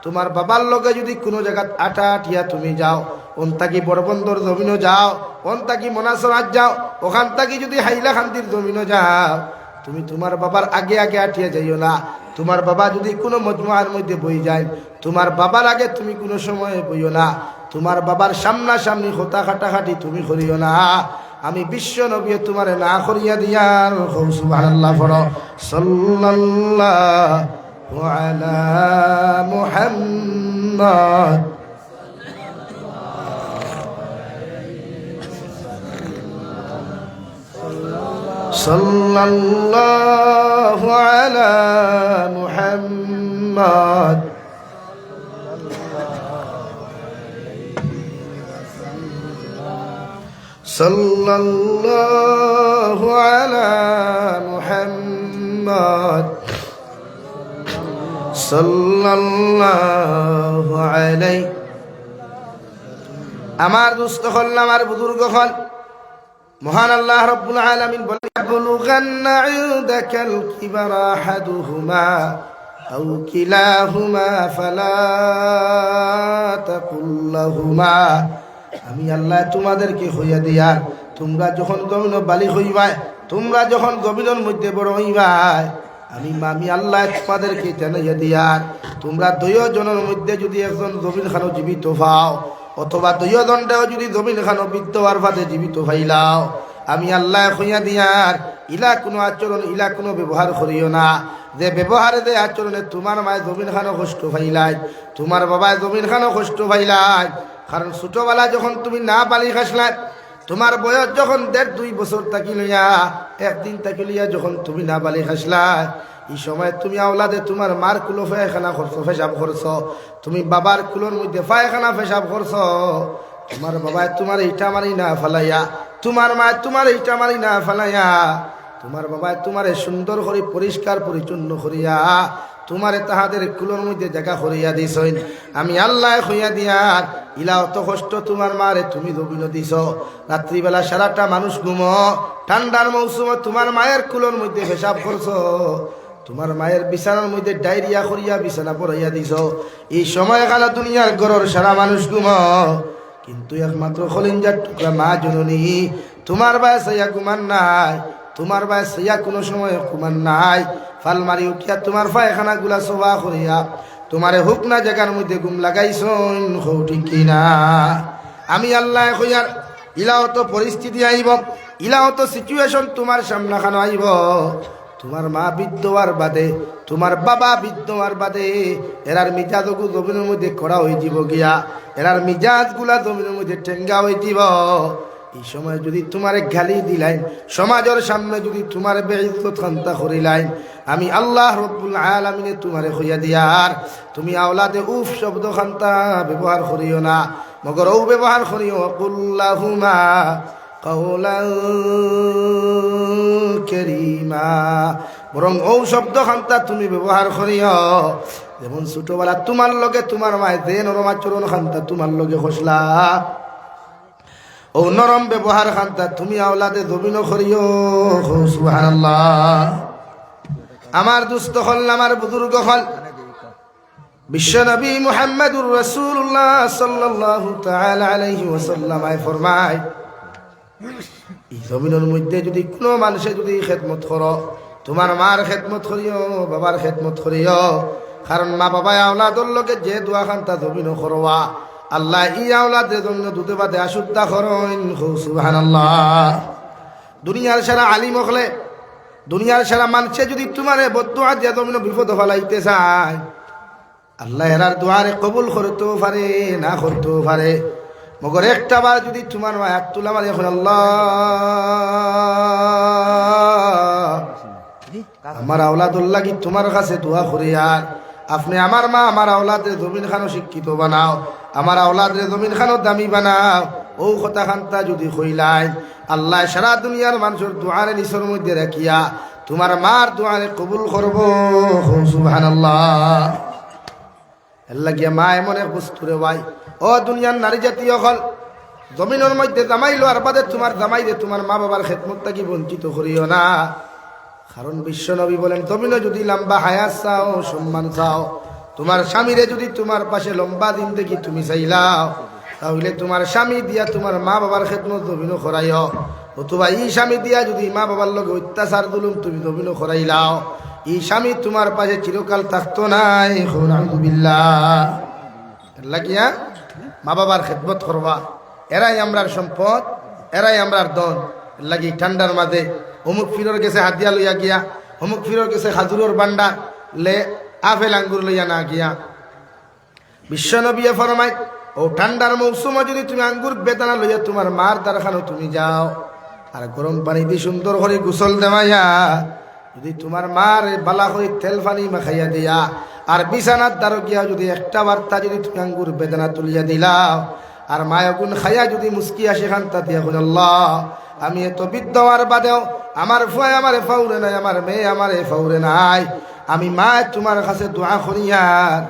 তোমার বাবার লগে যদি কোনো জায়গাত আটা আটিয়া তুমি যাও, ওন তাকি বড়বন্দর জমিনও যাও, ওন তাকি মনাসরাত যাও, ওখান তাকি যদি হাইলা খান্তির জমিনও যাও, তুমি তোমার বাবার আগে আগে আটিয়া যাইও না। তোমার বাবা যদি কোনো মজমুয়ার মধ্যে বই যায়, তোমার বাবার আগে তুমি কোনো সময় বইও না। তোমার বাবার সামনাসামনি খোতা খাটাখাটি তুমি করিও না। আমি বিশ্ব নবী তোমারে না করিয়া দিয়ার। সুবহানাল্লাহ। পড়ো সাল্লাল্লাহু আলা মুহাম্মদ সাল্লাল্লাহু আলা মুহাম্মদ সাল্লাল্লাহু আলা মুহাম্মদ সাল্লাল্লাহু আলাইহি। আমার দুস্থ হল, আমার বুজুর্গ হল, মহান আল্লাহ রাব্বুল আলামিন বলেন বুলুগান্না ইনদাকাল কিবারা আহাদুহুমা আও কিলাহুমা ফালা তাকুল লাহুমা। আমি আল্লাহ তোমাদেরকে হইয়া দিয়ার, তোমরা যখন গভীর বালি হইবাই, তোমরা যখন গভীরের মধ্যে বড় হইবাই, আমি আল্লাহ তোমাদেরকে জানাইয়া দিয়ার, তোমরা দুইজনের মধ্যে যদি একজন জমিন খানো জীবিত পাও, অথবা দুইজনটাও যদি জমিন খানো বিদ্যবার ভাতে জীবিত পাইলাও, আমি আল্লাহ হইয়া দিয়ার ইলা কোনো আচরণ, ইলা কোনো ব্যবহার করিও না, যে ব্যবহারে যে আচরণে তোমার মায় জমিন খানো কষ্ট পাইলাই, তোমার বাবায় জমিন খানো কষ্ট পাইলাই। কারণ ছোটবেলা যখন তুমি না বালি খাসলাই, তোমার বয়স যখন 1.5-2 বছর থাকি লইয়া, একদিন থাকি লইয়া যখন তুমি না বালি খাসলাই, এই সময় তুমি আওলাদে তোমার মার কুলো পায়খানা করছো, পেশাব করছো, তুমি বাবার কুলোর মধ্যে পায়খানা পেশাব করছো। তোমার বাবায় তোমার ইটা মারি না ফালাইয়া, তোমার মা তোমার ইটা মারি না ফালাইয়া, তোমার বাবায় তোমারে সুন্দর করে পরিষ্কার পরিচ্ছন্ন করিয়া তোমারে তাহাদের কুলোর মধ্যে জায়গা করিয়া দিছইন। আমি আল্লাহ হইয়া দিয়ার ইলা অত কষ্ট তোমার মারে তুমি দবিন দিছ। রাত্রিবেলা সারাটা মানুষ ঘুমো, ঠান্ডার মৌসুমে তোমার মায়ের কুলোর মধ্যে পেশাব করছো, তোমার মায়ের বিছানার মধ্যে ডায়রিয়া করিয়া বিছানা পড়াইয়া দিছ। এই সময় কালা দুনিয়ার ঘরের সারা মানুষ ঘুমো, কিন্তু একমাত্র খলিঞ্জার টুকরা মা জননী তোমার বয়স ইয়া ঘুমান নাই, তোমার বয়স ইয়া কোনো সময় ঘুমান নাই। ফালমারি উঠিয়া তোমার পায়খানা গুলা সবা করিয়া তোমারে হুক না জায়গার মধ্যে ঘুম লাগাইছন, ঠিক কিনা? আমি আল্লাহ কইয়ার ইলাও তো পরিস্থিতি আইব, ইলাও তো সিচুয়েশন তোমার সামনে খানো আইব। তোমার মা বিদ্যবার বাদে, তোমার বাবা বিদ্যবার বাদে, এরার মিজাজ জমিনের মধ্যে করা হয়ে যাব গিয়া, এরার মিজাজ গুলা জমিনের মধ্যে টেঙ্গা হয়ে যাব। এই সময় যদি তোমারে গালি দিলাইন, সমাজের সামনে যদি তোমার বেইজ্জত খান্তা করিলাইন, আমি আল্লাহ রব্বুল আলামিনে তোমারে হইয়া দিয়ার, তুমি আওলাদে উফ শব্দ খান্তা ব্যবহার করিও না, মগর ও ব্যবহার করিও কুল্লাহুমা কাওলান কারীমা, বরং ও শব্দ খান্তা তুমি ব্যবহার করিও। যেমন ছোটবেলা তোমার লগে তোমার মায় যে নরম আচরণ খান্তা তোমার লগে খসলা, ও নরম ব্যবহার খান্তা তুমি আওলাদে জমিন করিও। সুবহানাল্লাহ। আমার দুস্থ হল, আমার বুজুর্গ হল, বিশ্বনবী মুহাম্মদুর রাসূলুল্লাহ সাল্লাল্লাহু তাআলা আলাইহি ওয়াসাল্লাম ফরমায়, এই জমিনের মধ্যে যদি কোনো মানুষে যদি খেদমত করো, তোমার মার খেদমত করিও, বাবার খেদমত করিও। কারণ মা বাবা আওলাদর লগে যে দোয়া খান্তা জমিন করবা, আল্লাহ ই আওলাদের জন্য দুধে বাদে আশুদ্ধা করেন। সুবহানাল্লাহ। দুনিয়ার সারা আলিম হলে, দুনিয়ার সারা মানুষে যদি তোমারে বদদুয়া দিয়া জমিন বিপদ ফেলাইতে চায়, আল্লাহ এরার দোয়ারে কবুল করতেও পারে, না করতেও পারে। মগর একটা বার যদি তোমার মা এক তুলা মারি এখন আল্লাহ আমার আওলাদুল লাগি তোমার কাছে দোয়া করি, আর আপনি আমার মা আমার আওলাদের জমিন খানো শিক্ষিত বানাও, আমার আওলাদের জমিন খানো দামি বানাও, ও কথা খান্তা যদি কইলাই, আল্লাহ সারা দুনিয়ার মানুষের দোয়ারে নিচের মধ্যে রাখিয়া তোমার মার দোয়ারে কবুল করব। সুবহানাল্লাহ। এল্লা গিয়া মা এমন এক বস্তু রে ভাই, ও দুনিয়ার নারী জাতীয় হল, জমিনের মধ্যে জামাই লোয়ার বাদে তোমার জামাই দে তোমার মা বাবার খেদমত থাকি বঞ্চিত করিও না। কারণ বিশ্ব নবী বলেন, জমিনে যদি লম্বা হায়াত চাও, সম্মান চাও, তোমার স্বামীরে যদি তোমার পাশে লম্বা দিন দেখি তুমি চাইলাও, তাহলে তোমার স্বামী দিয়া তোমার মা বাবার খেদমত জমিনও করাইও, অথবা এই স্বামী দিয়া যদি মা বাবার লগে অত্যাচার দুলুম তুমি জমিনও করাইলাও, এই স্বামী তোমার পাশে চিরকাল থাকতো নাই। আলহামদুলিল্লাহ। লাগিয়া মা বাবার খেদমত করবা, এরাই আমরার সম্পদ, এরাই আমরার ধন। লাগি ঠান্ডার মাঝে অমুক ফিরর গেছে হাত দিয়া লইয়া গিয়া, অমুক ফিরর গেছে খাজুরের বান্ডা লে আপেল আঙ্গুর লইয়া না গিয়া, বিশ্বনবী ফরমায়, ও ঠান্ডার মৌসুমে যদি তুমি আঙ্গুর বেদানা লইয়া তোমার মার দ্বারখানো তুমি যাও, আর গরম পানি দিয়ে সুন্দর করে গোসল দেওয়াইয়া যদি তোমার মার বালা করে তেল পানি মাখাইয়া দিয়া, আর বিছানার দ্বারো গিয়া যদি একটা বার্তা যদি তুমি আঙ্গুর বেদানা তুলিয়া দিলাও, আর মায়াগুন খাইয়া যদি মুস্কি আসে খান্তা দিয়া কই আল্লাহ আমি এত বিদ্যমার বাদেও আমার ফুয়াই আমারে ফাউরে নাই, আমার মেয়ে আমারে ফাউরে নাই, আমি মা তোমার কাছে দোয়া করিয়ার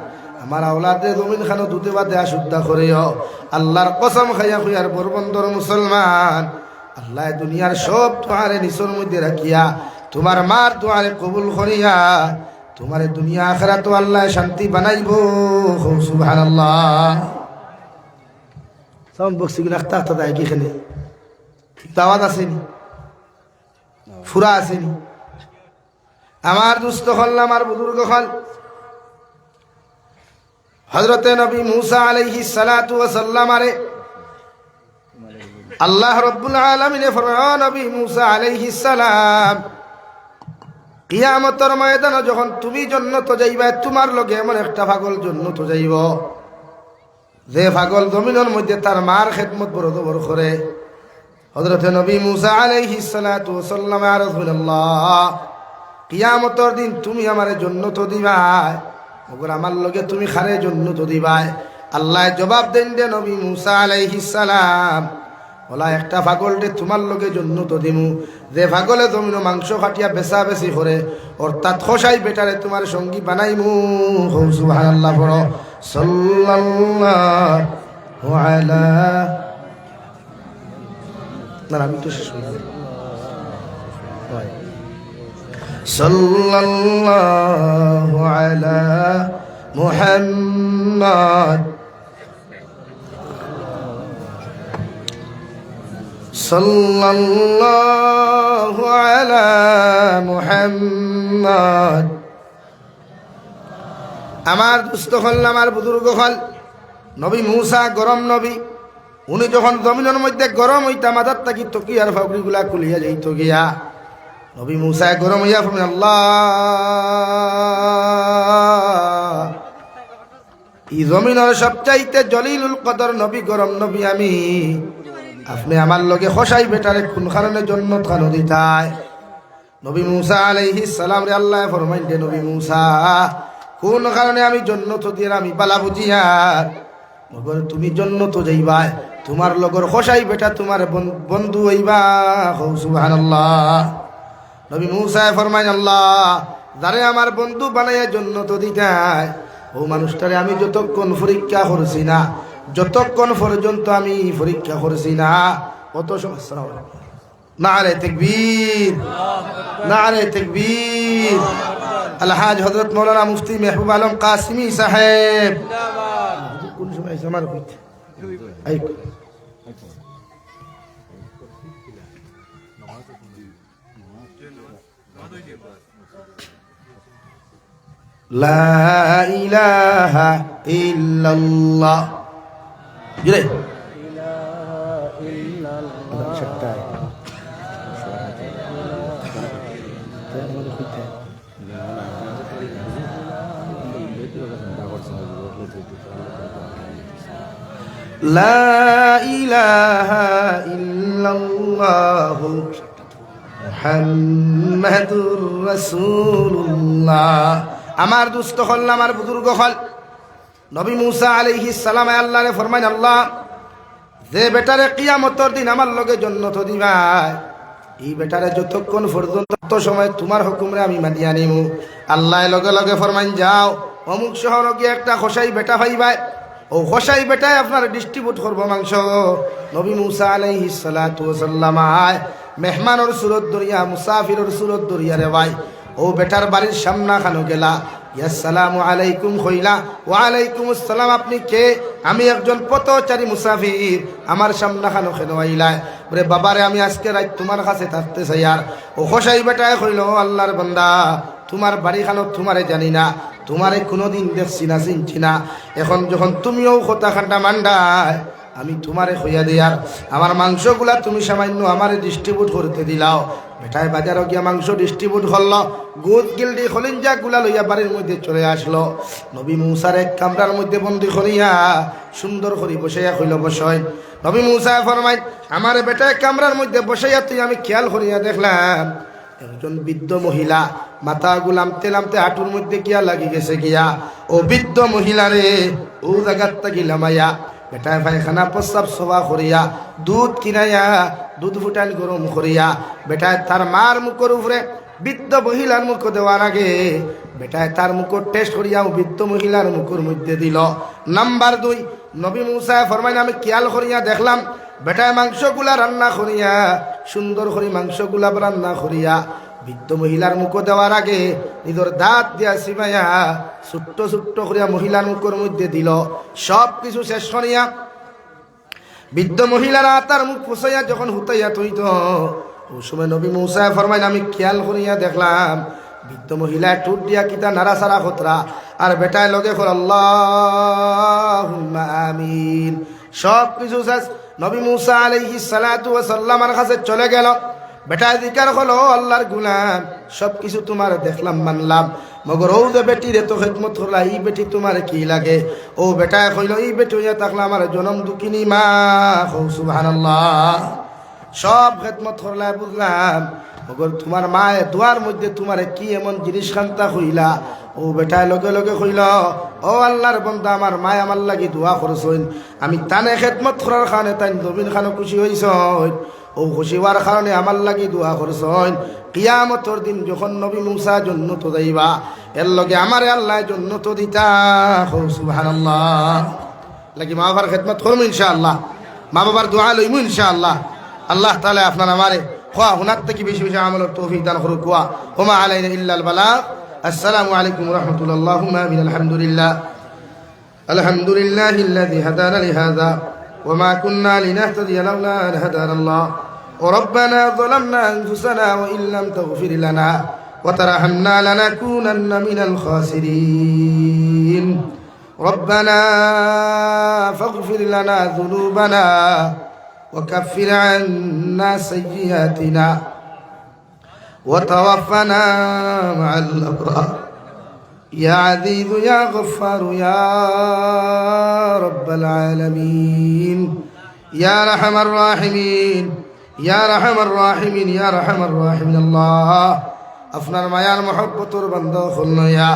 আমার আওলাদে জমিন খানো দুতে বাদে আশুদ্ধা করিও। আল্লাহর কসম খাইয়া খুইয়ার বরবন্দর মুসলমান, আল্লাহ দুনিয়ার সব দোয়ারে নিচর মধ্যে রাখিয়া তোমার মার দোয়ারে কবুল করিয়া তোমার দুনিয়া আখিরাত তো আল্লাহ শান্তি বানাইব। সুবহানাল্লাহ। সাউন্ড বক্স গুলো একটা একটা দেয় কিখানে দাওয়াত আসেনি, ফুরা আসেনি। আমার দুস্থ হল আমার বুজুর্গ হল হযরতে নবী মুসা আলাইহিস সালাতু ওয়াস সালাম আরে আল্লাহ রাব্বুল আলামিনে ফরমান নবী মুসা আলাইহিস সালাম কিয়ামতের ময়দানে যখন তুমি জান্নাতে যাইবা তোমার লগে এমন একটা পাগল জান্নাতে যাইব যে পাগল জমিনের মধ্যে তার মার খেদমত বরদবর করে। হযরতে নবী মুসা আলাইহিস সালাতু ওয়াস সালাম ইয়া রাসূলুল্লাহ কিয়ামতের দিন তুমি আমারে জান্নাত দিবাই, মগর আমার লগে তুমি খারে জান্নাত দিবাই। আল্লাহ জবাব দেন দে নবী মুসা আলাইহিস সালাম ওলা একটা পাগল দে তোমার লগে জান্নাত দিমু যে পাগলে জমিন মাংস কাটিয়া বেচা বেশি করে অর্থাৎ খোসাই বেটারে তোমার সঙ্গী বানাইমু। সুবহানাল্লাহ পড়ো সাল্লাল্লাহু আলা না আমি তো শেষ হইলাম সাল্লাল্লাহু আলা মুহাম্মদ সাল্লাল্লাহু আলা মুহাম্মদ। আমার দুস্থ হল আমার বুজুর্গ হল নবী মুসা গরম নবী, উনি যখন জমিনের মধ্যে গরম হইতা মাথার থাকি তকিয়ার ফাবড়িগুলা খুলিয়া যাইত গিয়া নবী মুসা গরম হইয়া ফরমান আল্লাহ এই জমিনের সবচাইতে জলিলুল কদর নবী গরম নবী আমি, আপনি আমার লগে খসাই বেটারে কোন কারণে জন্নত খানো দিতাই। নবী মুসা আলাইহিস সালাম রে আল্লাহ ফরমাইন দে নবী মুসা কোন কারণে আমি জন্নত দিয়ে আমি বালা বুঝিয়ার মগর তুমি জন্নত যাইবাই, তোমার লগর খসাই বেটা তোমার বন্ধু হইবা। সুবহানাল্লাহ। নবী মুসা ফরমাইন আল্লাহ যারে আমার বন্ধু বানাইয়া জন্নত দিতাই ও মানুষটারে আমি যতক্ষণ পরীক্ষা করছি না, যতক্ষণ পর্যন্ত আমি পরীক্ষা করছি না কত সমস্যা। নারে তাকবীর, নারে তাকবীর। আলহাজ হযরত মাওলানা মুফতি মেহবুব আলম কাসিমি সাহেব কোন সময় আমার কইতে আই লা ইলাহা ইল্লাল্লাহ জুড়ে লা ইলাহা ইল্লাল্লাহু মুহাম্মাদুর রাসূলুল্লাহ। আমার দুস্থ হল আমার বুজুর্গ হল নবী মুসা আলাইহিস সালাম আল্লাহরে ফরমাইন আল্লাহ যে বেটারে কিয়ামতের দিন আমার লগে জান্নাত দিবাই এই বেটারে যতক্ষণ পর্যন্ত সময় তোমার হুকুমে আমি মানিয়া নিমু। আল্লাহ লগে লগে ফরমাইন যাও অমুক শহর গিয়ে একটা খসাই বেটা পাইবাই, ও খসাই বেটায় আপনার ডিস্ট্রিবিউট করবো মাংস। নবী মুসা আলাইহিস সালাতু ওয়াস সালাম মেহমানের সুরত দরিয়া মুসাফিরের সুরত দরিয়া রে ভাই ও বেটার বাড়ির সামনা খানো গেলা আসসালামু আলাইকুম কইলা ওয়ালাইকুম আসসালাম আপনি কে? আমি একজন পথচারী মুসাফির, আমার সামনা খানো কেন আইলাই? বলে বাবারে আমি আজকে রাত তোমার কাছে থাকতে চাই। আর ও খসাই বেটায় কইল আল্লাহর বান্দা তোমার বাড়ি খানো তোমারে জানি না, তোমারে কোনোদিন দেখছি না চিনছি না, এখন যখন তুমিও কথা খান্ডা মান্ডায় আমি তোমারে খইয়া দিয়ার আমার মাংসগুলা তুমি সামান্য আমারে ডিস্ট্রিবিউট করতে দিলাও। বেটায় বাজারও গিয়া মাংস ডিস্ট্রিবিউট করলো, গুদ গিলডি খলিঞ্জা গুলা লইয়া বাড়ির মধ্যে চলে আসলো। নবী মুসার এক কামরার মধ্যে বন্দি করিয়া সুন্দর করে বসাইয়া কইল বসয়। নবী মুসা ফরমাই আমার বেটায় কামরার মধ্যে বসাইয়া তুই আমি খেয়াল করিয়া দেখলাম একজন বৃদ্ধ মহিলা মাথা গুলামতে নামতে হাঁটুর মধ্যে গিয়া লাগি গেছে গিয়া। ও বৃদ্ধ মহিলা রে ও জায়গার তাকি লামাইয়া বেটায় পায়খানা প্রস্রাব সবা করিয়া দুধ কিনাইয়া দুধ ফুটান গরম করিয়া বেটায় তার মার মুখের উপরে বৃদ্ধ মহিলার মুখ দেওয়ার আগে বেটায় তার মুখর টেস্ট করিয়াও বৃদ্ধ মহিলার মুখের মধ্যে দিল। নাম্বার 2, নবী মুসা ফরমাইন আমি খেয়াল করিয়া দেখলাম বেটায় মাংসগুলা রান্না করিয়া সুন্দর করে মাংসগুলা রান্না করিয়া বৃদ্ধ মহিলার মুখ দেওয়ার আগে নিজের দাঁত দিয়া সিমাইয়া ছোট্ট ছোট্ট করিয়া মহিলার মুখের মধ্যে দিল। সব কিছু শেষ করিয়া বৃদ্ধ মহিলারা তার মুখ ফুসাইয়া যখন হুতাইয়া তৈত ওই সময় নবী মুসা ফরমাইন আমি খেয়াল করিয়া দেখলাম বৃদ্ধ মহিলা টুট দিয়া কিতা নাড়াচাড়া খতরা আর বেটায় লগে কর আল্লাহুম্মা আমিন। সব কিছু শেষ। নবী মুসা আলাইহিস সালাতু ওয়াস সালামের কাছে চলে গেল। বেটায় জিকার হলো আল্লাহর গুলাম সব কিছু তোমার দেখলাম মানলাম, মগর ও যে বেটি রে তো খেদমত করলা এই বেটি তোমার কি লাগে? ও বেটায় কইল এই বেটি হইয়া থাকলে আমার জনম দুঃখিনী মা। সুবহানাল্লাহ। সব খেদমত করলা বুঝলাম, মগর তোমার মায়ে দোয়ার মধ্যে তোমার কি এমন জিনিস খান্তা কইলা? ও বেটায় লগে লগে কইল ও আল্লাহর বান্দা আমার মায় আমার লাগি দোয়া করছইন, আমি তানে খেদমত করার কারণে তাই জমিন খানো খুশি হইছইন, ও খুশি হওয়ার কারণে আমার লাগি দোয়া করছইন। কিয়ামতের দিন যখন নবী মুসা জান্নাত যাইবা এর লগে আমারে আল্লাহ জান্নাত দিতা। সুবহানাল্লাহ। লাগি মা বাবার খেদমত করব ইনশাআল্লাহ, মা বাবার দোয়া লইব ইনশাআল্লাহ। আল্লাহ তাআলা আপনার আমারে খোয়া হুনার থেকে বেশি বেশি আমলের তৌফিক দান করুক। ওয়া হুমা আলাইনা ইল্লাল বালাগ। আসসালামু আলাইকুম ওয়া রাহমাতুল্লাহি ওয়া বারাকাতুহু। আলহামদুলিল্লাহ আলহামদুলিল্লাহিল্লাযী হাদানা লিহাযা ওয়া মা কুন্না লিনাহতাদিয়া লাওলা আন হাদানা আল্লাহ। وربنا ظلمنا أنفسنا وإن لم تغفر لنا وترحمنا لنكونن من الخاسرين. ربنا فاغفر لنا ذنوبنا وكفر عنا سيئاتنا وتوفنا مع الأبرار. يا عزيز يا غفار يا رب العالمين يا أرحم الراحمين يا أرحم الراحمين يا أرحم الراحمين الله. আপনার মায়ার মহব্বতর বান্দা খুলনায়া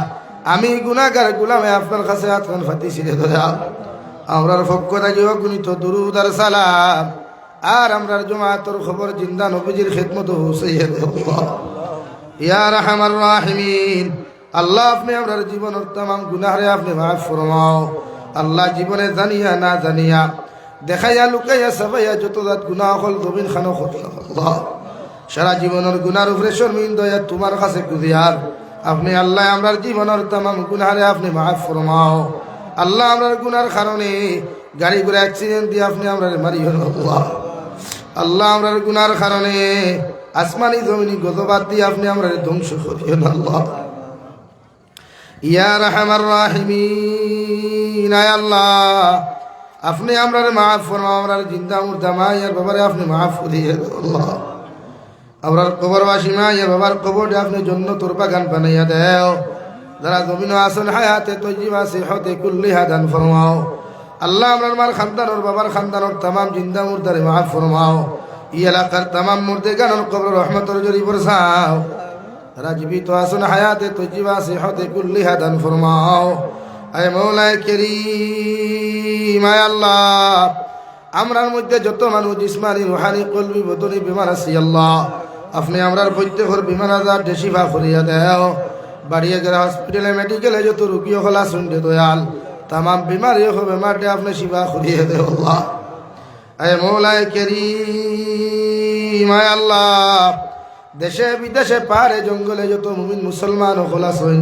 আমি গুনাহগার গোলামে আপনার কাছে আতকান ফাতি ছিড়ে ধরা আমরার পক্ষ থেকে অগণিত দুরূদ আর সালাম আর আমরার জমাতের খবর জিন্দা নবীজির খিদমত হুসাইয়া আল্লাহ। ইয়া আরহামার রাহিমিন আল্লাহ আপনি আমরার জীবনের तमाम গুনাহরে আপনি মাফ ফরমাও। আল্লাহ জীবনে জানিয়া না জানিয়া দেখাইয়া লুকাইয়া সবাইয়া যত জাত গুনাহ হল জমিন খানো আল্লাহ সারা জীবনের গুনার উপরে শর্মিন্দা তোমার কাছে কুদিয়ার আপনি আল্লাহ আমরার জীবনের तमाम গুনাহরে আপনি মাফ ফরমাও। আল্লাহ আমরার গুনার কারণে গাড়ি ঘোড়া অ্যাক্সিডেন্ট দিয়ে আপনি আমরার মারিও আল্লাহ। আল্লাহ আমরার গুনার কারণে আসমানি জমিনি গজবাত দিয়ে আপনি আমরার ধ্বংস করিও আল্লাহ। ইয়া আরহামার রাহিমিন আয় আল্লাহ আপনি আমরার মাফ ফরমাও। আমরার জিন্দা মুর্দা মা ইয়ার বাবারে আপনি মাফ করিয়ে আল্লাহ। আমরার কবরবাসী মা ইয়ার বাবার কবরে আপনি জান্নাতুর বাগান বানাইয়া দাও। যারা জমিন আসন হায়াতে তয়্যিবা সিহতে কুল্লিহা দান ফরমাও। আল্লাহ আমরার মার খানদানোর বাবার খানদানোর तमाम জিন্দা মুর্দারে মাফ ফরমাও। এই এলাকার तमाम মুর্দে গানোর কবর রহমতের জরি বরসাও। যারা জীবিত আসন হায়াতে তয়্যিবা সিহতে কুল্লিহা দান ফরমাও। আয় মৌলায়ে কারীম আয় আল্লাহ আমরার মধ্যে যত মানুষ জিসমানি রুহানি কলবি বদনি বিমার আছে আল্লাহ আপনি আমরার প্রত্যেকের বিমান আজার শিফা করিয়া দাও। বাড়িয়ে গেলে হসপিটালে মেডিকেলে যত রুগী হল আসুন দে দয়াল तमाम बीमारी हो बीमार दे आपने शिफा करिए दे अल्लाह। আয় মৌলায়ে কারীম আয় আল্লাহ দেশে বিদেশে পাহাড়ে জঙ্গলে যত মুমিন মুসলমান হল আসুন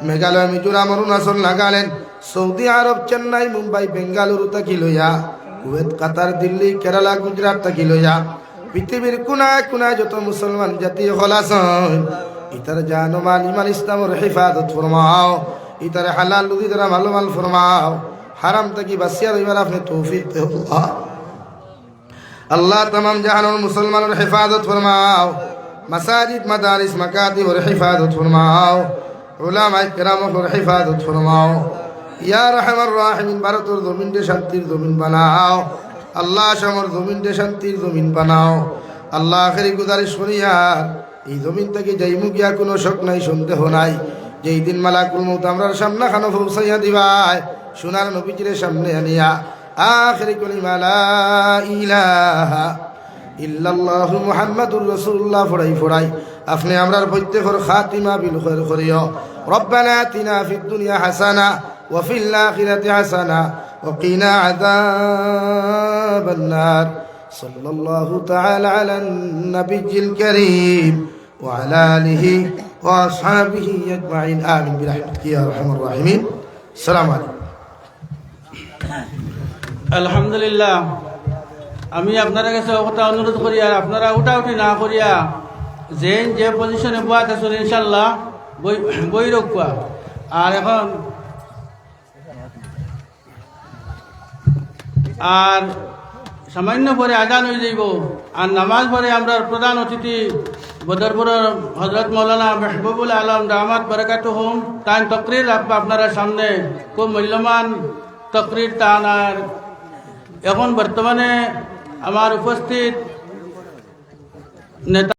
মেঘালয় মিজোরাম অরুণাচল নাগাল্যান্ড সৌদি আরব চেন্নাই মুম্বাই বেঙ্গালুরু তাকি লইয়া কুয়েত কাতার দিল্লি কেরালা গুজরাট তাকি লইয়া পৃথিবীর কোনায় কোনায় যত মুসলমান জাতি হল আসুন ইতার জান মাল ইমান ইসলামের হেফাজত ফরমাও। ইতারে হালাল রুজি দ্বারা ভালো মাল ফরমাও। হারাম তাকি বাঁচিয়া রইবার আপনি তৌফিক দেও আল্লাহ। আল্লাহ तमाम জাহানের মুসলমানের হেফাজত ফরমাও। মাসাজিদ মাদারিস মাকাতিবের হেফাজত ফরমাও। উলামায়ে কেরামের হেফাজত ফরমাও। ইয়া রহমান রাহিমিন ভারতের জমিনকে শান্তির জমিন বানাও। আল্লাহ আসামের জমিনকে শান্তির জমিন বানাও। আল্লাহ আখেরি গুজারিশ করিয়ার এই জমিন থেকে যাইমু গিয়া কোনো শক নাই সন্দেহ নাই যেই দিন মালাকুল মউত আমরার সামনে খানো পৌঁছাইয়া দিবাই সোনার নবীজির সামনে আনিয়া আখির কালিমা লা ইলাহা ইল্লাল্লাহ মুহাম্মাদুর রাসূলুল্লাহ ফড়াই আপনি আমরার প্রত্যেকের খাতিমা বিল খায়র করিও। রব্বানা আতিনা ফিদ দুনিয়া হাসানা ওয়া ফিল আখিরাতি হাসানা ওয়া কিনা আযাবান নার। সাল্লাল্লাহু তাআলা আলান নাবিয়্যিল কারীম ওয়া আলা আলিহি ওয়া আসহাবিহি আজমাইন আমিন বিরহমাতিকা ইয়া আরহামার রাহিমিন। আসসালামু আলাইকুম। আলহামদুলিল্লাহ, আমি আপনার কাছে কথা অনুরোধ করি আর আপনারা উঠাউঠি না করিয়া যে পজিশনে বয়াত আছেন ইনশাল্লাহ বই রক্ষা। আর এখন আর সামান্য পরে আজান হয়ে যাইব আর নামাজ পরে আমরা প্রধান অতিথি বদরপুর হজরত মৌলানা মেহবুবুল আলম দামাত বারাকাতুহুম তান তকরির রাখবো আপনারা সামনে। খুব মূল্যবান তকরির তান। আর এখন বর্তমানে আমার উপস্থিত নেতা